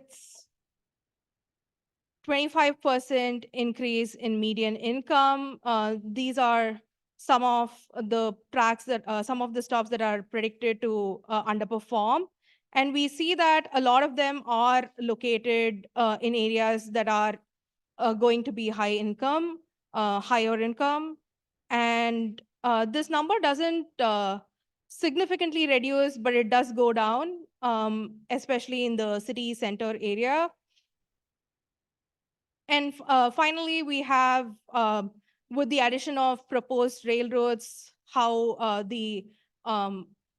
25% increase in median income, these are some of the tracks that some of the stops that are predicted to underperform. And we see that a lot of them are located in areas that are going to be higher income. And this number doesn't significantly reduce, but it does go down, especially in the city center area. And finally, we have, with the addition of proposed railroads, how the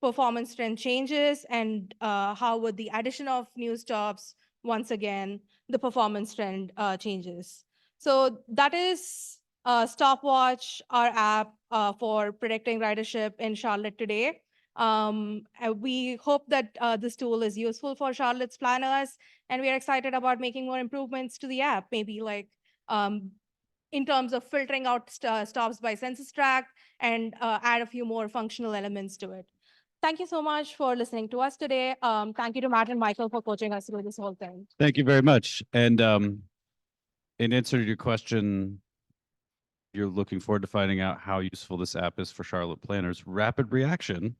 performance trend changes, and how with the addition of new stops, once again, the performance trend changes. So that is Stopwatch, our app for predicting ridership in Charlotte today. We hope that this tool is useful for Charlotte's planners, and we are excited about making more improvements to the app, maybe like in terms of filtering out stops by census tract, and add a few more functional elements to it. Thank you so much for listening to us today. Thank you to Matt and Michael for coaching us through this whole thing. Thank you very much. And in answer to your question, you're looking forward to finding out how useful this app is for Charlotte planners. Rapid reaction.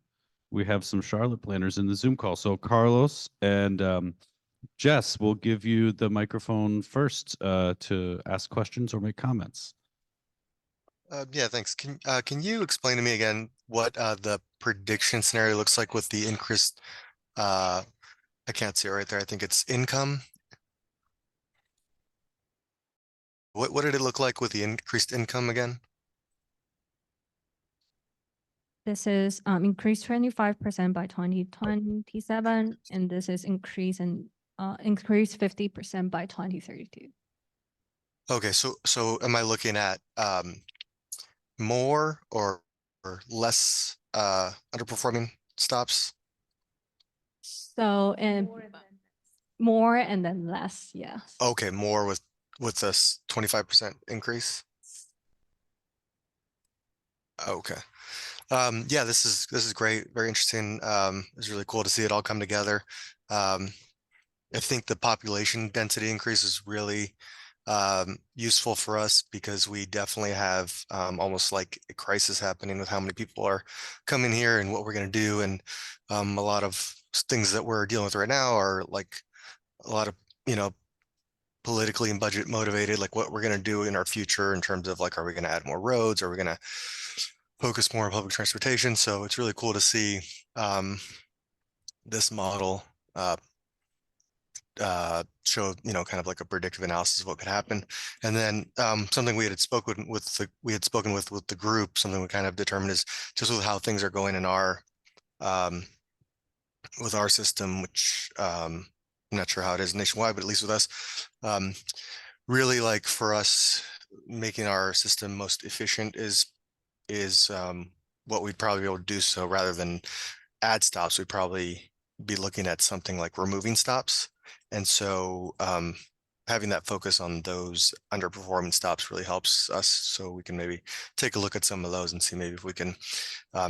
We have some Charlotte planners in the Zoom call. So Carlos and Jess will give you the microphone first to ask questions or make comments. Yeah, thanks. Can you explain to me again what the prediction scenario looks like with the increased, I can't see it right there. I think it's income. What did it look like with the increased income again? This is increase 25% by 2027, and this is increase 50% by 2032. Okay, so am I looking at more or less underperforming stops? So, and more and then less, yes. Okay, more with this 25% increase. Okay. Yeah, this is great, very interesting. It's really cool to see it all come together. I think the population density increase is really useful for us because we definitely have almost like a crisis happening with how many people are coming here and what we're going to do. And a lot of things that we're dealing with right now are like a lot of, politically and budget motivated, like what we're going to do in our future in terms of like, are we going to add more roads? Are we going to focus more on public transportation? So it's really cool to see this model show, kind of like a predictive analysis of what could happen. And then something we had spoken with the group, something we kind of determined is just with how things are going in our with our system, which I'm not sure how it is nationwide, but at least with us, really like for us, making our system most efficient is what we'd probably be able to do. So rather than add stops, we'd probably be looking at something like removing stops. And so having that focus on those underperforming stops really helps us. So we can maybe take a look at some of those and see maybe if we can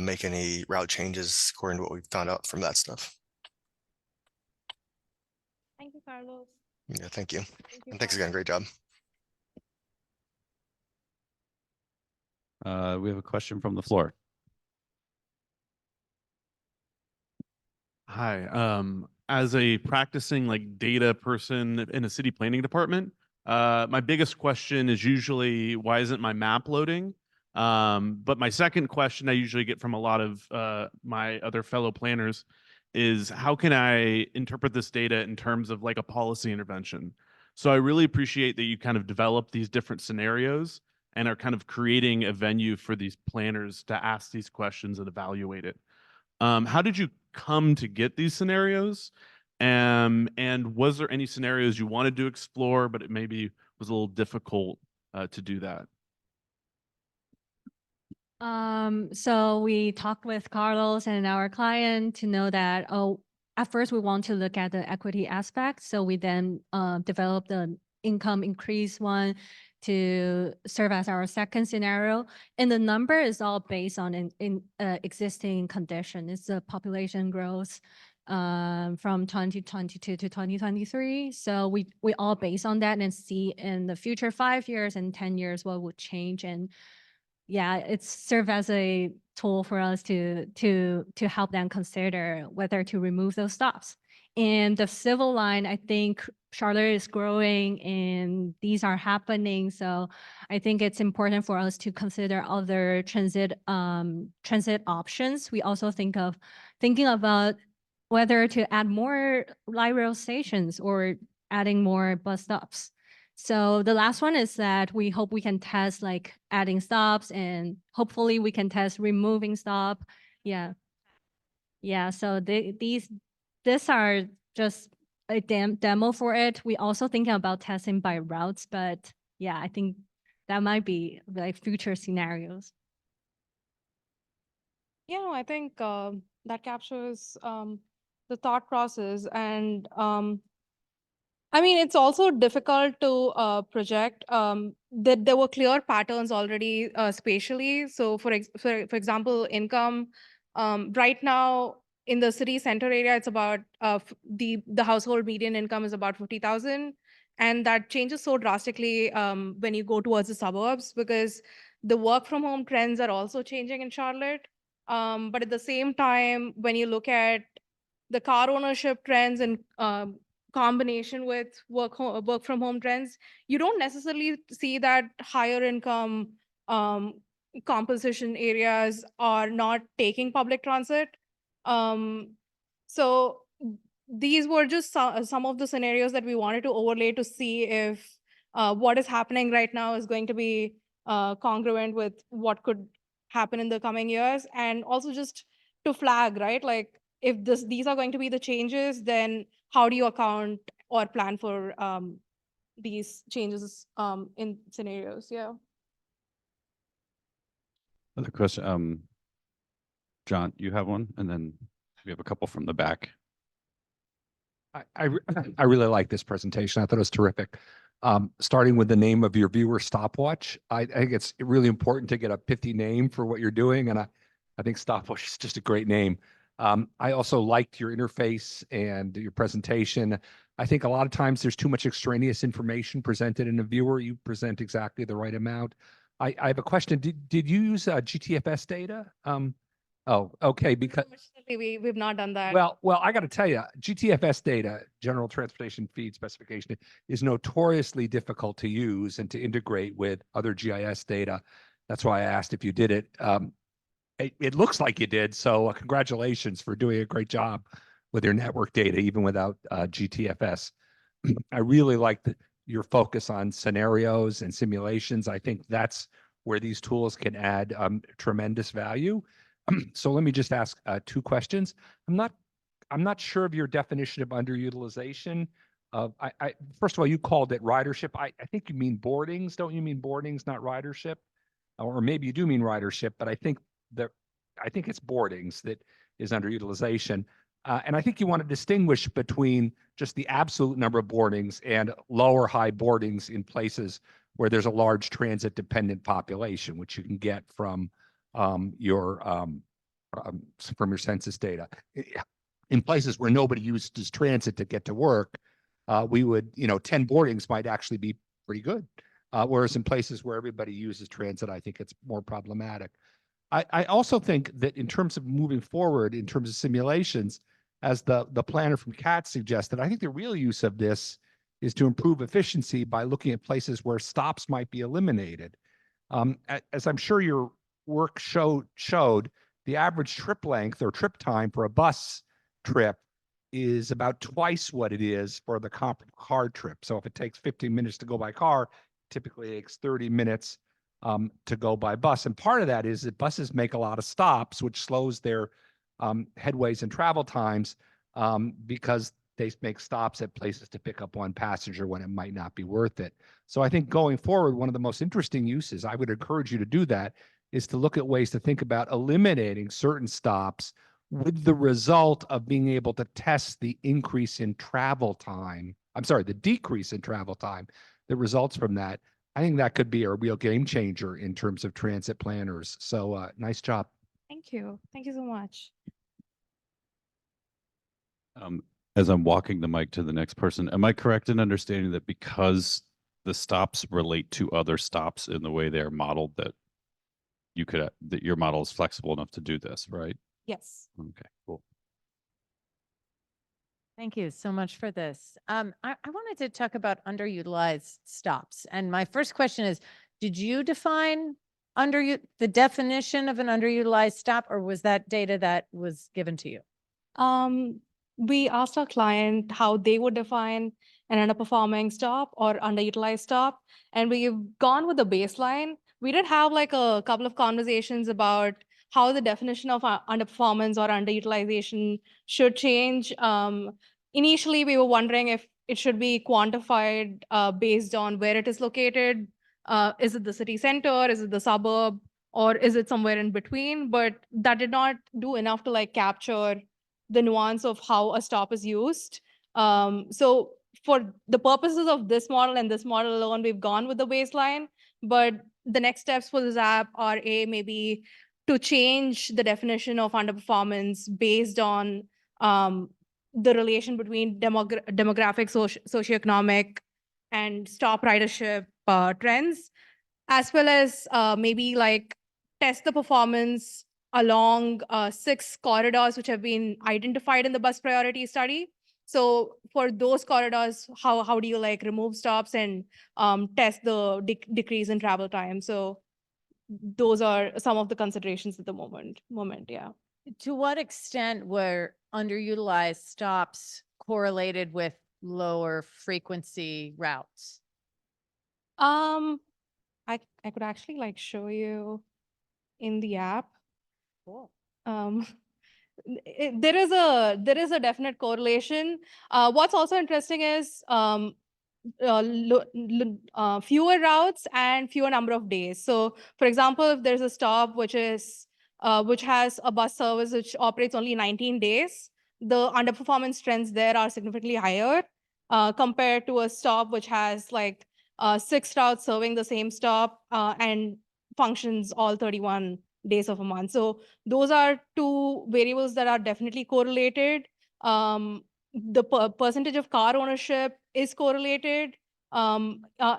make any route changes according to what we've found out from that stuff. Thank you, Carlos. Yeah, thank you. And thanks again. Great job. We have a question from the floor. Hi, as a practicing like data person in a city planning department, my biggest question is usually why isn't my map loading? But my second question I usually get from a lot of my other fellow planners is how can I interpret this data in terms of like a policy intervention? So I really appreciate that you kind of develop these different scenarios and are kind of creating a venue for these planners to ask these questions and evaluate it. How did you come to get these scenarios? And was there any scenarios you wanted to explore, but it maybe was a little difficult to do that? So we talked with Carlos and our client to know that, at first we want to look at the equity aspect. So we then developed the income increase one to serve as our second scenario. And the number is all based on existing condition. It's the population growth from 2022 to 2023. So we all base on that and see in the future 5 years and 10 years what would change. And yeah, it's serve as a tool for us to help them consider whether to remove those stops. And the civil line, I think Charlotte is growing and these are happening. So I think it's important for us to consider other transit options. We also thinking about whether to add more light rail stations or adding more bus stops. So the last one is that we hope we can test like adding stops and hopefully we can test removing stop. Yeah. Yeah, so these are just a demo for it. We also thinking about testing by routes, but yeah, I think that might be like future scenarios. Yeah, no, I think that captures the thought process. And I mean, it's also difficult to project that there were clear patterns already spatially. So for example, income right now in the city center area, it's about the household median income is about 50,000. And that changes so drastically when you go towards the suburbs because the work from home trends are also changing in Charlotte. But at the same time, when you look at the car ownership trends and combination with work from home trends, you don't necessarily see that higher income composition areas are not taking public transit. So these were just some of the scenarios that we wanted to overlay to see if what is happening right now is going to be congruent with what could happen in the coming years, and also just to flag, right? Like if these are going to be the changes, then how do you account or plan for these changes in scenarios? Yeah. Other question, John, you have one, and then we have a couple from the back. I really like this presentation. I thought it was terrific. Starting with the name of your viewer stopwatch, I think it's really important to get a pithy name for what you're doing, and I think stopwatch is just a great name. I also liked your interface and your presentation. I think a lot of times there's too much extraneous information presented in a viewer. You present exactly the right amount. I have a question. Did you use GTFS data? Oh, okay, because We've not done that. well, I got to tell you, GTFS data, General Transportation Feed Specification, is notoriously difficult to use and to integrate with other GIS data. That's why I asked if you did it. It looks like you did, so congratulations for doing a great job with your network data, even without GTFS. I really like your focus on scenarios and simulations. I think that's where these tools can add tremendous value. So let me just ask two questions. I'm not sure of your definition of underutilization. First of all, you called it ridership. I think you mean boardings. Don't you mean boardings, not ridership? Or maybe you do mean ridership, but I think it's boardings that is underutilization. And I think you want to distinguish between just the absolute number of boardings and low or high boardings in places where there's a large transit dependent population, which you can get from your census data. In places where nobody uses transit to get to work, we would, 10 boardings might actually be pretty good. Whereas in places where everybody uses transit, I think it's more problematic. I also think that in terms of moving forward, in terms of simulations, as the planner from CAT suggested, I think the real use of this is to improve efficiency by looking at places where stops might be eliminated. As I'm sure your work showed, the average trip length or trip time for a bus trip is about twice what it is for the comparable car trip. So if it takes 15 minutes to go by car, typically it takes 30 minutes to go by bus. And part of that is that buses make a lot of stops, which slows their headways and travel times because they make stops at places to pick up one passenger when it might not be worth it. So I think going forward, one of the most interesting uses, I would encourage you to do that, is to look at ways to think about eliminating certain stops with the result of being able to test the increase in travel time. The decrease in travel time that results from that. I think that could be a real game changer in terms of transit planners. So nice job. Thank you. Thank you so much. As I'm walking the mic to the next person, am I correct in understanding that because the stops relate to other stops in the way they're modeled, that you could, that your model is flexible enough to do this, right? Yes. Okay, cool. Thank you so much for this. I wanted to talk about underutilized stops. And my first question is, did you define the definition of an underutilized stop, or was that data that was given to you? We asked our client how they would define an underperforming stop or underutilized stop, and we've gone with the baseline. We did have like a couple of conversations about how the definition of underperformance or underutilization should change. Initially, we were wondering if it should be quantified based on where it is located. Is it the city center? Is it the suburb? Or is it somewhere in between? But that did not do enough to like capture the nuance of how a stop is used. So for the purposes of this model and this model alone, we've gone with the baseline, but the next steps for this app are maybe to change the definition of underperformance based on the relation between demographic, socioeconomic, and stop ridership trends, as well as maybe like test the performance along 6 corridors which have been identified in the bus priority study. So for those corridors, how do you like remove stops and test the decrease in travel time? So those are some of the considerations at the moment, yeah. To what extent were underutilized stops correlated with lower frequency routes? I could actually like show you in the app. Cool. There is a definite correlation. What's also interesting is fewer routes and fewer number of days. So, for example, if there's a stop which has a bus service which operates only 19 days, the underperformance trends there are significantly higher compared to a stop which has like 6 routes serving the same stop and functions all 31 days of a month. So those are two variables that are definitely correlated. The percentage of car ownership is correlated.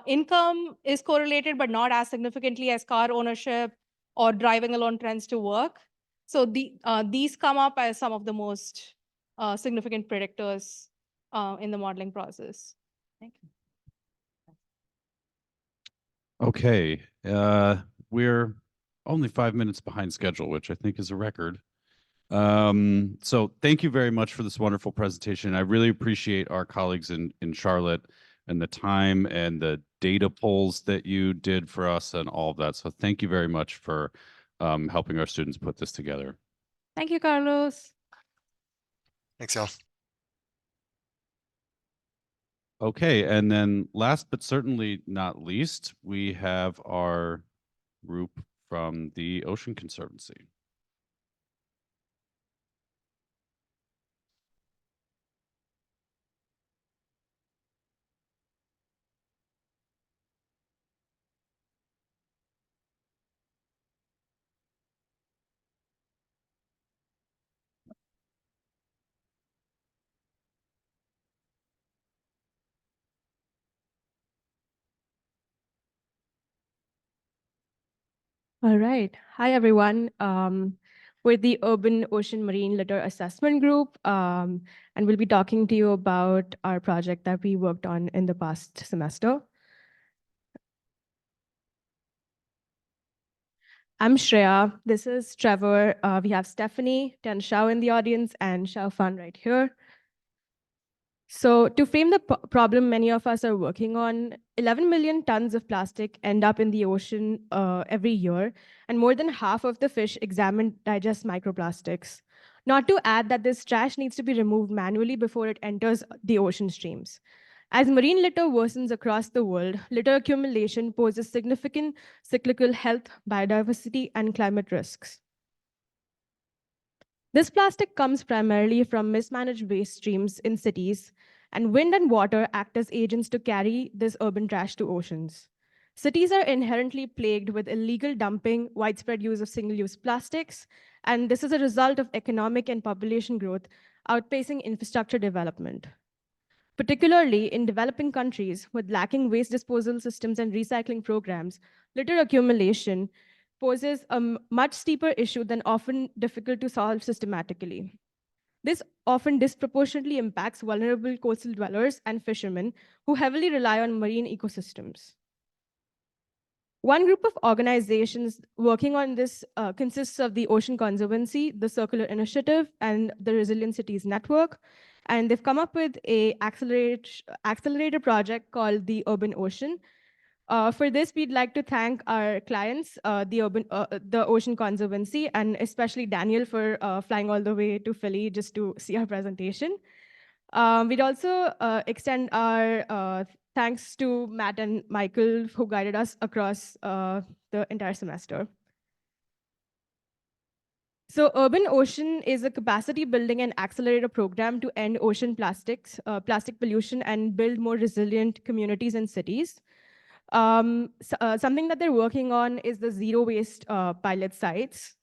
Income is correlated, but not as significantly as car ownership or driving alone trends to work. So these come up as some of the most significant predictors in the modeling process. Thank you. Okay, we're only 5 minutes behind schedule, which I think is a record. So thank you very much for this wonderful presentation. I really appreciate our colleagues in Charlotte and the time and the data polls that you did for us and all of that. So thank you very much for helping our students put this together. Thank you, Carlos. Thanks, y'all. Okay, and then last but certainly not least, we have our group from the Ocean Conservancy. All right. Hi, everyone. We're the Urban Ocean Marine Litter Assessment Group, and we'll be talking to you about our project that we worked on in the past semester. I'm Shreya. This is Trevor. We have Stephanie, Tan Shao in the audience, and Shao Fan right here. So to frame the problem many of us are working on, 11 million tons of plastic end up in the ocean every year, and more than half of the fish examined digest microplastics. Not to add that this trash needs to be removed manually before it enters the ocean streams. As marine litter worsens across the world, litter accumulation poses significant cyclical health, biodiversity, and climate risks. This plastic comes primarily from mismanaged waste streams in cities, and wind and water act as agents to carry this urban trash to oceans. Cities are inherently plagued with illegal dumping, widespread use of single-use plastics, and this is a result of economic and population growth outpacing infrastructure development. Particularly in developing countries with lacking waste disposal systems and recycling programs, litter accumulation poses a much steeper issue than often difficult to solve systematically. This often disproportionately impacts vulnerable coastal dwellers and fishermen who heavily rely on marine ecosystems. One group of organizations working on this consists of the Ocean Conservancy, the Circular Initiative, and the Resilient Cities Network. And they've come up with a accelerator project called the Urban Ocean. For this, we'd like to thank our clients, the Ocean Conservancy, and especially Daniel for flying all the way to Philly just to see our presentation. We'd also extend our thanks to Matt and Michael who guided us across the entire semester. So Urban Ocean is a capacity building and accelerator program to end ocean plastic pollution and build more resilient communities and cities. Something that they're working on is the zero waste pilot sites.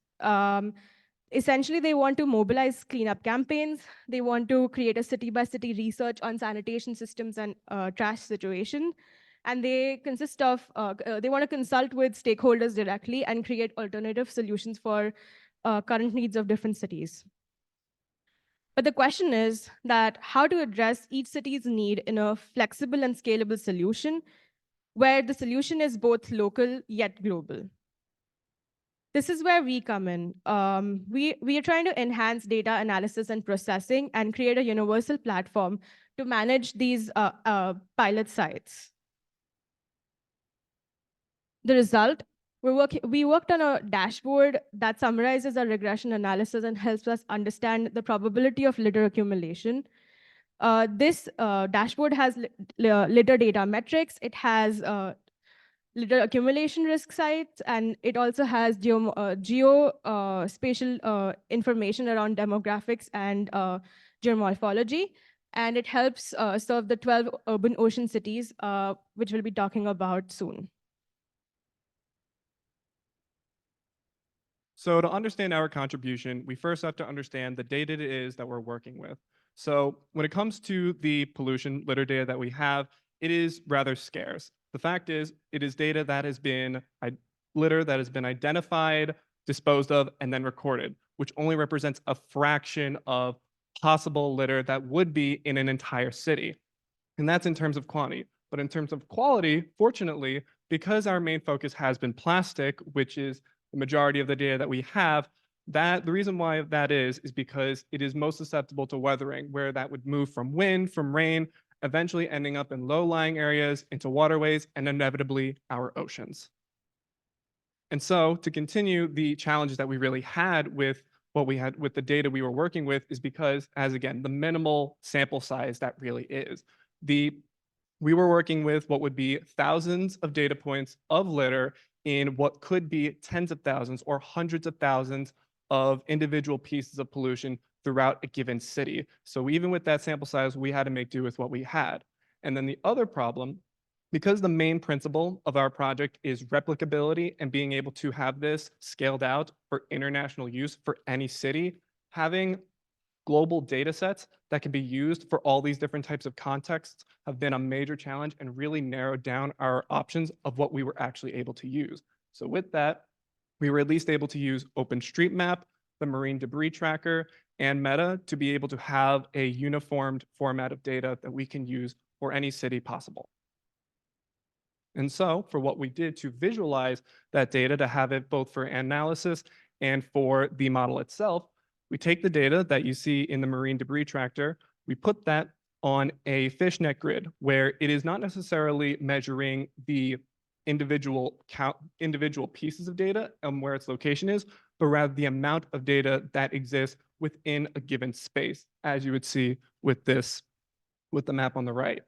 Essentially, they want to mobilize cleanup campaigns. They want to create a city-by-city research on sanitation systems and trash situation. And they consist of, they want to consult with stakeholders directly and create alternative solutions for current needs of different cities. But the question is that how to address each city's need in a flexible and scalable solution where the solution is both local yet global. This is where we come in. We are trying to enhance data analysis and processing and create a universal platform to manage these pilot sites. The result, we worked on a dashboard that summarizes our regression analysis and helps us understand the probability of litter accumulation. This dashboard has litter data metrics. It has litter accumulation risk sites, and it also has geospatial information around demographics and geomorphology. And it helps serve the 12 urban ocean cities, which we'll be talking about soon. So to understand our contribution, we first have to understand the data it is that we're working with. So when it comes to the pollution litter data that we have, it is rather scarce. The fact is, it is data that has been litter that has been identified, disposed of, and then recorded, which only represents a fraction of possible litter that would be in an entire city. And that's in terms of quantity. But in terms of quality, fortunately, because our main focus has been plastic, which is the majority of the data that we have, the reason why that is because it is most susceptible to weathering, where that would move from wind, from rain, eventually ending up in low-lying areas, into waterways, and inevitably our oceans. And so to continue the challenges that we really had with what we had with the data we were working with is because, as again, the minimal sample size that really is. We were working with what would be thousands of data points of litter in what could be tens of thousands or hundreds of thousands of individual pieces of pollution throughout a given city. So even with that sample size, we had to make do with what we had. And then the other problem, because the main principle of our project is replicability and being able to have this scaled out for international use for any city, having global data sets that can be used for all these different types of contexts have been a major challenge and really narrowed down our options of what we were actually able to use. So with that, we were at least able to use OpenStreetMap, the Marine Debris Tracker, and Meta to be able to have a uniformed format of data that we can use for any city possible. And so for what we did to visualize that data, to have it both for analysis and for the model itself, we take the data that you see in the Marine Debris Tracker, we put that on a fishnet grid where it is not necessarily measuring the individual pieces of data and where its location is, but rather the amount of data that exists within a given space, as you would see with the map on the right.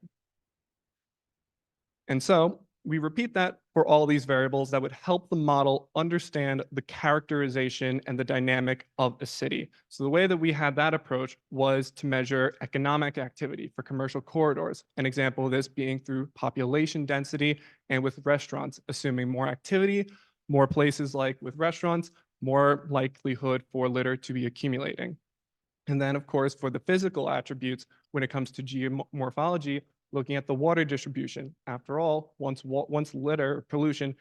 And so we repeat that for all these variables that would help the model understand the characterization and the dynamic of a city. So the way that we had that approach was to measure economic activity for commercial corridors. An example of this being through population density and with restaurants, assuming more activity, more places like with restaurants, more likelihood for litter to be accumulating. And then, of course, for the physical attributes, when it comes to geomorphology, looking at the water distribution. After all, once litter pollution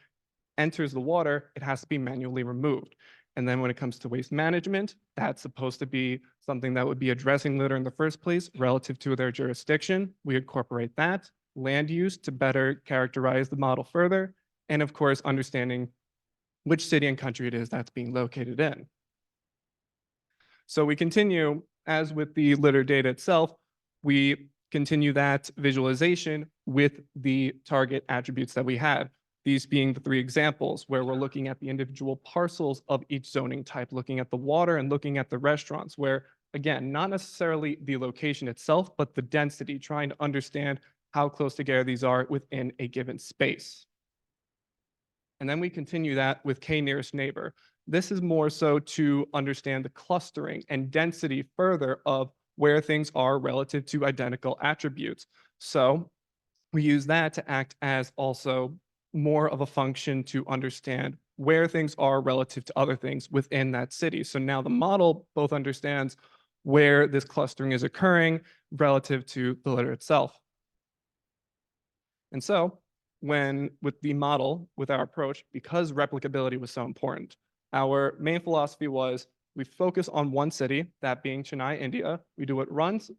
enters the water, it has to be manually removed. And then when it comes to waste management, that's supposed to be something that would be addressing litter in the first place relative to their jurisdiction. We incorporate that, land use to better characterize the model further, and of course, understanding which city and country it is that's being located in. So we continue, as with the litter data itself, we continue that visualization with the target attributes that we had. These being the 3 examples where we're looking at the individual parcels of each zoning type, looking at the water and looking at the restaurants, where again, not necessarily the location itself, but the density, trying to understand how close together these are within a given space. And then we continue that with K nearest neighbor. This is more so to understand the clustering and density further of where things are relative to identical attributes. So we use that to act as also more of a function to understand where things are relative to other things within that city. So now the model both understands where this clustering is occurring relative to the litter itself. And so with the model, with our approach, because replicability was so important, our main philosophy was we focus on one city, that being Chennai, India. We do it once, and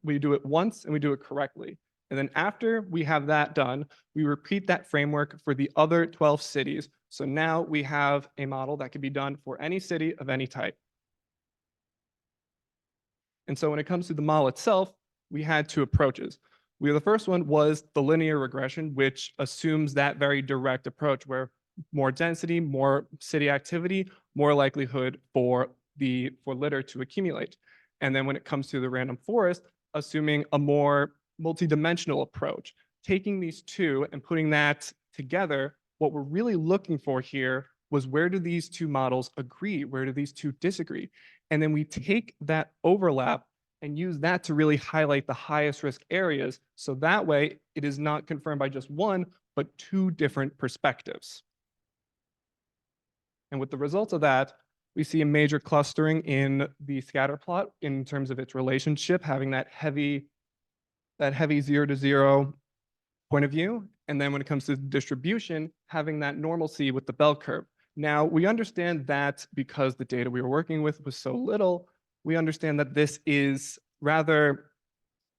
we do it correctly. And then after we have that done, we repeat that framework for the other 12 cities. So now we have a model that can be done for any city of any type. And so when it comes to the model itself, we had 2 approaches. The first one was the linear regression, which assumes that very direct approach where more density, more city activity, more likelihood for litter to accumulate. And then when it comes to the random forest, assuming a more multidimensional approach, taking these 2 and putting that together, what we're really looking for here was where do these 2 models agree? Where do these 2 disagree? And then we take that overlap and use that to really highlight the highest risk areas. So that way it is not confirmed by just one, but 2 different perspectives. And with the results of that, we see a major clustering in the scatter plot in terms of its relationship, having that heavy 0 to 0 point of view. And then when it comes to distribution, having that normalcy with the bell curve. Now, we understand that because the data we were working with was so little, we understand that this is rather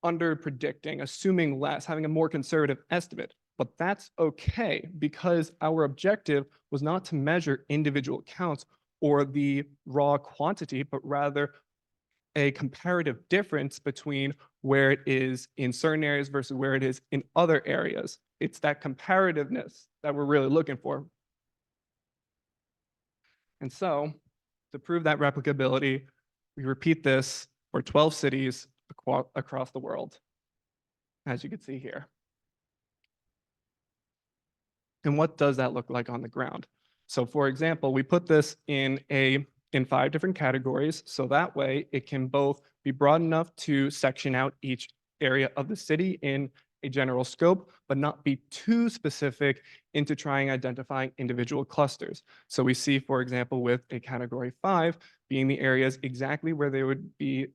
under predicting, assuming less, having a more conservative estimate. But that's okay because our objective was not to measure individual counts or the raw quantity, but rather a comparative difference between where it is in certain areas versus where it is in other areas. It's that comparativeness that we're really looking for. And so to prove that replicability, we repeat this for 12 cities across the world, as you can see here. And what does that look like on the ground? So for example, we put this in 5 different categories. So that way it can both be broad enough to section out each area of the city in a general scope, but not be too specific into trying identifying individual clusters. So we see, for example, with a category 5 being the areas exactly where they would be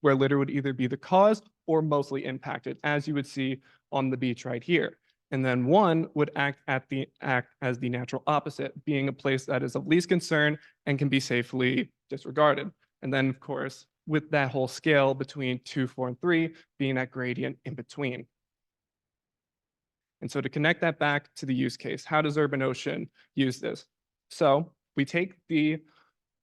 where litter would either be the cause or mostly impacted, as you would see on the beach right here. And then 1 would act as the natural opposite, being a place that is of least concern and can be safely disregarded. And then, of course, with that whole scale between 2, 4, and 3 being that gradient in between. And so to connect that back to the use case, how does Urban Ocean use this? So we take the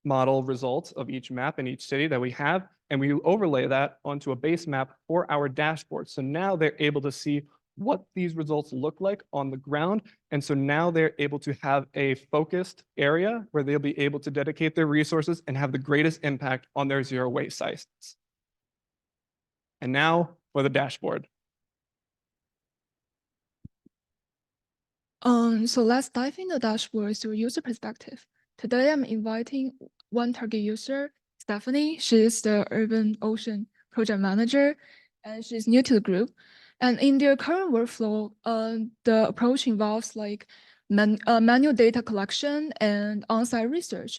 model results of each map in each city that we have, and we overlay that onto a base map for our dashboard. So now they're able to see what these results look like on the ground. And so now they're able to have a focused area where they'll be able to dedicate their resources and have the greatest impact on their zero waste sites. And now for the dashboard. So let's dive into the dashboard through user perspective. Today, I'm inviting one target user, Stephanie. She is the Urban Ocean project manager, and she's new to the group. And in their current workflow, the approach involves like manual data collection and on-site research.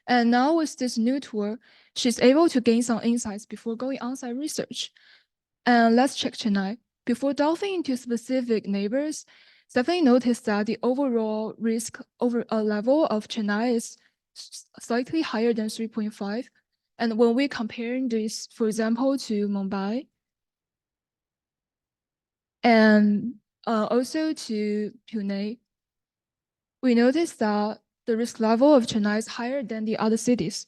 And now with this new tool, she's able to gain some insights before going on-site research. And let's check Chennai. Before delving into specific neighbors, Stephanie noticed that the overall risk level of Chennai is slightly higher than 3.5. And when we compare this, for example, to Mumbai and also to Pune, we noticed that the risk level of Chennai is higher than the other cities.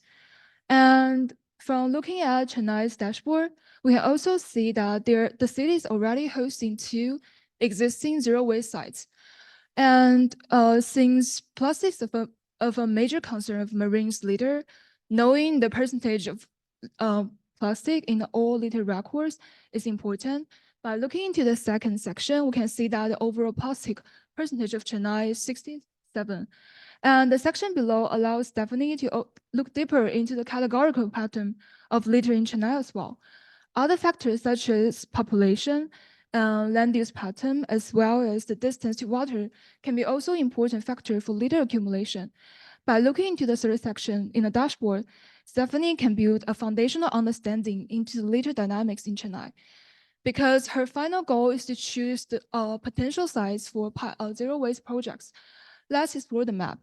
And from looking at Chennai's dashboard, we can also see that the city is already hosting 2 existing zero-waste sites. And since plastic is of a major concern of marines litter, knowing the percentage of plastic in all litter records is important. By looking into the second section, we can see that the overall plastic percentage of Chennai is 67. And the section below allows Stephanie to look deeper into the categorical pattern of litter in Chennai as well. Other factors such as population, land use pattern, as well as the distance to water can be also important factor for litter accumulation. By looking into the third section in the dashboard, Stephanie can build a foundational understanding into the litter dynamics in Chennai. Because her final goal is to choose the potential sites for zero waste projects. Let's explore the map.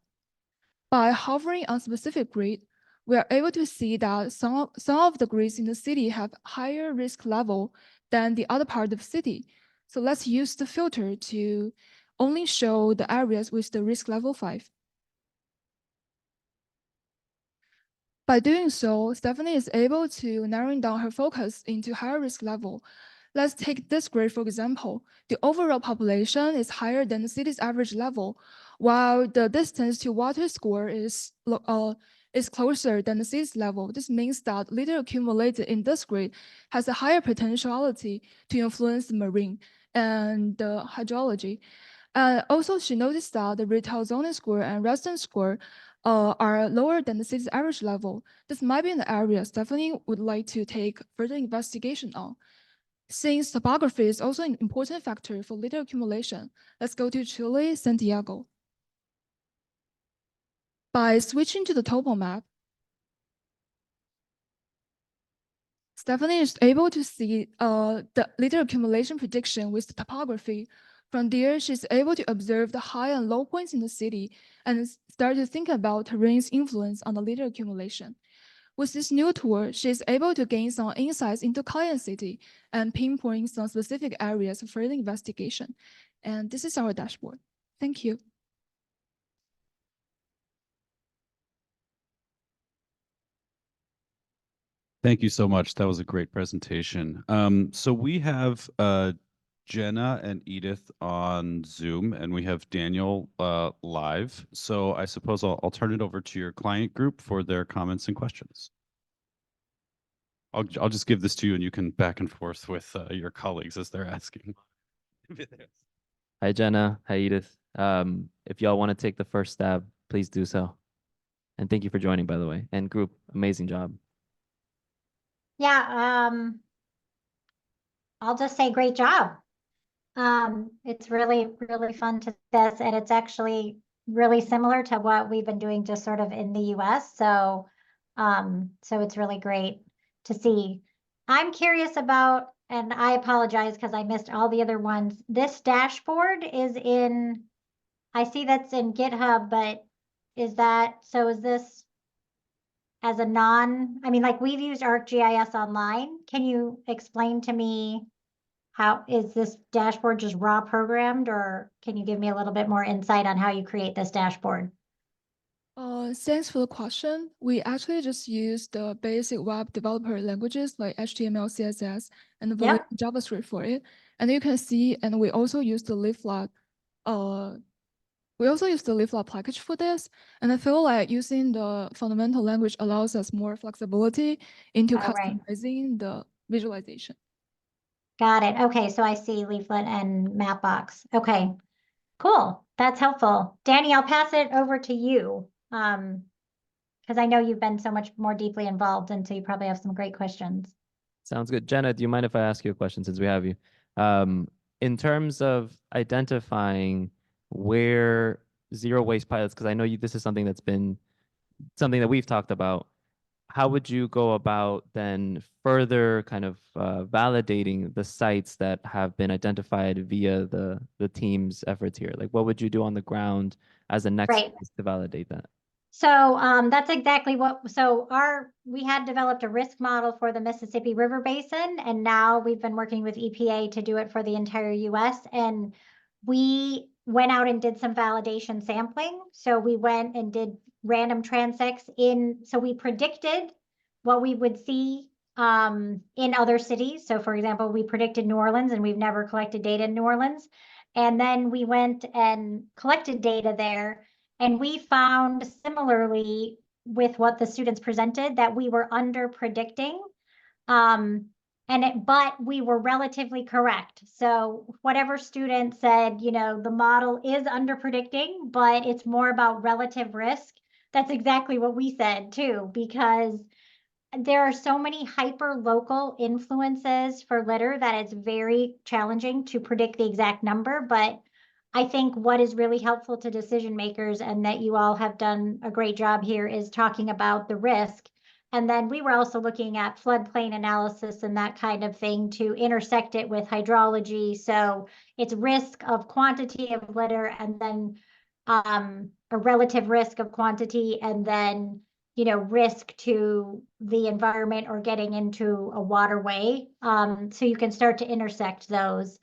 By hovering on specific grid, we are able to see that some of the grids in the city have higher risk level than the other part of the city. So let's use the filter to only show the areas with the risk level 5. By doing so, Stephanie is able to narrowing down her focus into higher risk level. Let's take this grid for example. The overall population is higher than the city's average level, while the distance to water score is closer than the city's level. This means that litter accumulated in this grid has a higher potentiality to influence the marine and the hydrology. Also, she noticed that the retail zoning score and resident score are lower than the city's average level. This might be an area Stephanie would like to take further investigation on. Since topography is also an important factor for litter accumulation, let's go to Chile, Santiago. By switching to the topo map, Stephanie is able to see the litter accumulation prediction with the topography. From there, she's able to observe the high and low points in the city and start to think about terrain's influence on the litter accumulation. With this new tool, she's able to gain some insights into client city and pinpoint some specific areas for further investigation. And this is our dashboard. Thank you. Thank you so much. That was a great presentation. So we have Jenna and Edith on Zoom, and we have Daniel live. So I suppose I'll turn it over to your client group for their comments and questions. I'll just give this to you, and you can back and forth with your colleagues as they're asking. Hi, Jenna. Hi, Edith. If y'all want to take the first stab, please do so. And thank you for joining, by the way. And group, amazing job. Yeah, I'll just say great job. It's really, really fun to this, and it's actually really similar to what we've been doing just sort of in the US. So it's really great to see. I'm curious about, and I apologize because I missed all the other ones. This dashboard is in, I see that's in GitHub, but is this as a I mean, like we've used ArcGIS Online. Can you explain to me how is this dashboard just raw programmed, or can you give me a little bit more insight on how you create this dashboard? Thanks for the question. We actually just use the basic web developer languages like HTML, CSS, and JavaScript for it. And you can see, and we also use the leaflet. We also use the leaflet package for this. And I feel like using the fundamental language allows us more flexibility into customizing the visualization. Got it. Okay, so I see leaflet and Mapbox. Okay, cool. That's helpful. Danny, I'll pass it over to you. Because I know you've been so much more deeply involved, and so you probably have some great questions. Sounds good. Jenna, do you mind if I ask you a question since we have you? In terms of identifying where zero waste pilots, because I know this is something that's been something that we've talked about. how would you go about then further kind of validating the sites that have been identified via the team's efforts here? Like, what would you do on the ground as a next Right. phase to validate that? So that's exactly we had developed a risk model for the Mississippi River Basin, and now we've been working with EPA to do it for the entire US. And we went out and did some validation sampling. So we went and did random transects so we predicted what we would see in other cities. So for example, we predicted New Orleans, and we've never collected data in New Orleans. And then we went and collected data there. And we found similarly with what the students presented that we were under predicting. But we were relatively correct. So whatever student said, the model is under predicting, but it's more about relative risk. That's exactly what we said too, because there are so many hyper local influences for litter that it's very challenging to predict the exact number. But I think what is really helpful to decision makers, and that you all have done a great job here, is talking about the risk. And then we were also looking at floodplain analysis and that kind of thing to intersect it with hydrology. So it's risk of quantity of litter, and then a relative risk of quantity, and then risk to the environment or getting into a waterway. So you can start to intersect those.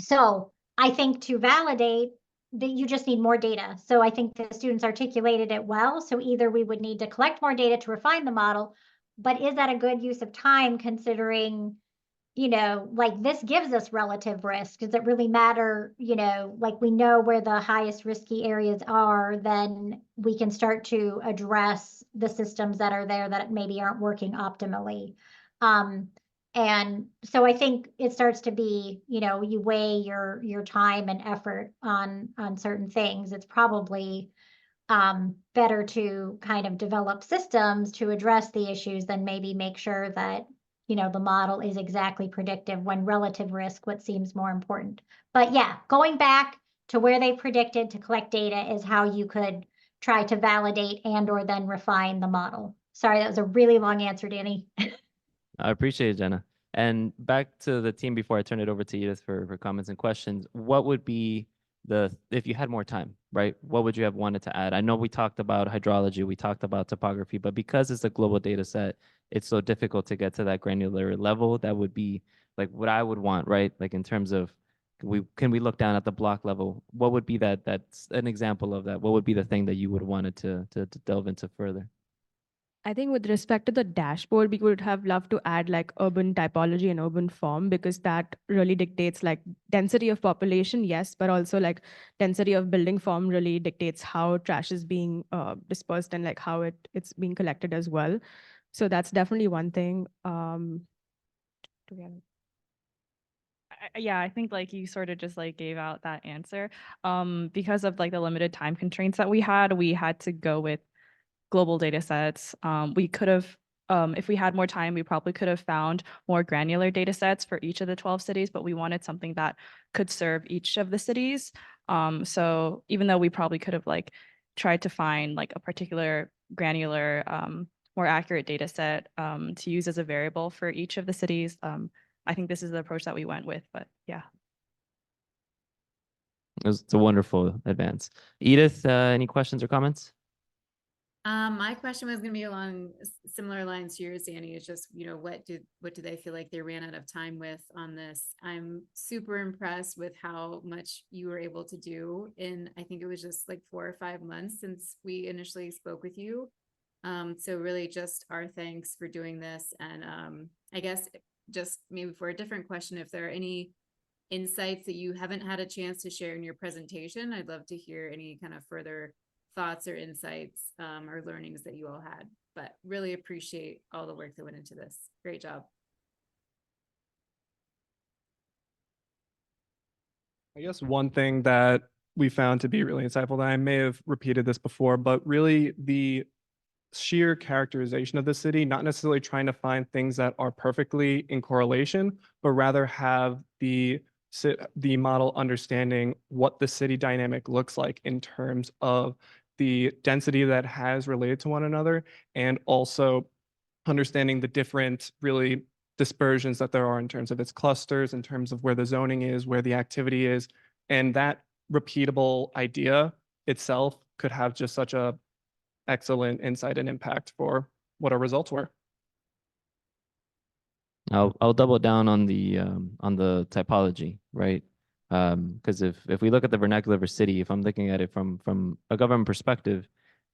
So I think to validate that, you just need more data. So I think the students articulated it well. So either we would need to collect more data to refine the model, but is that a good use of time considering, like this gives us relative risk? Does it really matter? Like we know where the highest risky areas are, then we can start to address the systems that are there that maybe aren't working optimally. And so I think it starts to be, you weigh your time and effort on certain things. It's probably better to kind of develop systems to address the issues than maybe make sure that, the model is exactly predictive when relative risk, what seems more important. But yeah, going back to where they predicted to collect data is how you could try to validate or then refine the model. Sorry, that was a really long answer, Danny. I appreciate it, Jenna. And back to the team before I turn it over to Edith for comments and questions. What would be if you had more time, right? What would you have wanted to add? I know we talked about hydrology, we talked about topography, but because it's a global data set, it's so difficult to get to that granular level. That would be like what I would want, right? Like in terms of can we look down at the block level? What would be that's an example of that? What would be the thing that you would wanted to delve into further? I think with respect to the dashboard, we would have loved to add like urban typology and urban form, because that really dictates like density of population, yes, but also like density of building form really dictates how trash is being dispersed and like how it's being collected as well. So that's definitely one thing. Yeah, I think like you sort of just like gave out that answer. Because of like the limited time constraints that we had to go with global data sets. We could have, if we had more time, we probably could have found more granular data sets for each of the 12 cities, but we wanted something that could serve each of the cities. So even though we probably could have like tried to find like a particular granular, more accurate data set to use as a variable for each of the cities, I think this is the approach that we went with, but yeah. It's a wonderful advance. Edith, any questions or comments? My question was going to be along similar lines to yours, Danny. It's just, what do they feel like they ran out of time with on this? I'm super impressed with how much you were able to do in, I think it was just like 4 or 5 months since we initially spoke with you. So really just our thanks for doing this. And I guess just maybe for a different question, if there are any insights that you haven't had a chance to share in your presentation, I'd love to hear any kind of further thoughts or insights or learnings that you all had, but really appreciate all the work that went into this. Great job. I guess one thing that we found to be really insightful, that I may have repeated this before, but really the sheer characterization of the city, not necessarily trying to find things that are perfectly in correlation, but rather have the model understanding what the city dynamic looks like in terms of the density that has related to one another, and also understanding the different really dispersions that there are in terms of its clusters, in terms of where the zoning is, where the activity is. And that repeatable idea itself could have just such a excellent insight and impact for what our results were. I'll double down on the typology, right? Because if we look at the vernacular of a city, if I'm looking at it from a government perspective,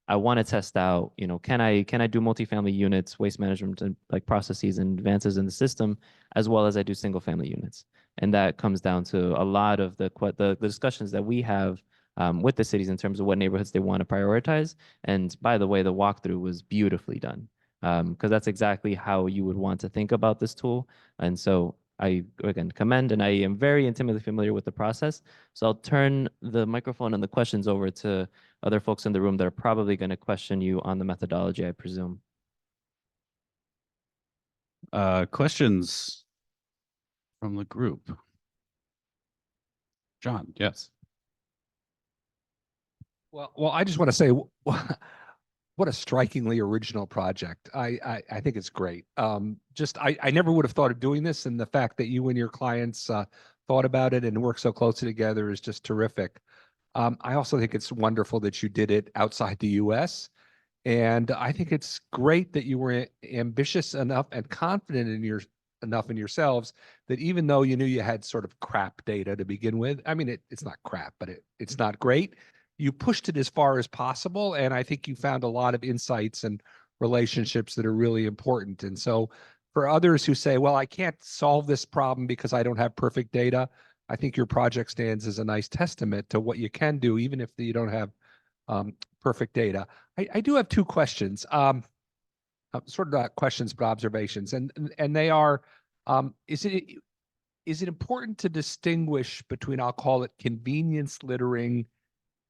I want to test out, can I do multifamily units, waste management, and like processes and advances in the system, as well as I do single family units. And that comes down to a lot of the discussions that we have with the cities in terms of what neighborhoods they want to prioritize. And by the way, the walkthrough was beautifully done, because that's exactly how you would want to think about this tool. And so I, again, commend, and I am very intimately familiar with the process. So I'll turn the microphone and the questions over to other folks in the room that are probably going to question you on the methodology, I presume. Questions from the group? John, yes. Well, I just want to say, what a strikingly original project. I think it's great. I never would have thought of doing this, and the fact that you and your clients thought about it and worked so closely together is just terrific. I also think it's wonderful that you did it outside the US. And I think it's great that you were ambitious enough and confident enough in yourselves that even though you knew you had sort of crap data to begin with, I mean, it's not crap, but it's not great. You pushed it as far as possible. And I think you found a lot of insights and relationships that are really important. And so for others who say, well, I can't solve this problem because I don't have perfect data, I think your project stands as a nice testament to what you can do, even if you don't have perfect data. I do have two questions, sort of not questions, but observations. And they are, is it important to distinguish between, I'll call it convenience littering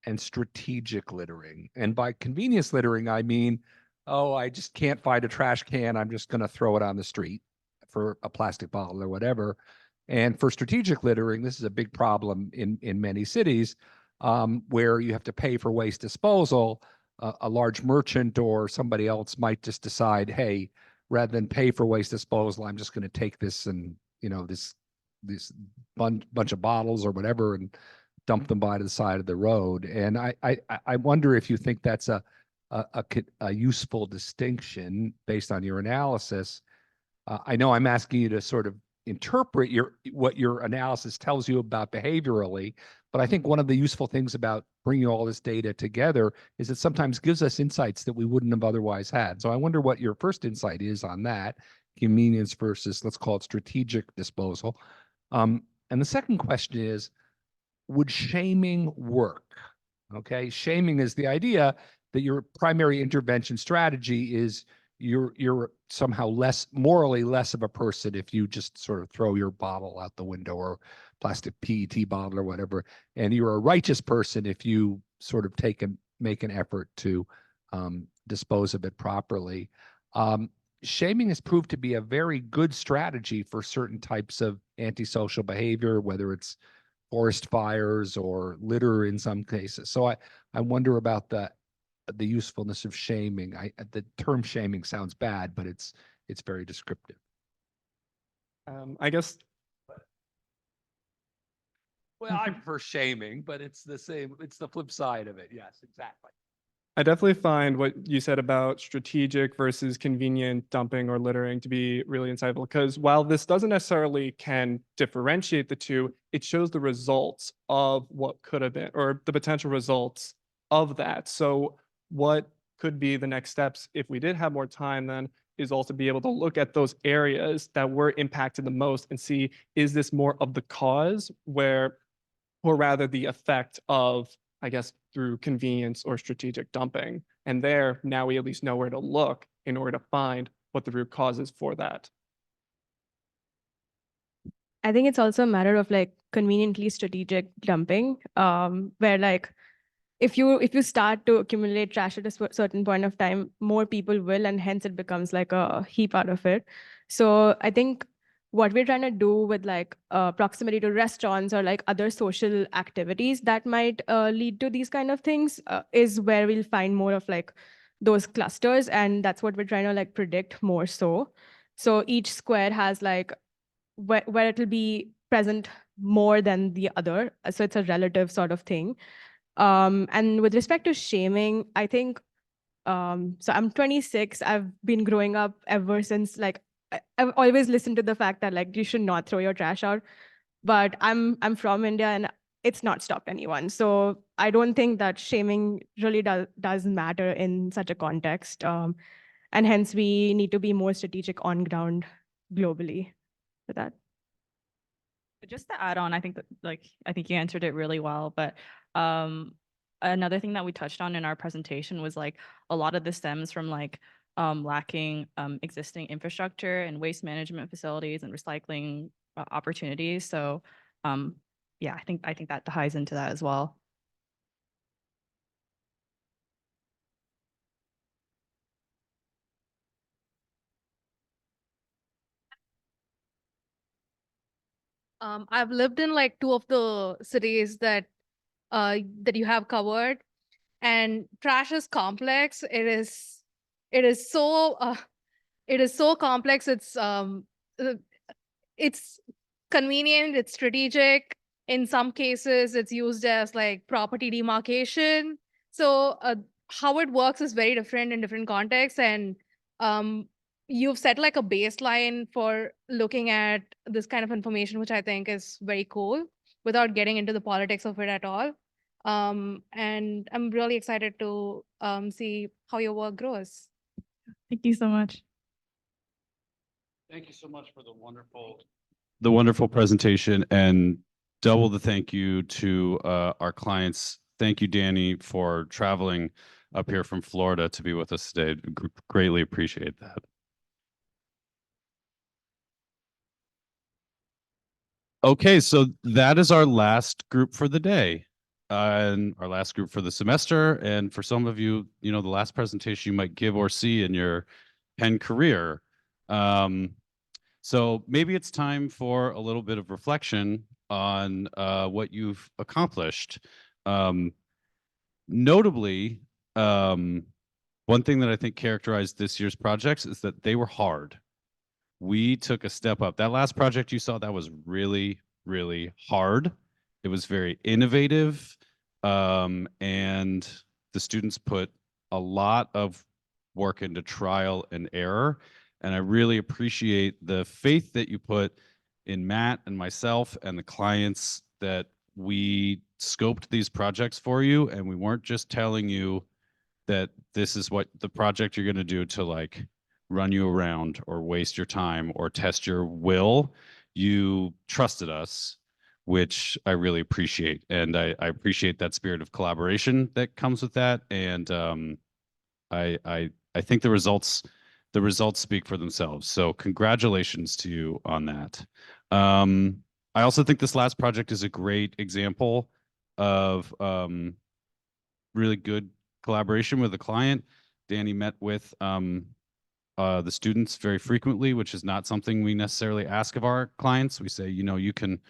and strategic littering? And by convenience littering, I mean, oh, I just can't find a trash can, I'm just going to throw it on the street for a plastic bottle or whatever. And for strategic littering, this is a big problem in many cities, where you have to pay for waste disposal. A large merchant or somebody else might just decide, hey, rather than pay for waste disposal, I'm just going to take this and, this bunch of bottles or whatever and dump them by the side of the road. And I wonder if you think that's a useful distinction based on your analysis. I know I'm asking you to sort of interpret what your analysis tells you about behaviorally, but I think one of the useful things about bringing all this data together is it sometimes gives us insights that we wouldn't have otherwise had. So I wonder what your first insight is on that, convenience versus, let's call it, strategic disposal. And the second question is, would shaming work? Okay, shaming is the idea that your primary intervention strategy is you're somehow morally less of a person if you just sort of throw your bottle out the window, or plastic PET bottle or whatever, and you're a righteous person if you sort of make an effort to dispose of it properly. Shaming has proved to be a very good strategy for certain types of antisocial behavior, whether it's forest fires or litter in some cases. So I wonder about the usefulness of shaming. The term shaming sounds bad, but it's very descriptive. I guess. Well, I prefer shaming, but it's the same. It's the flip side of it. Yes, exactly. I definitely find what you said about strategic versus convenient dumping or littering to be really insightful, because while this doesn't necessarily can differentiate the two, it shows the results of what could have been, or the potential results of that. So what could be the next steps if we did have more time then is also be able to look at those areas that were impacted the most and see, is this more of the cause or rather the effect of, I guess, through convenience or strategic dumping. And there, now we at least know where to look in order to find what the root cause is for that. I think it's also a matter of like conveniently strategic dumping, where like if you start to accumulate trash at a certain point of time, more people will, and hence it becomes like a heap out of it. So I think what we're trying to do with like proximity to restaurants or like other social activities that might lead to these kind of things is where we'll find more of like those clusters. And that's what we're trying to like predict more so. So each square has like where it'll be present more than the other. So it's a relative sort of thing. And with respect to shaming, I think, so I'm 26. I've been growing up ever since like I've always listened to the fact that like you should not throw your trash out. But I'm from India and it's not stopped anyone. So I don't think that shaming really does matter in such a context. And hence we need to be more strategic on ground globally for that. Just to add on, I think that I think you answered it really well, but another thing that we touched on in our presentation was like a lot of this stems from like lacking existing infrastructure and waste management facilities and recycling opportunities. So yeah, I think that ties into that as well. I've lived in like two of the cities that that you have covered, and trash is complex. It is so complex. It's convenient. It's strategic. In some cases, it's used as like property demarcation. So how it works is very different in different contexts, and you've set like a baseline for looking at this kind of information, which I think is very cool, without getting into the politics of it at all. And I'm really excited to see how your work grows. Thank you so much. Thank you so much for the wonderful presentation, and double the thank you to our clients. Thank you, Danny, for traveling up here from Florida to be with us today. Greatly appreciate that. Okay, so that is our last group for the day, and our last group for the semester. And for some of you, the last presentation you might give or see in your Penn career. So maybe it's time for a little bit of reflection on what you've accomplished. Notably, one thing that I think characterized this year's projects is that they were hard. We took a step up. That last project you saw, that was really, really hard. It was very innovative, and the students put a lot of work into trial and error. And I really appreciate the faith that you put in Matt and myself and the clients, that we scoped these projects for you, and we weren't just telling you that this is what the project you're going to do to like run you around or waste your time or test your will. You trusted us, which I really appreciate. And I appreciate that spirit of collaboration that comes with that. And I think the results speak for themselves. So congratulations to you on that. I also think this last project is a great example of really good collaboration with the client. Danny met with the students very frequently, which is not something we necessarily ask of our clients. We say, you can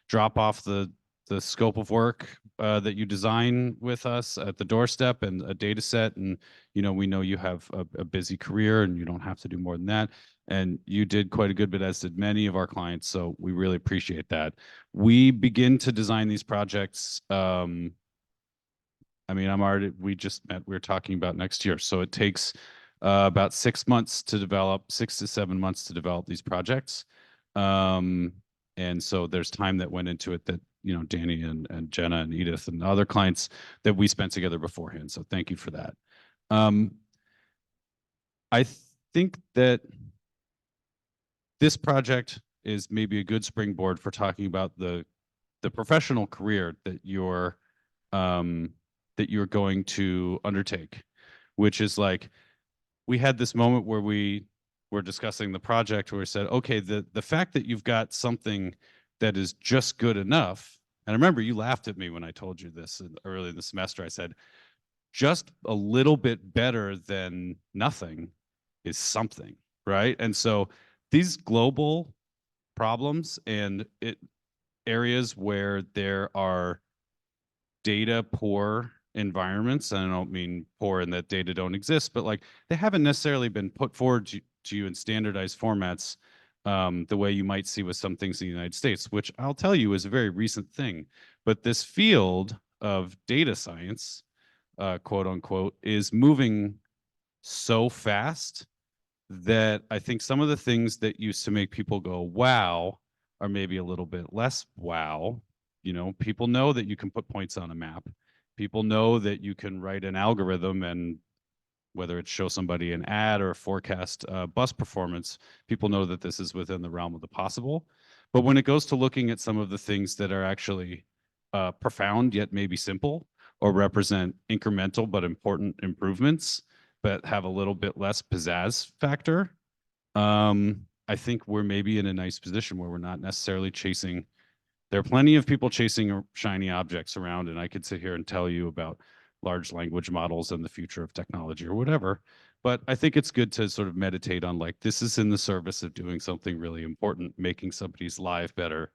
drop off the scope of work that you design with us at the doorstep and a data set, and we know you have a busy career and you don't have to do more than that. And you did quite a good bit, as did many of our clients, so we really appreciate that. We begin to design these projects, we just met, we were talking about next year. So it takes about 6 months to develop, 6 to 7 months to develop these projects. And so there's time that went into it that, Danny and Jenna and Edith and other clients that we spent together beforehand. So thank you for that. I think that this project is maybe a good springboard for talking about the professional career that you're going to undertake, which is like, we had this moment where we were discussing the project where we said, okay, the fact that you've got something that is just good enough, and I remember you laughed at me when I told you this early in the semester. I said, just a little bit better than nothing is something, right? And so these global problems and areas where there are data poor environments. And I don't mean poor in that data don't exist, but like they haven't necessarily been put forward to you in standardized formats the way you might see with some things in the United States, which I'll tell you is a very recent thing. But this field of data science, quote unquote, is moving so fast that I think some of the things that used to make people go, wow, are maybe a little bit less wow. You know, people know that you can put points on a map. People know that you can write an algorithm and whether it show somebody an ad or forecast bus performance, people know that this is within the realm of the possible. But when it goes to looking at some of the things that are actually profound yet maybe simple or represent incremental but important improvements, but have a little bit less pizzazz factor, I think we're maybe in a nice position where we're not necessarily chasing. There are plenty of people chasing shiny objects around, and I could sit here and tell you about large language models and the future of technology or whatever. But I think it's good to sort of meditate on like, this is in the service of doing something really important, making somebody's lives better,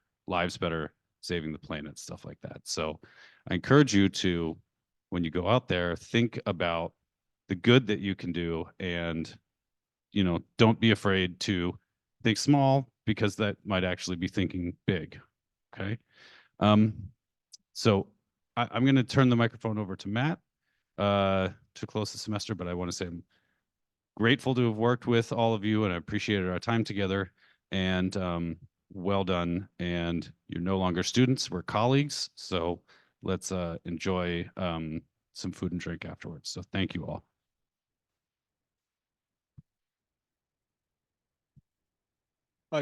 saving the planet, stuff like that. So I encourage you to, when you go out there, think about the good that you can do, and you know, don't be afraid to think small, because that might actually be thinking big. Okay. So I'm going to turn the microphone over to Matt to close the semester, but I want to say I'm grateful to have worked with all of you, and I appreciated our time together, and well done. And you're no longer students, we're colleagues. So let's enjoy some food and drink afterwards. So thank you all.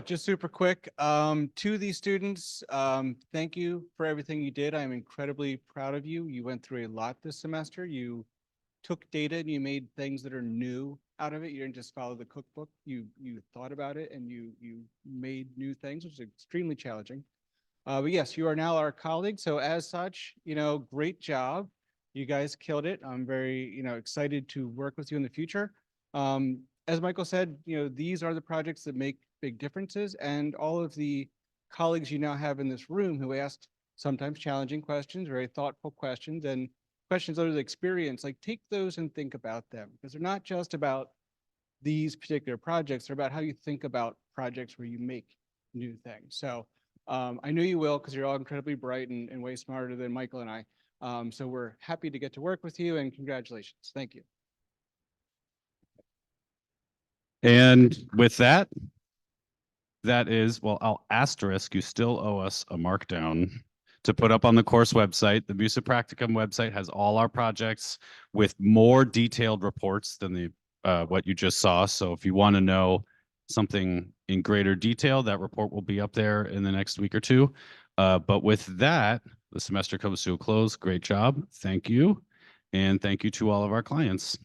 Just super quick, to these students, thank you for everything you did. I'm incredibly proud of you. You went through a lot this semester. You took data and you made things that are new out of it. You didn't just follow the cookbook. You thought about it and you made new things, which is extremely challenging. But yes, you are now our colleague. So as such, you know, great job. You guys killed it. I'm very, you know, excited to work with you in the future. As Michael said, you know, these are the projects that make big differences, and all of the colleagues you now have in this room who asked sometimes challenging questions, very thoughtful questions, and questions out of the experience, like take those and think about them, because they're not just about these particular projects, they're about how you think about projects where you make new things. So I know you will, because you're all incredibly bright and way smarter than Michael and I. So we're happy to get to work with you, and congratulations. Thank you. And with that, that is, well, I'll asterisk, you still owe us a markdown to put up on the course website. The MUSA Practicum website has all our projects with more detailed reports than the what you just saw. So if you want to know something in greater detail, that report will be up there in the next week or two. But with that, the semester comes to a close. Great job. Thank you. And thank you to all of our clients.